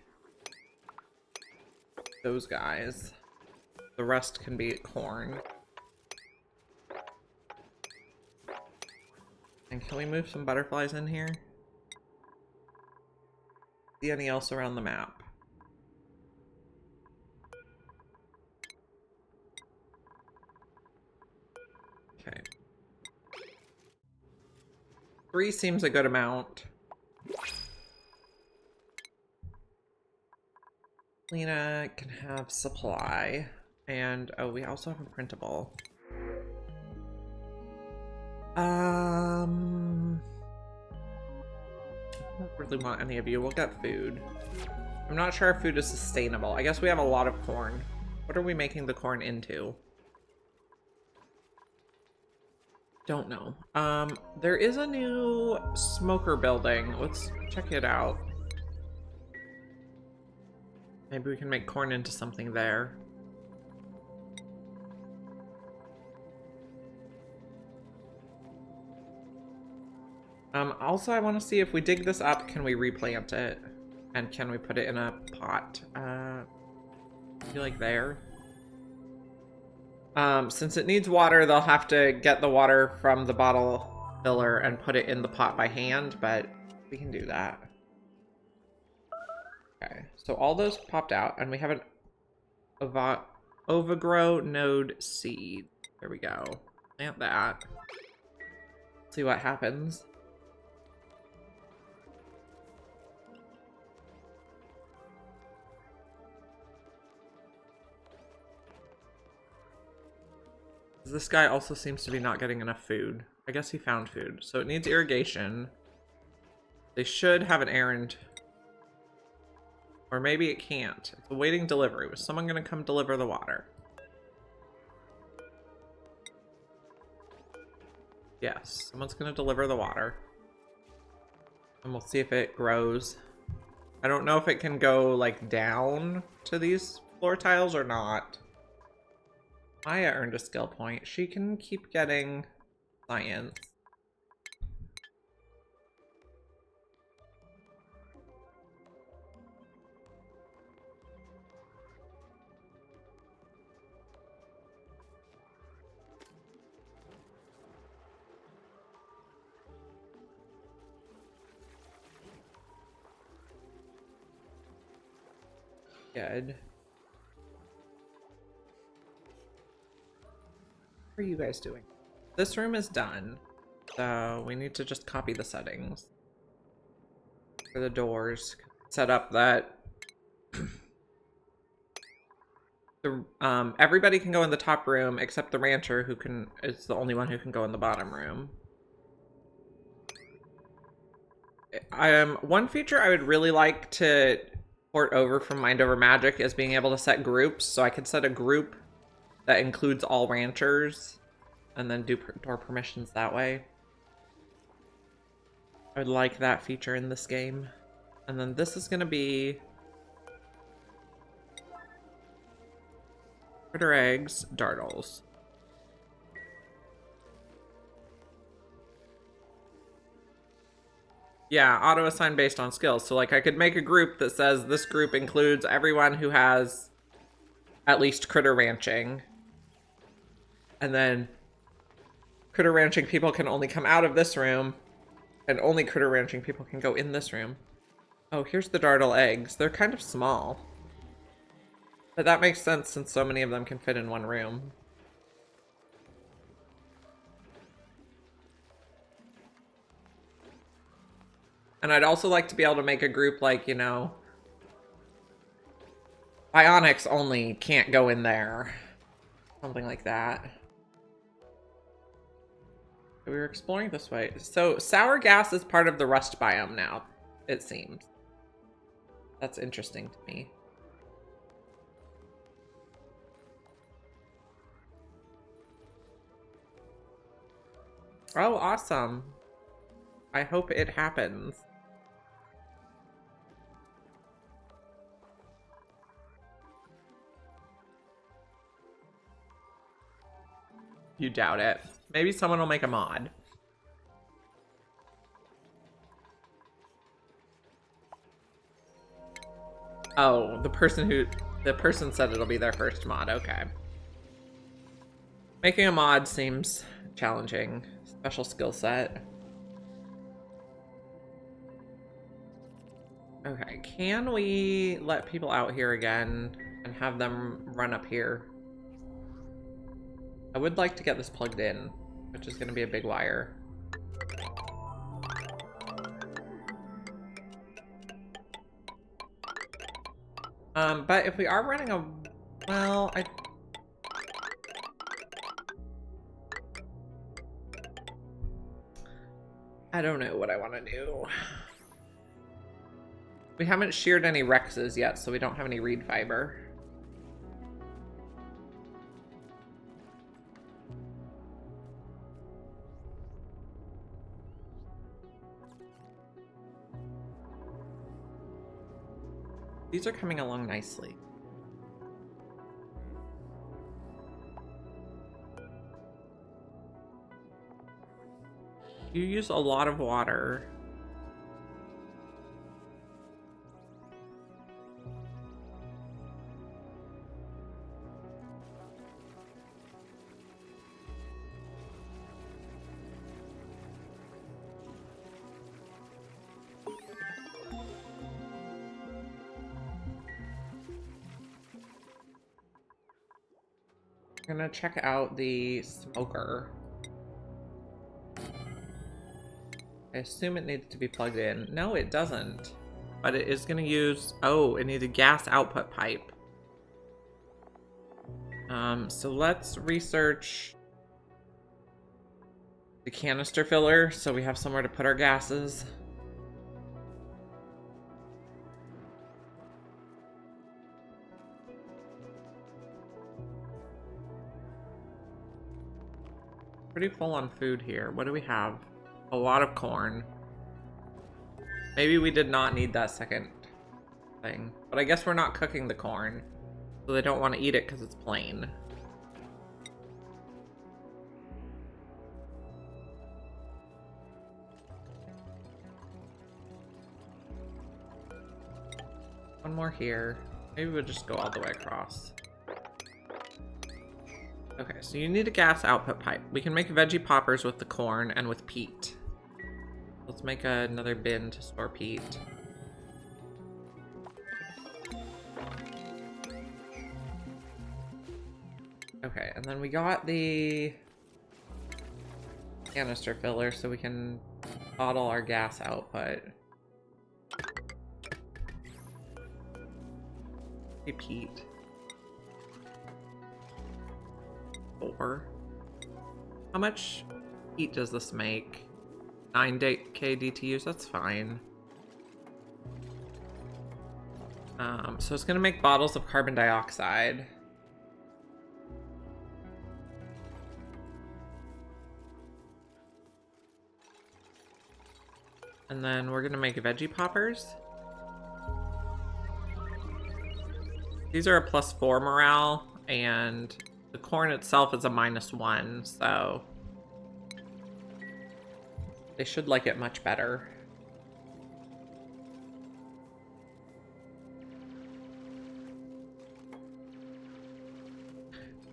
those guys. The rest can be corn. And can we move some butterflies in here? See any else around the map? Okay. 3 seems a good amount. Lena can have supply. And, oh, we also have a printable. I don't really want any of you. We'll get food. I'm not sure if food is sustainable. I guess we have a lot of corn. What are we making the corn into? Don't know. There is a new smoker building. Let's check it out. Maybe we can make corn into something there. Also I want to see if we dig this up, can we replant it? And can we put it in a pot? I feel like there. Since it needs water, they'll have to get the water from the bottle filler and put it in the pot by hand, but we can do that. Okay, so all those popped out, and we have an overgrow node seed. There we go. Plant that. See what happens. This guy also seems to be not getting enough food. I guess he found food. So it needs irrigation. They should have an errand. Or maybe it can't. It's awaiting delivery. Was someone going to come deliver the water? Yes, someone's going to deliver the water. And we'll see if it grows. I don't know if it can go like down to these floor tiles or not. Maya earned a skill point. She can keep getting science. Good. What are you guys doing? This room is done, so we need to just copy the settings for the doors. Set up that everybody can go in the top room except the rancher, who is the only one who can go in the bottom room. One feature I would really like to port over from Mind Over Magic is being able to set groups. So I could set a group that includes all ranchers and then do door permissions that way. I would like that feature in this game. And then this is going to be critter eggs, dartles. Yeah, auto assign based on skills. So like I could make a group that says this group includes everyone who has at least critter ranching. And then critter ranching people can only come out of this room, and only critter ranching people can go in this room. Oh, here's the dartle eggs. They're kind of small. But that makes sense since so many of them can fit in one room. And I'd also like to be able to make a group like, you know, bionics only can't go in there. Something like that. We were exploring this way. So sour gas is part of the rust biome now, it seems. That's interesting to me. Oh, awesome. I hope it happens. You doubt it. Maybe someone will make a mod. Oh, the person said it'll be their first mod. Okay. Making a mod seems challenging. Special skill set. Okay, can we let people out here again and have them run up here? I would like to get this plugged in, which is going to be a big wire. But if we are running a... Well, I don't know what I want to do. We haven't sheared any Rexes yet, so we don't have any reed fiber. These are coming along nicely. You use a lot of water. I'm gonna check out the smoker. I assume it needs to be plugged in. No, it doesn't. But it is gonna use... Oh, it needs a gas output pipe. So let's research the canister filler so we have somewhere to put our gases. Pretty full on food here. What do we have? A lot of corn. Maybe we did not need that second thing. But I guess we're not cooking the corn. So they don't want to eat it because it's plain. One more here. Maybe we'll just go all the way across. Okay, so you need a gas output pipe. We can make veggie poppers with the corn and with peat. Let's make another bin to store peat. Okay, and then we got the canister filler so we can bottle our gas output. Hey, peat. 4. How much heat does this make? 9k DTUs, that's fine. So it's gonna make bottles of carbon dioxide. And then we're gonna make veggie poppers. These are a +4 morale, and the corn itself is a -1, so they should like it much better.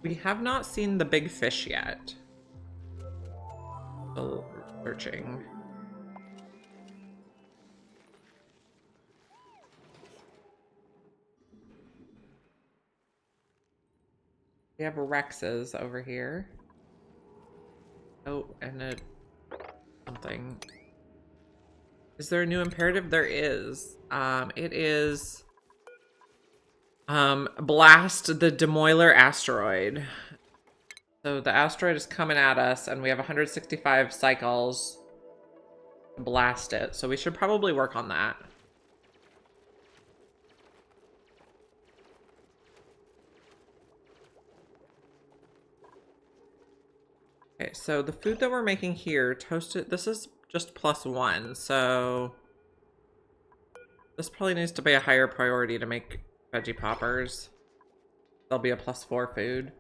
We have not seen the big fish yet. Still searching. We have Rexes over here. Oh, and something. Is there a new imperative? There is. It is blast the Demoiler asteroid. So the asteroid is coming at us, and we have 165 cycles to blast it. So we should probably work on that. Okay, so the food that we're making here, toasted, this is just +1, so this probably needs to be a higher priority to make veggie poppers. They'll be a +4 food.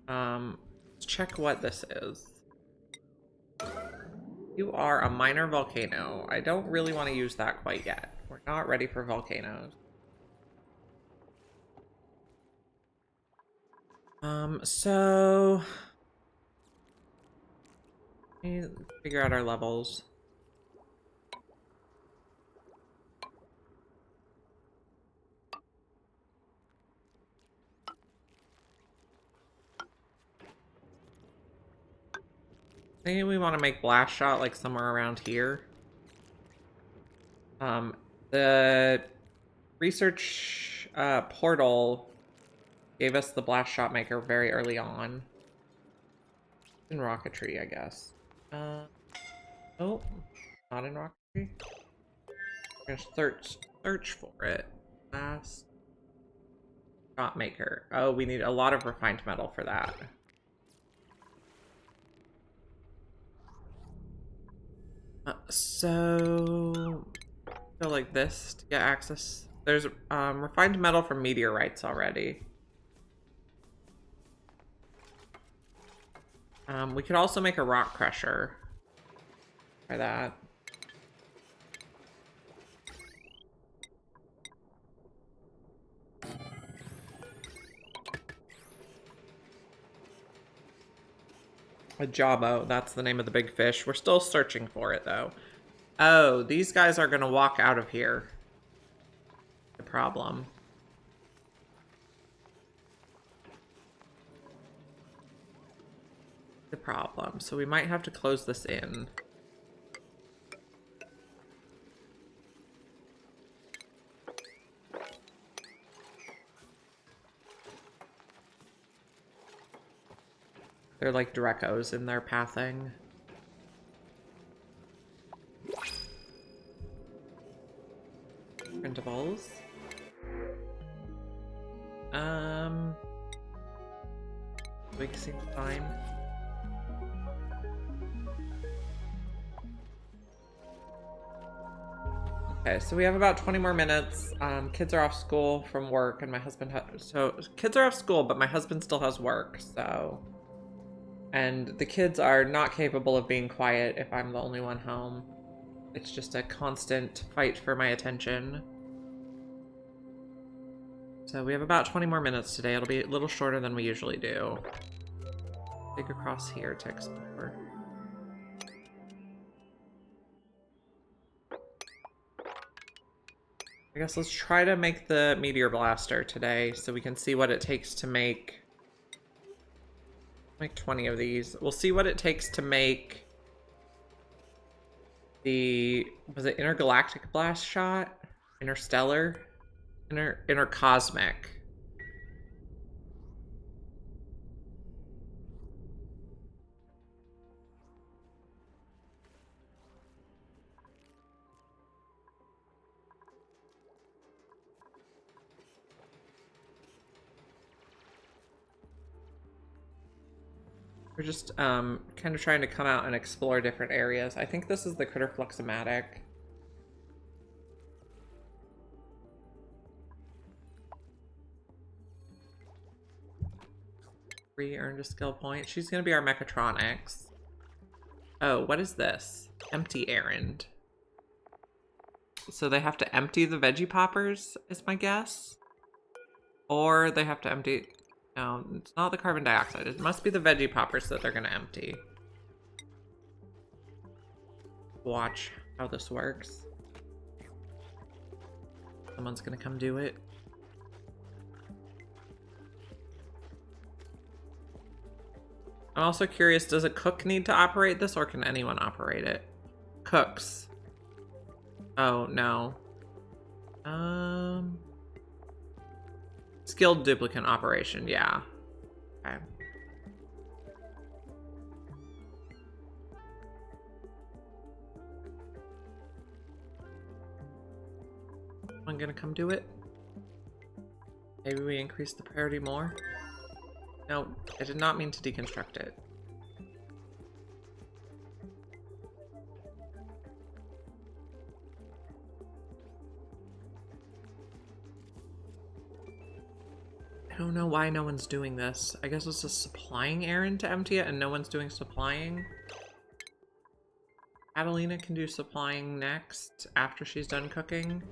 Let's check what this is. You are a minor volcano. I don't really want to use that quite yet. We're not ready for volcanoes. So let me figure out our levels. Maybe we want to make blast shot like somewhere around here. The research portal gave us the blast shot maker very early on. In rocketry, I guess. Oh, not in rocketry. We're gonna search for it. Blast shot maker. Oh, we need a lot of refined metal for that. So go like this to get access. There's refined metal from meteorites already. We could also make a rock crusher. Try that. A jawbo, that's the name of the big fish. We're still searching for it though. Oh, these guys are gonna walk out of here. The problem. So we might have to close this in. They're like Drecos in their pathing. Printables. We seem fine. Okay, so we have about 20 more minutes. Kids are off school from work, and my husband so kids are off school, but my husband still has work, so. And the kids are not capable of being quiet if I'm the only one home. It's just a constant fight for my attention. So we have about 20 more minutes today. It'll be a little shorter than we usually do. Dig across here to explore. I guess let's try to make the meteor blaster today so we can see what it takes to make 20 of these. We'll see what it takes to make the, was it intergalactic blast shot? Interstellar? Intercosmic. We're just kind of trying to come out and explore different areas. I think this is the critter fluxomatic. Earned a skill point. She's gonna be our mechatronics. Oh, what is this? Empty errand. So they have to empty the veggie poppers, is my guess? Or they have to empty... No, it's not the carbon dioxide. It must be the veggie poppers that they're gonna empty. Watch how this works. Someone's gonna come do it. I'm also curious, does a cook need to operate this, or can anyone operate it? Cooks. Oh, no. Skilled duplicate operation, yeah. Okay. I'm gonna come do it. Maybe we increase the priority more. No, I did not mean to deconstruct it. I don't know why no one's doing this. I guess it's a supplying errand to empty it and no one's doing supplying. Catalina can do supplying next after she's done cooking.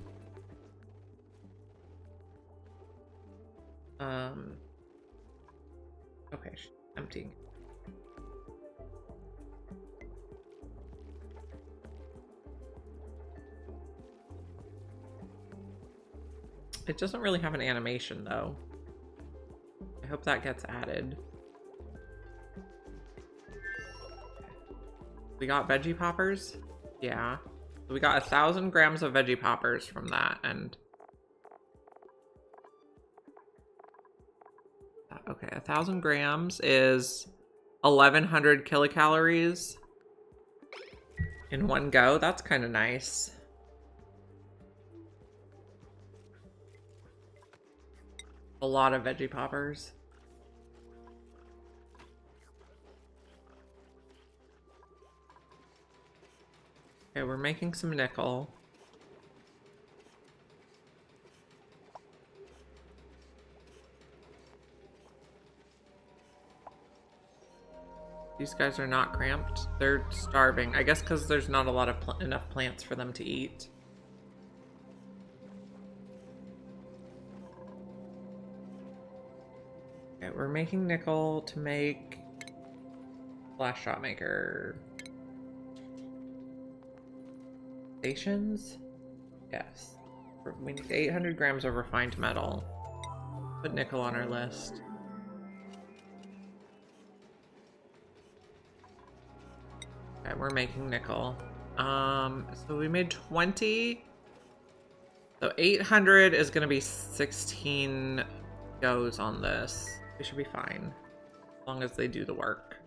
Okay, she's emptying. It doesn't really have an animation though. I hope that gets added. We got veggie poppers? Yeah. So we got 1,000 grams of veggie poppers from that, and okay, 1,000 grams is 1,100 kilocalories in one go. That's kind of nice. A lot of veggie poppers. Okay, we're making some nickel. These guys are not cramped. They're starving. I guess because there's not a lot of enough plants for them to eat. Okay, we're making nickel to make blast shot maker. Stations? Yes. We need 800 grams of refined metal. Put nickel on our list. Okay, we're making nickel. So we made 20. So 800 is gonna be 16 goes on this. We should be fine. As long as they do the work.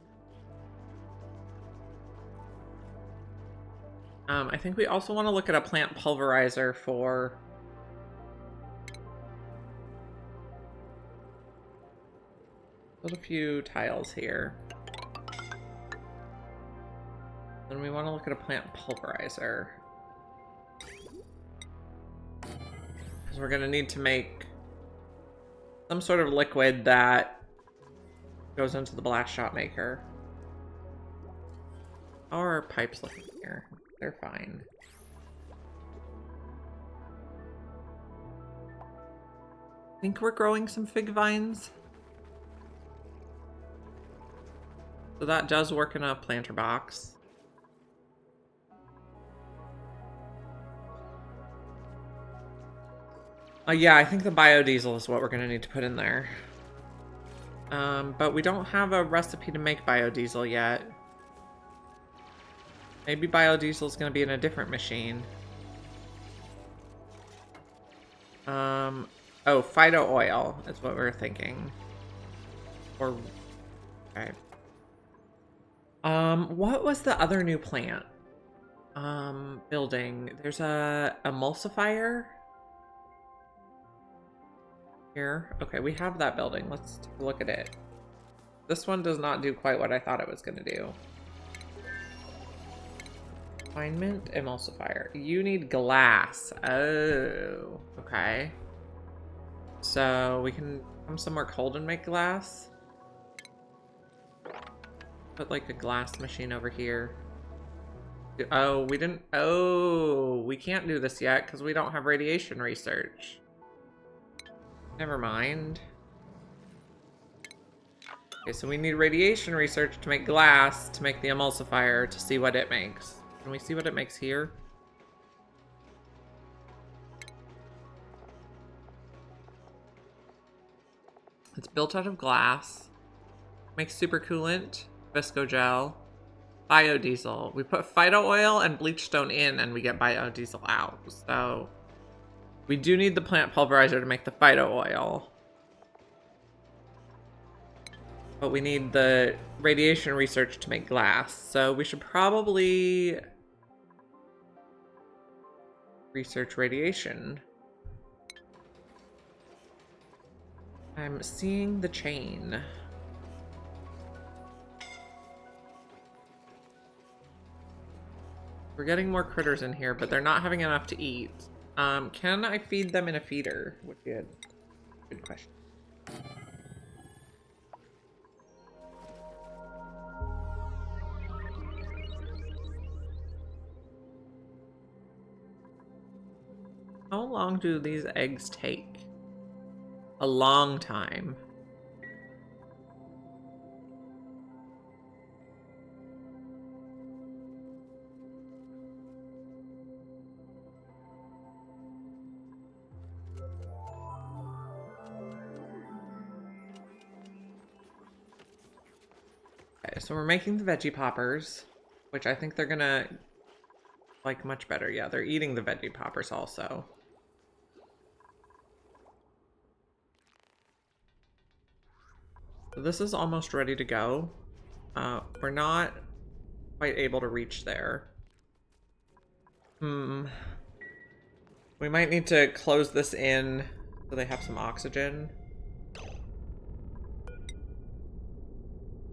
I think we also want to look at a plant pulverizer for... Put a few tiles here. Then we want to look at a plant pulverizer. Because we're gonna need to make some sort of liquid that goes into the blast shot maker. How are our pipes looking here? They're fine. I think we're growing some fig vines. So that does work in a planter box. Yeah, I think the biodiesel is what we're gonna need to put in there. But we don't have a recipe to make biodiesel yet. Maybe biodiesel is gonna be in a different machine. Oh, phyto oil is what we're thinking. Or, okay. What was the other new plant? Building. There's a emulsifier. Here. Okay, we have that building. Let's take a look at it. This one does not do quite what I thought it was going to do. Refinement, emulsifier. You need glass. Oh, okay. So we can come somewhere cold and make glass. Put like a glass machine over here. Oh, we didn't. Oh, we can't do this yet because we don't have radiation research. Never mind. Okay, so we need radiation research to make glass, to make the emulsifier, to see what it makes. Can we see what it makes here? It's built out of glass. Makes supercoolant, viscogel, biodiesel. We put phyto oil and bleach stone in and we get biodiesel out. So we do need the plant pulverizer to make the phyto oil. But we need the radiation research to make glass. So we should probably research radiation. I'm seeing the chain. We're getting more critters in here, but they're not having enough to eat. Can I feed them in a feeder? Would be a good question. How long do these eggs take? A long time. Okay, so we're making the veggie poppers, which I think they're gonna like much better. Yeah, they're eating the veggie poppers also. So this is almost ready to go. We're not quite able to reach there. We might need to close this in so they have some oxygen.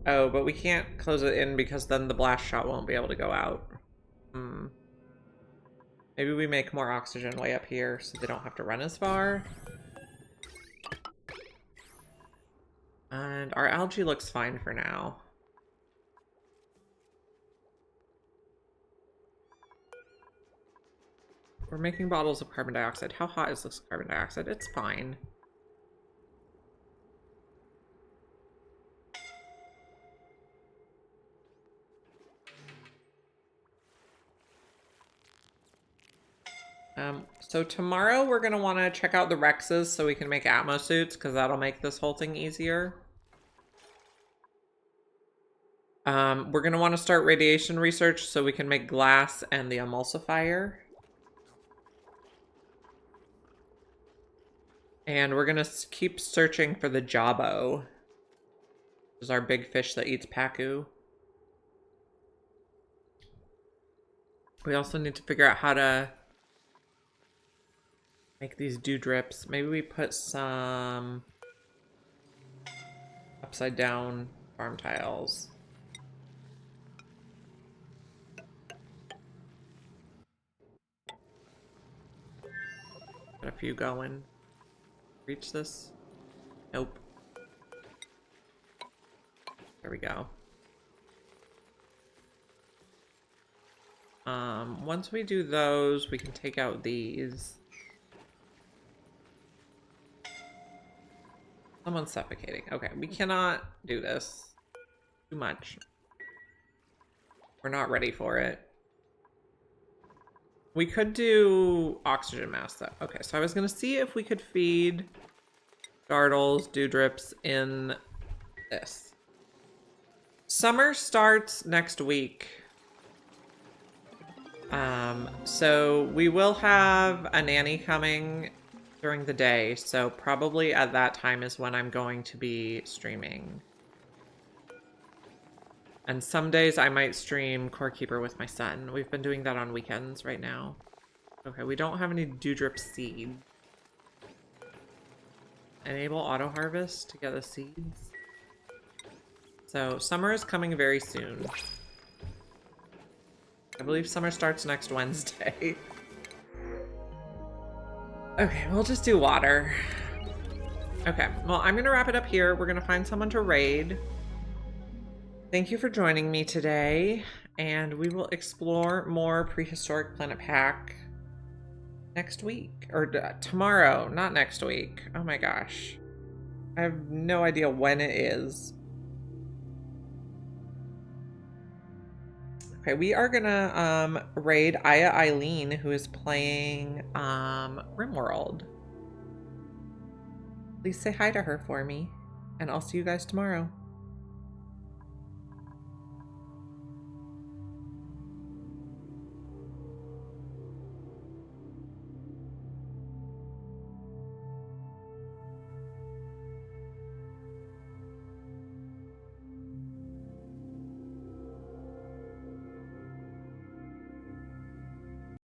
Oh, but we can't close it in because then the blast shot won't be able to go out. Maybe we make more oxygen way up here so they don't have to run as far. And our algae looks fine for now. We're making bottles of carbon dioxide. How hot is this carbon dioxide? It's fine. So tomorrow we're going to want to check out the Rexes so we can make Atmo suits, because that'll make this whole thing easier. We're going to want to start radiation research so we can make glass and the emulsifier. And we're going to keep searching for the Jabo, which is our big fish that eats Pacu. We also need to figure out how to make these dew drips. Maybe we put some upside down farm tiles. Got a few going. Reach this? Nope. There we go. Once we do those, we can take out these. Someone's suffocating. Okay, we cannot do this. Too much. We're not ready for it. We could do oxygen mask though. Okay, so I was gonna see if we could feed Dartles, Dewdrips in this. Summer starts next week. So we will have a nanny coming during the day, so probably at that time is when I'm going to be streaming. And some days I might stream Core Keeper with my son. We've been doing that on weekends right now. Okay, we don't have any Dewdrip seeds. Enable auto harvest to get the seeds. So summer is coming very soon. I believe summer starts next Wednesday. Okay, we'll just do water. Okay, well, I'm gonna wrap it up here. We're gonna find someone to raid. Thank you for joining me today, and we will explore more Prehistoric Planet Pack next week, or tomorrow, not next week. Oh my gosh. I have no idea when it is. Okay, we are gonna raid Aya Eileen, who is playing RimWorld. Please say hi to her for me, and I'll see you guys tomorrow.